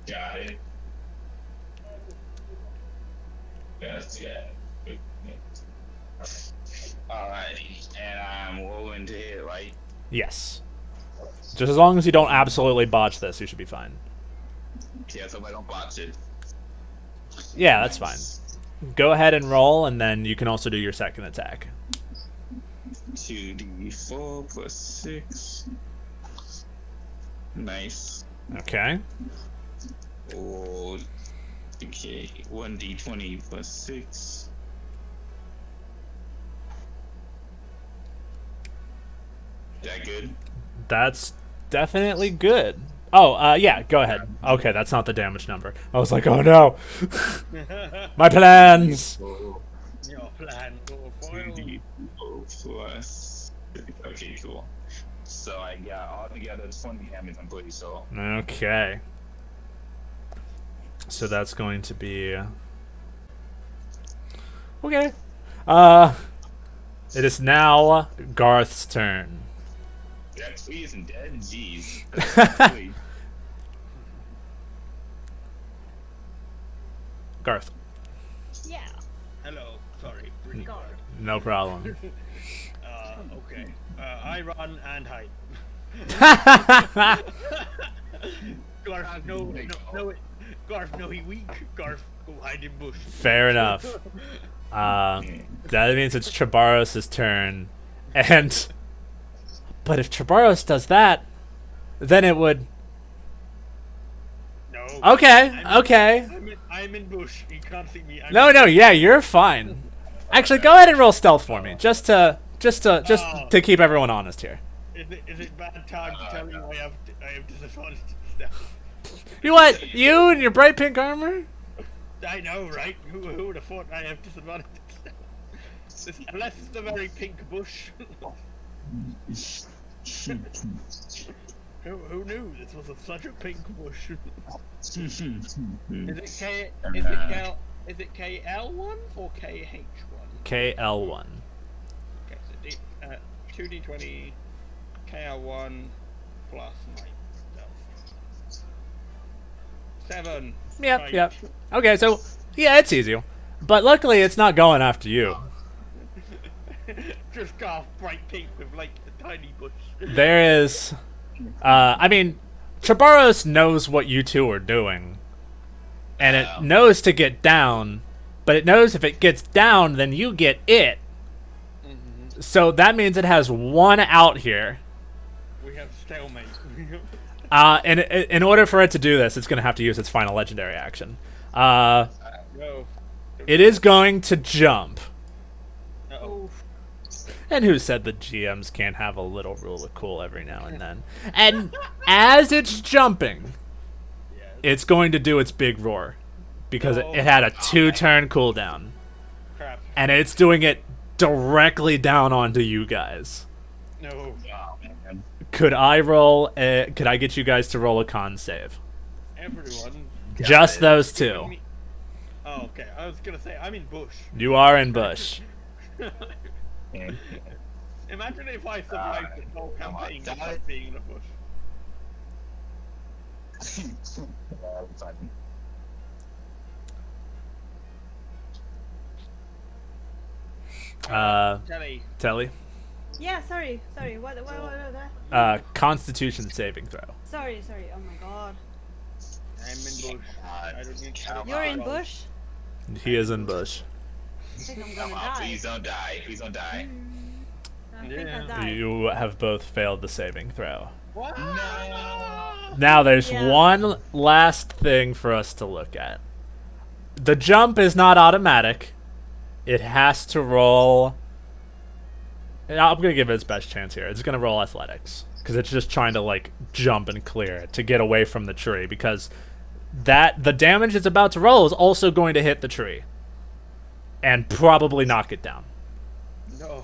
Speaker 5: Got it. That's it. Alrighty, and I'm rolling to hit, right?
Speaker 1: Yes. Just as long as you don't absolutely botch this, you should be fine.
Speaker 5: Yeah, so I don't botch it.
Speaker 1: Yeah, that's fine. Go ahead and roll, and then you can also do your second attack.
Speaker 5: 2d4 plus 6. Nice.
Speaker 1: Okay.
Speaker 5: Oh, okay. 1d20 plus 6. Is that good?
Speaker 1: That's definitely good. Oh, yeah, go ahead. Okay, that's not the damage number. I was like, oh no. My plans.
Speaker 5: Oh,
Speaker 3: Your plan will foil.
Speaker 5: 2d4 plus. Okay, cool. So I got altogether 20 damage, I'm pretty sure.
Speaker 1: Okay. So that's going to be... Okay. It is now Garth's turn.
Speaker 5: That tree isn't dead? Jeez. That's really...
Speaker 1: Garth.
Speaker 2: Yeah.
Speaker 3: Hello. Sorry. Really
Speaker 2: God.
Speaker 1: No problem.
Speaker 3: Okay. I run and hide. Garf, no, Garf, no, he weak. Garf, go hide in bush.
Speaker 1: Fair enough. That means it's Trabaros' turn. And... But if Trabaros does that, then it would...
Speaker 3: No.
Speaker 1: Okay, okay.
Speaker 3: I'm in bush. You can't see me.
Speaker 1: No, yeah, you're fine. Actually, go ahead and roll stealth for me, just to keep everyone honest here.
Speaker 3: Is it bad time to tell you I have disadvantage stuff?
Speaker 1: You what? You and your bright pink armor?
Speaker 3: I know, right? Who would have thought I have disadvantage stuff? Unless it's a very pink bush. Who knew this was such a pink bush? Is it KL1 or KH1?
Speaker 1: KL1.
Speaker 3: Okay, so 2d20 KL1 plus 9. 7.
Speaker 1: Yep. Okay, so yeah, it's easy, but luckily it's not going after you.
Speaker 3: Just got bright pink with like a tiny bush.
Speaker 1: There is, I mean, Trabaros knows what you two are doing, and it knows to get down, but it knows if it gets down, then you get it.
Speaker 3: Mm-hmm.
Speaker 1: So that means it has one out here.
Speaker 3: We have stalemate.
Speaker 1: And in order for it to do this, it's going to have to use its final legendary action.
Speaker 3: No.
Speaker 1: It is going to jump.
Speaker 3: Uh-oh.
Speaker 1: And who said the GMs can't have a little rule of cool every now and then? And as it's jumping,
Speaker 3: Yes.
Speaker 1: it's going to do its big roar. Because it had a 2-turn cooldown.
Speaker 3: Crap.
Speaker 1: And it's doing it directly down onto you guys.
Speaker 3: No.
Speaker 5: Oh, man.
Speaker 1: Could I get you guys to roll a con save?
Speaker 3: Everyone.
Speaker 1: Just those two.
Speaker 3: Oh, okay. I was gonna say I'm in bush.
Speaker 1: You are in bush.
Speaker 3: Imagine if I survived the whole campaign
Speaker 5: damn
Speaker 3: without
Speaker 5: it.
Speaker 3: being in the bush. Jelly.
Speaker 1: Telly.
Speaker 2: Yeah, sorry. What?
Speaker 1: Constitution saving throw.
Speaker 2: Sorry. Oh my god.
Speaker 3: I'm in bush. I don't need
Speaker 2: You're in bush?
Speaker 1: He is in bush.
Speaker 2: I think I'm
Speaker 5: Come
Speaker 2: gonna
Speaker 5: on,
Speaker 2: die.
Speaker 5: please don't die. Please don't die.
Speaker 2: I think I
Speaker 3: Yeah.
Speaker 2: died.
Speaker 1: You have both failed the saving throw.
Speaker 3: What?
Speaker 5: No.
Speaker 1: Now there's
Speaker 2: Yeah.
Speaker 1: one last thing for us to look at. The jump is not automatic. It has to roll... I'm going to give it its best chance here. It's going to roll athletics. Because it's just trying to, like, jump and clear it to get away from the tree. Because the damage it's about to roll is also going to hit the tree. And probably knock it down.
Speaker 3: No.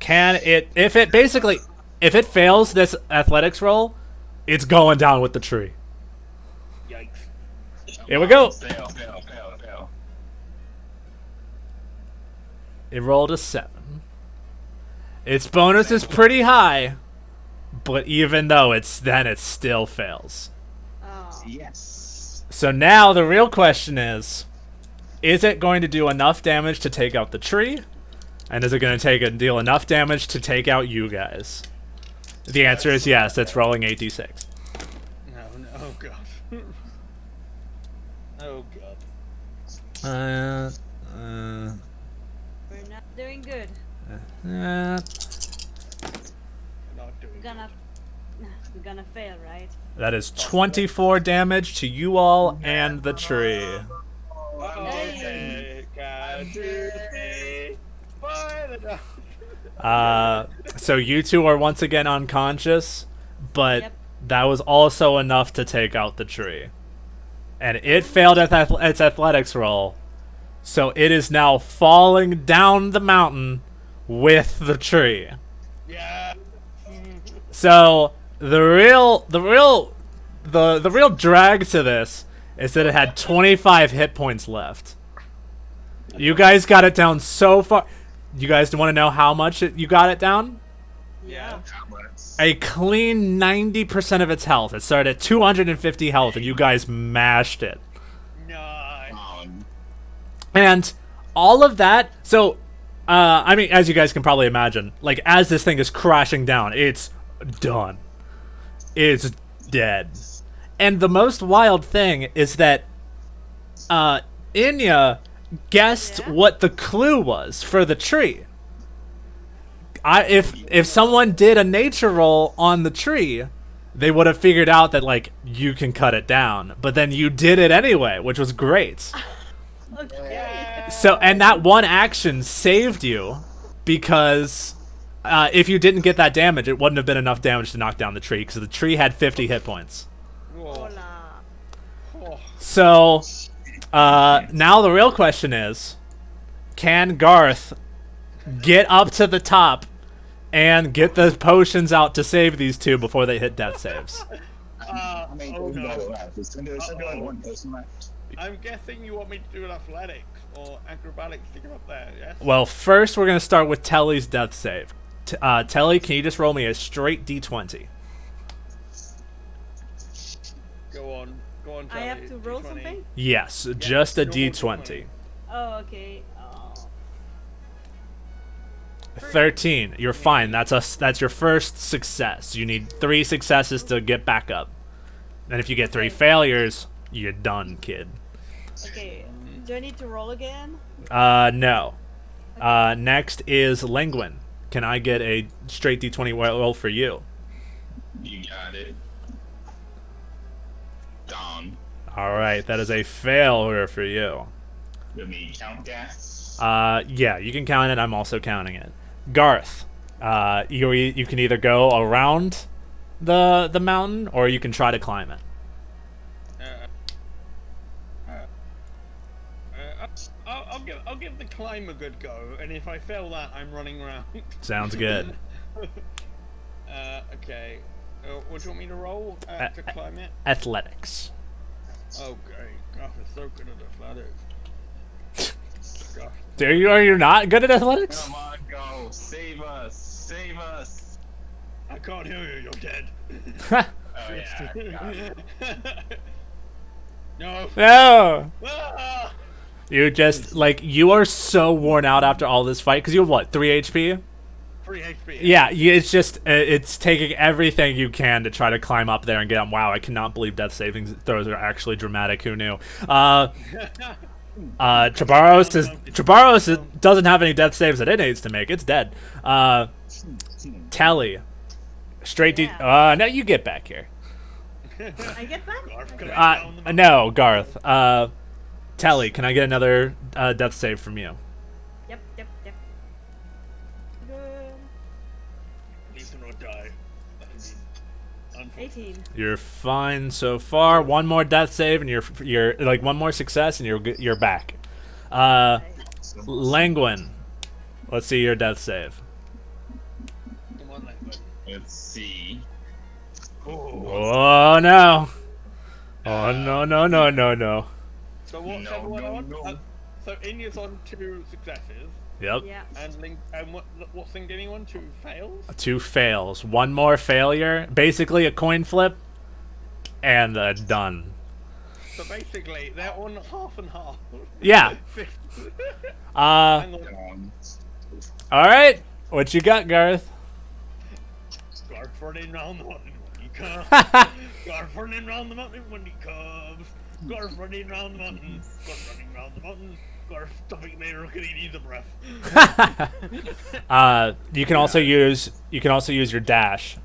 Speaker 1: If it fails this athletics roll, it's going down with the tree.
Speaker 3: Yikes.
Speaker 1: Here we go.
Speaker 5: Fail.
Speaker 1: It rolled a 7. Its bonus is pretty high, but even though it still fails.
Speaker 2: Oh.
Speaker 5: Yes.
Speaker 1: So now the real question is it going to do enough damage to take out the tree? And is it going to deal enough damage to take out you guys? The answer is yes. It's rolling 8d6.
Speaker 3: No. Oh god. Oh god.
Speaker 2: We're not doing good.
Speaker 3: Not doing
Speaker 2: Gonna. We're gonna fail, right?
Speaker 1: That is 24 damage to you all and the tree.
Speaker 3: Okay, count to 3. Fire the
Speaker 1: So you two are once again unconscious, but
Speaker 2: Yep.
Speaker 1: that was also enough to take out the tree. And it failed at its athletics roll, so it is now falling down the mountain with the tree.
Speaker 3: Yeah.
Speaker 1: So the real drag to this is that it had 25 hit points left. You guys got it down so far. You guys want to know how much you got it down?
Speaker 3: Yeah.
Speaker 1: A clean 90% of its health. It started at 250 health, and you guys mashed it.
Speaker 3: Nice.
Speaker 1: And all of that, so, I mean, as you guys can probably imagine, like, as this thing is crashing down, it's done. It's dead. And the most wild thing is that, Inya guessed
Speaker 2: Yeah?
Speaker 1: what the clue was for the tree. If someone did a nature roll on the tree, they would have figured out that, like, you can cut it down. But then you did it anyway, which was great.
Speaker 2: Okay.
Speaker 1: So, and that one action saved you because if you didn't get that damage, it wouldn't have been enough damage to knock down the tree because the tree had 50 hit points.
Speaker 3: Whoa.
Speaker 2: Hola.
Speaker 3: Oh.
Speaker 1: So, now the real question is, can Garth get up to the top and get the potions out to save these two before they hit death saves?
Speaker 5: How many
Speaker 3: Oh
Speaker 5: person
Speaker 3: no.
Speaker 5: left? There's only like one person left.
Speaker 3: I'm guessing you want me to do an athletics or acrobatics to get up there, yes?
Speaker 1: Well, first we're going to start with Telly's death save. Telly, can you just roll me a straight d20?
Speaker 3: Go on. Go on,
Speaker 2: I
Speaker 3: Charlie.
Speaker 2: have to roll
Speaker 3: D20.
Speaker 2: something?
Speaker 1: Yes, just a
Speaker 3: normal
Speaker 1: d20.
Speaker 2: Oh, okay. Oh.
Speaker 1: 13. You're fine. That's your first success. You need 3 successes to get back up. And if you get 3 failures, you're done, kid.
Speaker 2: Okay. Do I need to roll again?
Speaker 1: No. Next is Linguin. Can I get a straight d20 roll for you?
Speaker 5: You got it. Down.
Speaker 1: All right, that is a failure for you.
Speaker 5: Let me count that.
Speaker 1: Yeah, you can count it. I'm also counting it. Garth, you can either go around the mountain or you can try to climb it.
Speaker 3: I'll give the climb a good go, and if I fail that, I'm running around.
Speaker 1: Sounds good.
Speaker 3: Okay. What do you want me to roll to climb it?
Speaker 1: Athletics.
Speaker 3: Oh, great. Gosh, it's so good at athletics. Gosh.
Speaker 1: Are you not good at athletics?
Speaker 5: Come on, go. Save us. Save us.
Speaker 3: I can't hear you, you're dead.
Speaker 5: Oh, yeah. Got it.
Speaker 3: No.
Speaker 1: No.
Speaker 3: Ah!
Speaker 1: You just, like, you are so worn out after all this fight because you have what, 3 HP?
Speaker 3: 3 HP.
Speaker 1: Yeah, it's just it's taking everything you can to try to climb up there and get them. Wow, I cannot believe death saving throws are actually dramatic. Who knew? Trabaros doesn't have any death saves that it needs to make. It's dead. Tally, straight D. No, you get back here.
Speaker 2: I get back?
Speaker 3: Garth, can I down the mountain?
Speaker 1: No, Garth. Tally, can I get another death save from you?
Speaker 2: Yep. Good.
Speaker 3: Please do not die. Unfortunately.
Speaker 2: 18.
Speaker 1: You're fine so far. One more death save, and you're like one more success, and you're back. Languin, let's see your death save.
Speaker 3: Come on, Langford.
Speaker 5: Let's see.
Speaker 1: Oh no! Oh no!
Speaker 3: So what's
Speaker 5: No,
Speaker 3: everyone
Speaker 5: no,
Speaker 3: on?
Speaker 5: no.
Speaker 3: So Inya's on 2 successes,
Speaker 1: Yep.
Speaker 2: Yeah.
Speaker 3: and what's Lingini on? 2 fails.
Speaker 1: 2 fails. One more failure. Basically a coin flip, and done.
Speaker 3: So basically, they're on half and half.
Speaker 1: Yeah.
Speaker 3: Hang on.
Speaker 1: All right. What you got, Garth?
Speaker 3: Garth running round the mountain when he comes. Garth running round the mountain when he comes. Garth running round the mountain. Garth running round the mountain. Garth stopping there, looking, he needs a breath.
Speaker 1: You can also use your dash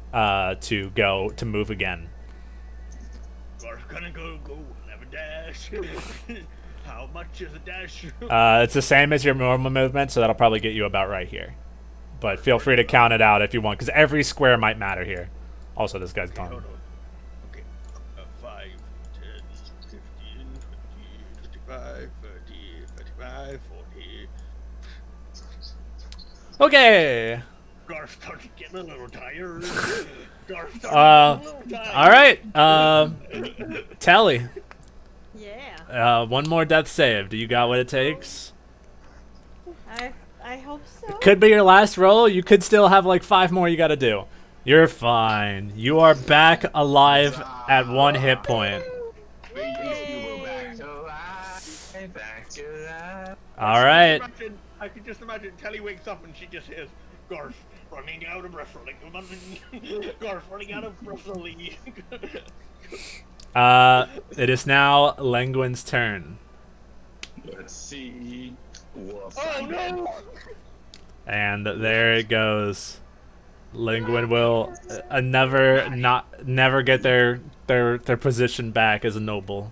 Speaker 1: to move again.
Speaker 3: Gar's gonna go have a dash. How much is a dash?
Speaker 1: It's the same as your normal movement, so that'll probably get you about right here. But feel free to count it out if you want, because every square might matter here. Also, this guy's
Speaker 3: Hold
Speaker 1: gone.
Speaker 3: on. Okay. 5, 10, 15, 20, 25, 30, 35, 40.
Speaker 1: Okay.
Speaker 3: Gar started getting a little tired. Gar started
Speaker 1: Uh,
Speaker 3: getting a little tired.
Speaker 1: All right. Tally.
Speaker 2: Yeah.
Speaker 1: One more death save. Do you got what it takes?
Speaker 2: I hope so.
Speaker 1: Could be your last roll. You could still have like 5 more you got to do. You're fine. You are back alive at 1 hit point.
Speaker 5: We used to go back to life, back to life.
Speaker 1: All right.
Speaker 3: I can just imagine Telly wakes up and she just hears Garth running out of breath, Garth running out of breath.
Speaker 1: It is now Lenguin's turn.
Speaker 5: Let's see.
Speaker 3: Oh no!
Speaker 1: And there it goes. Linguin will never get their position back as a noble.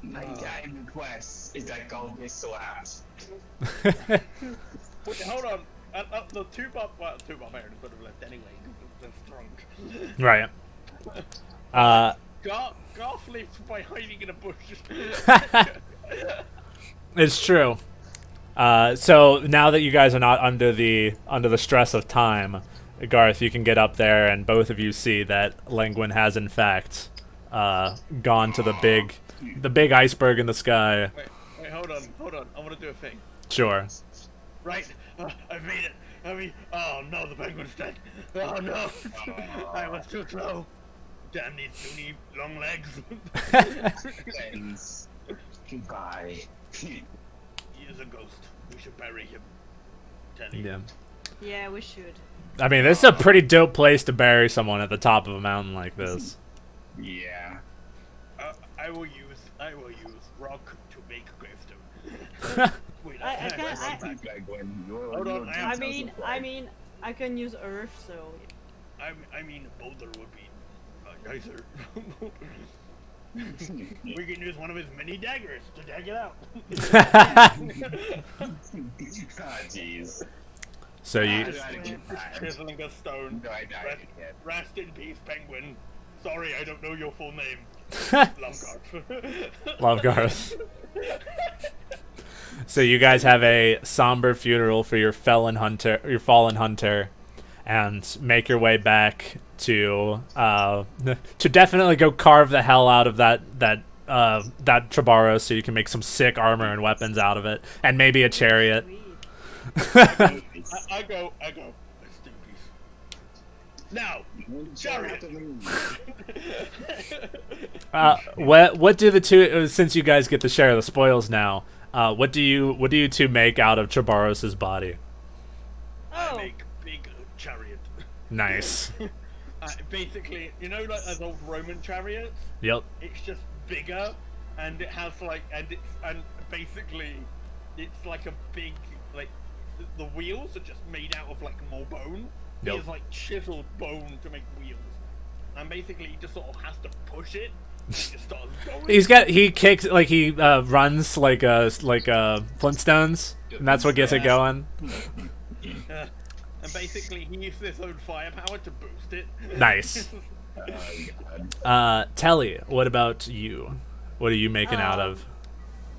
Speaker 5: My dying request is that gold is slapped.
Speaker 3: Wait, hold on. The two barbarians would have left anyway. They're strong.
Speaker 1: Right.
Speaker 3: Garth lives by hiding in a bush.
Speaker 1: It's true. So now that you guys are not under the stress of time, Garth, you can get up there, and both of you see that Lenguin has in fact gone to the big iceberg in the sky.
Speaker 3: Wait, hold on. I want to do a thing.
Speaker 1: Sure.
Speaker 3: Right, I've made it. Oh no, the penguin's dead. Oh no, I was too slow. Damn these puny long legs.
Speaker 5: Friends, goodbye.
Speaker 3: He is a ghost. We should bury him. Telly.
Speaker 1: Yeah.
Speaker 2: Yeah, we should.
Speaker 1: I mean, this is a pretty dope place to bury someone at the top of a mountain like this.
Speaker 5: Yeah.
Speaker 3: I will use rock to make gravestone. Wait,
Speaker 2: I can't.
Speaker 3: Hold on,
Speaker 2: I mean, I can use earth, so.
Speaker 3: I mean, boulder would be nicer. We can use one of his many daggers to dag it out.
Speaker 5: Ah, jeez.
Speaker 1: So you.
Speaker 3: Chiseling a stone.
Speaker 5: No, I died again.
Speaker 3: Rest in peace, penguin. Sorry, I don't know your full name. Love Garth.
Speaker 1: Love Garth. So you guys have a somber funeral for your fallen hunter, and make your way back to definitely go carve the hell out of that Trabaro, so you can make some sick armor and weapons out of it, and maybe a chariot.
Speaker 3: I go. Rest in peace. Now, chariot.
Speaker 1: What do the two? Since you guys get to share the spoils now, what do you two make out of Trabaros's body?
Speaker 3: I
Speaker 2: Oh.
Speaker 3: make big chariot.
Speaker 1: Nice.
Speaker 3: Basically, you know, like those old Roman chariots.
Speaker 1: Yep.
Speaker 3: It's just bigger, and it has like, and basically, it's like a big, like, the wheels are just made out of like more bone.
Speaker 1: Yep.
Speaker 3: He has like chiseled bone to make wheels, and basically he just sort of has to push it. He just starts going.
Speaker 1: He kicks like he runs like Flintstones, and that's what gets it going.
Speaker 3: And basically he uses his own firepower to boost it.
Speaker 1: Nice. Telly, what about you? What are you making out of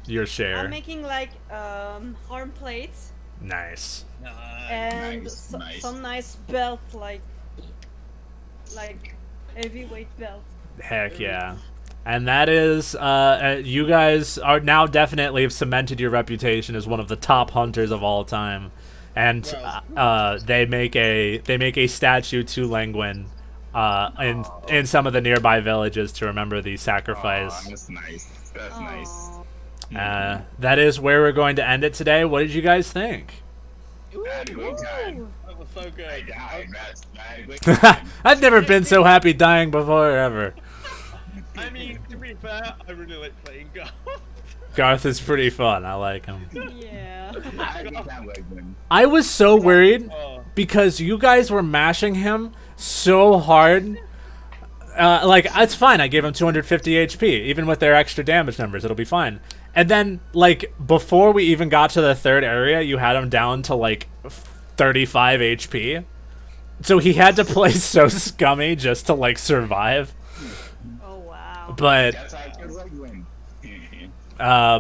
Speaker 1: your share?
Speaker 2: I'm making like arm plates
Speaker 1: Nice.
Speaker 2: and
Speaker 5: Nice, nice.
Speaker 2: some nice belt, like heavyweight belt.
Speaker 1: Heck yeah. And that is, you guys are now definitely have cemented your reputation as one of the top hunters of all time. And they make a statue to Lenguin in some of the nearby villages to remember the sacrifice.
Speaker 5: Oh, that's nice. That's
Speaker 2: Aw.
Speaker 5: nice.
Speaker 1: That is where we're going to end it today. What did you guys think?
Speaker 5: I had a great time.
Speaker 2: Ooh.
Speaker 3: That was so
Speaker 5: I
Speaker 3: good.
Speaker 5: died. I had a great time.
Speaker 1: I've never been so happy dying before ever.
Speaker 3: I mean, to be fair, I really like playing golf.
Speaker 1: Garth is pretty fun. I like him.
Speaker 2: Yeah.
Speaker 5: I had a good time, Legman.
Speaker 1: I was so worried
Speaker 3: Oh.
Speaker 1: because you guys were mashing him so hard. Like, it's fine. I gave him 250 HP, even with their extra damage numbers. It'll be fine. And then, like, before we even got to the third area, you had him down to, like, 35 HP. So he had to play so scummy just to, like, survive.
Speaker 2: Oh wow.
Speaker 1: But,
Speaker 5: That's how I was win.
Speaker 1: wow,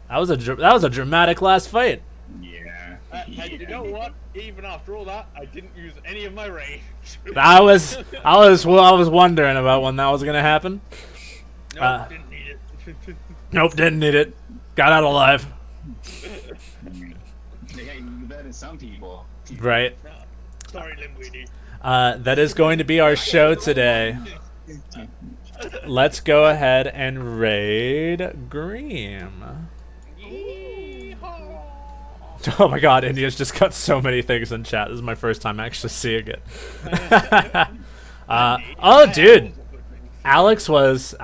Speaker 1: that was a dramatic last fight.
Speaker 5: Yeah.
Speaker 3: And you know what? Even after all that, I didn't use any of my rage.
Speaker 1: I was wondering about when that was gonna happen.
Speaker 3: No, didn't need it.
Speaker 1: Nope, didn't need it. Got out alive.
Speaker 5: Yeah, you better than some people.
Speaker 1: Right.
Speaker 3: No, sorry, Limweedy.
Speaker 1: That is going to be our show today. Let's go ahead and raid Greem. Oh my god, India's just got so many things in chat. This is my first time actually seeing it. Oh, dude. Alex was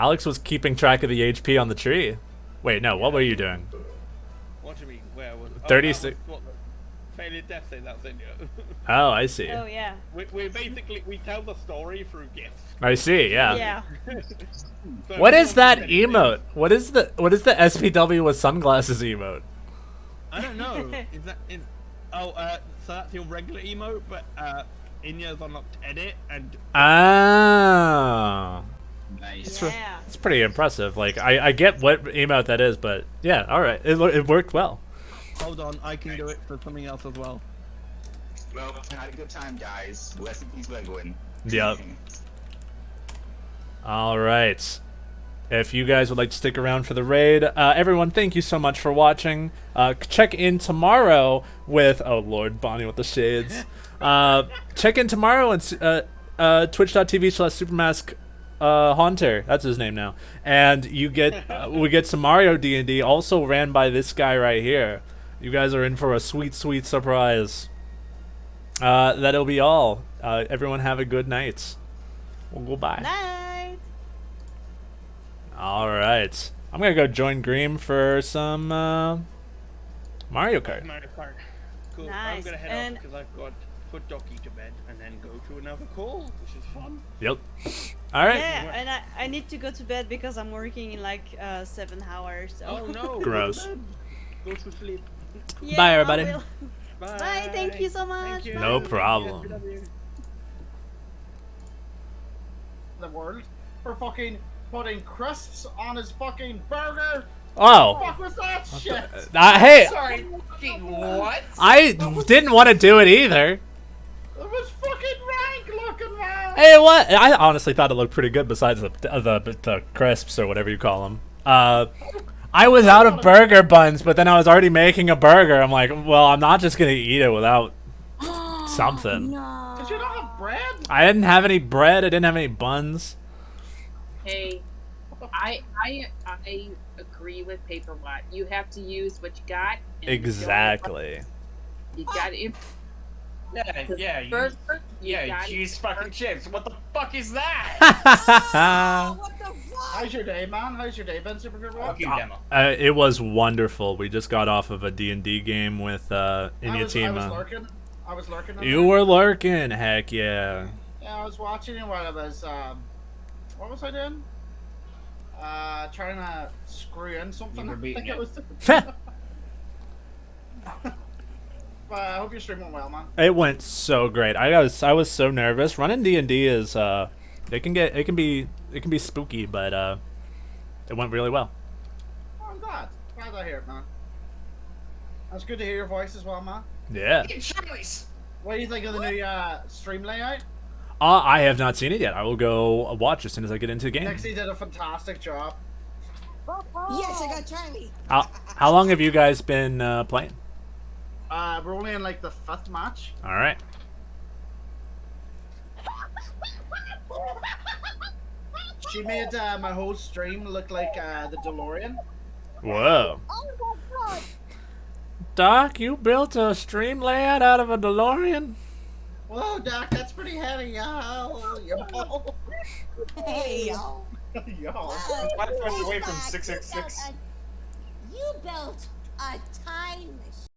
Speaker 1: keeping track of the HP on the tree. Wait, no, what were you doing?
Speaker 3: What do you mean? Where was it?
Speaker 1: 36.
Speaker 3: What, failure death say that's India.
Speaker 1: Oh, I see.
Speaker 2: Oh yeah.
Speaker 3: we basically we tell the story through gifts.
Speaker 1: I see, yeah.
Speaker 2: Yeah.
Speaker 3: So
Speaker 1: What
Speaker 3: we
Speaker 1: is
Speaker 3: don't
Speaker 1: that
Speaker 3: do anything.
Speaker 1: emote? What is the SPW with sunglasses emote?
Speaker 3: I don't know. Is that in? Oh, so that's your regular emote, but Inya's unlocked edit and
Speaker 1: Ah.
Speaker 5: Nice.
Speaker 2: Yeah.
Speaker 1: It's pretty impressive. Like, I get what emote that is, but yeah, alright. It worked well.
Speaker 3: hold on, I can do it for something else as well.
Speaker 5: Well, had a good time, guys. Rest in peace, Legwin.
Speaker 1: Yep. Alright. If you guys would like to stick around for the raid, everyone, thank you so much for watching. Check in tomorrow with... Oh, Lord, Bonnie with the shades. Check in tomorrow and twitch.tv/supermask Haunter. That's his name now. And you get we get some Mario D&D, also ran by this guy right here. You guys are in for a sweet, sweet surprise. That'll be all. Everyone have a good night. We'll go bye.
Speaker 2: Night.
Speaker 1: All right. I'm going to go join Greem for some Mario Kart.
Speaker 3: Mario Kart. Cool. I'm
Speaker 2: Nice.
Speaker 3: gonna head
Speaker 2: And-
Speaker 3: off because I've got to put Docky to bed and then go to another call, which is fun.
Speaker 1: Yep. All right.
Speaker 2: Yeah, and I need to go to bed because I'm working in like 7 hours. So.
Speaker 3: Oh no.
Speaker 1: Gross.
Speaker 3: Go to sleep.
Speaker 2: Yeah,
Speaker 1: Bye,
Speaker 2: I
Speaker 1: everybody.
Speaker 2: will.
Speaker 3: Bye.
Speaker 2: Bye, thank you so much.
Speaker 3: Thank you.
Speaker 1: No
Speaker 2: Bye.
Speaker 1: problem.
Speaker 3: Love you.
Speaker 4: The world for fucking putting crisps on his fucking burger.
Speaker 1: Oh.
Speaker 4: What was that shit?
Speaker 1: Hey,
Speaker 4: Sorry, fucking what?
Speaker 1: I didn't want to do it either.
Speaker 4: It was fucking rank looking, man.
Speaker 1: Hey, what? I honestly thought it looked pretty good besides the crisps or whatever you call them. I was out of burger buns, but then I was already making a burger. I'm like, well, I'm not just going to eat it without something.
Speaker 4: Did you not have bread?
Speaker 1: I didn't have any bread. I didn't have any buns.
Speaker 6: Hey, I agree with Paper Watt. You have to use what you got. and
Speaker 1: Exactly.
Speaker 6: You got it.
Speaker 7: Yeah,
Speaker 6: Burger,
Speaker 7: yeah,
Speaker 6: got
Speaker 7: cheese fucking chips. What the fuck is that?
Speaker 4: How's your day, man? How's your day been, Super Good
Speaker 7: Fuck you, demo.
Speaker 1: It was wonderful. We just got off of a D&D game with
Speaker 4: I was
Speaker 1: Inyatima.
Speaker 4: lurking. I was lurking. in
Speaker 1: You
Speaker 4: there.
Speaker 1: were lurking, heck yeah.
Speaker 4: Yeah, I was watching it while I was what was I doing? Trying to screw in something.
Speaker 7: You were
Speaker 4: I
Speaker 7: beating
Speaker 4: think it
Speaker 7: it.
Speaker 4: was. I hope your stream went well, man.
Speaker 1: It went so great. I was so nervous. Running D&D is it can be spooky, but it went really well.
Speaker 4: Oh, I'm glad. Glad to hear it, man. It's good to hear your voice as well, man.
Speaker 1: Yeah.
Speaker 4: What do you think of the new stream layout?
Speaker 1: I have not seen it yet. I will go watch as soon as I get into the game.
Speaker 4: Nixie did a fantastic job.
Speaker 8: Yes, I got Charlie.
Speaker 1: How long have you guys been playing?
Speaker 4: We're only in like the 5th match.
Speaker 1: All right.
Speaker 4: She made my whole stream look like the DeLorean.
Speaker 1: Whoa.
Speaker 8: Oh my god.
Speaker 1: Doc, you built a stream layout out of a DeLorean?
Speaker 4: Whoa, Doc, that's pretty heavy, yo. Yo.
Speaker 8: Hey, yo.
Speaker 4: Yo.
Speaker 7: Why the fuck away from 666?
Speaker 8: You built a time machine.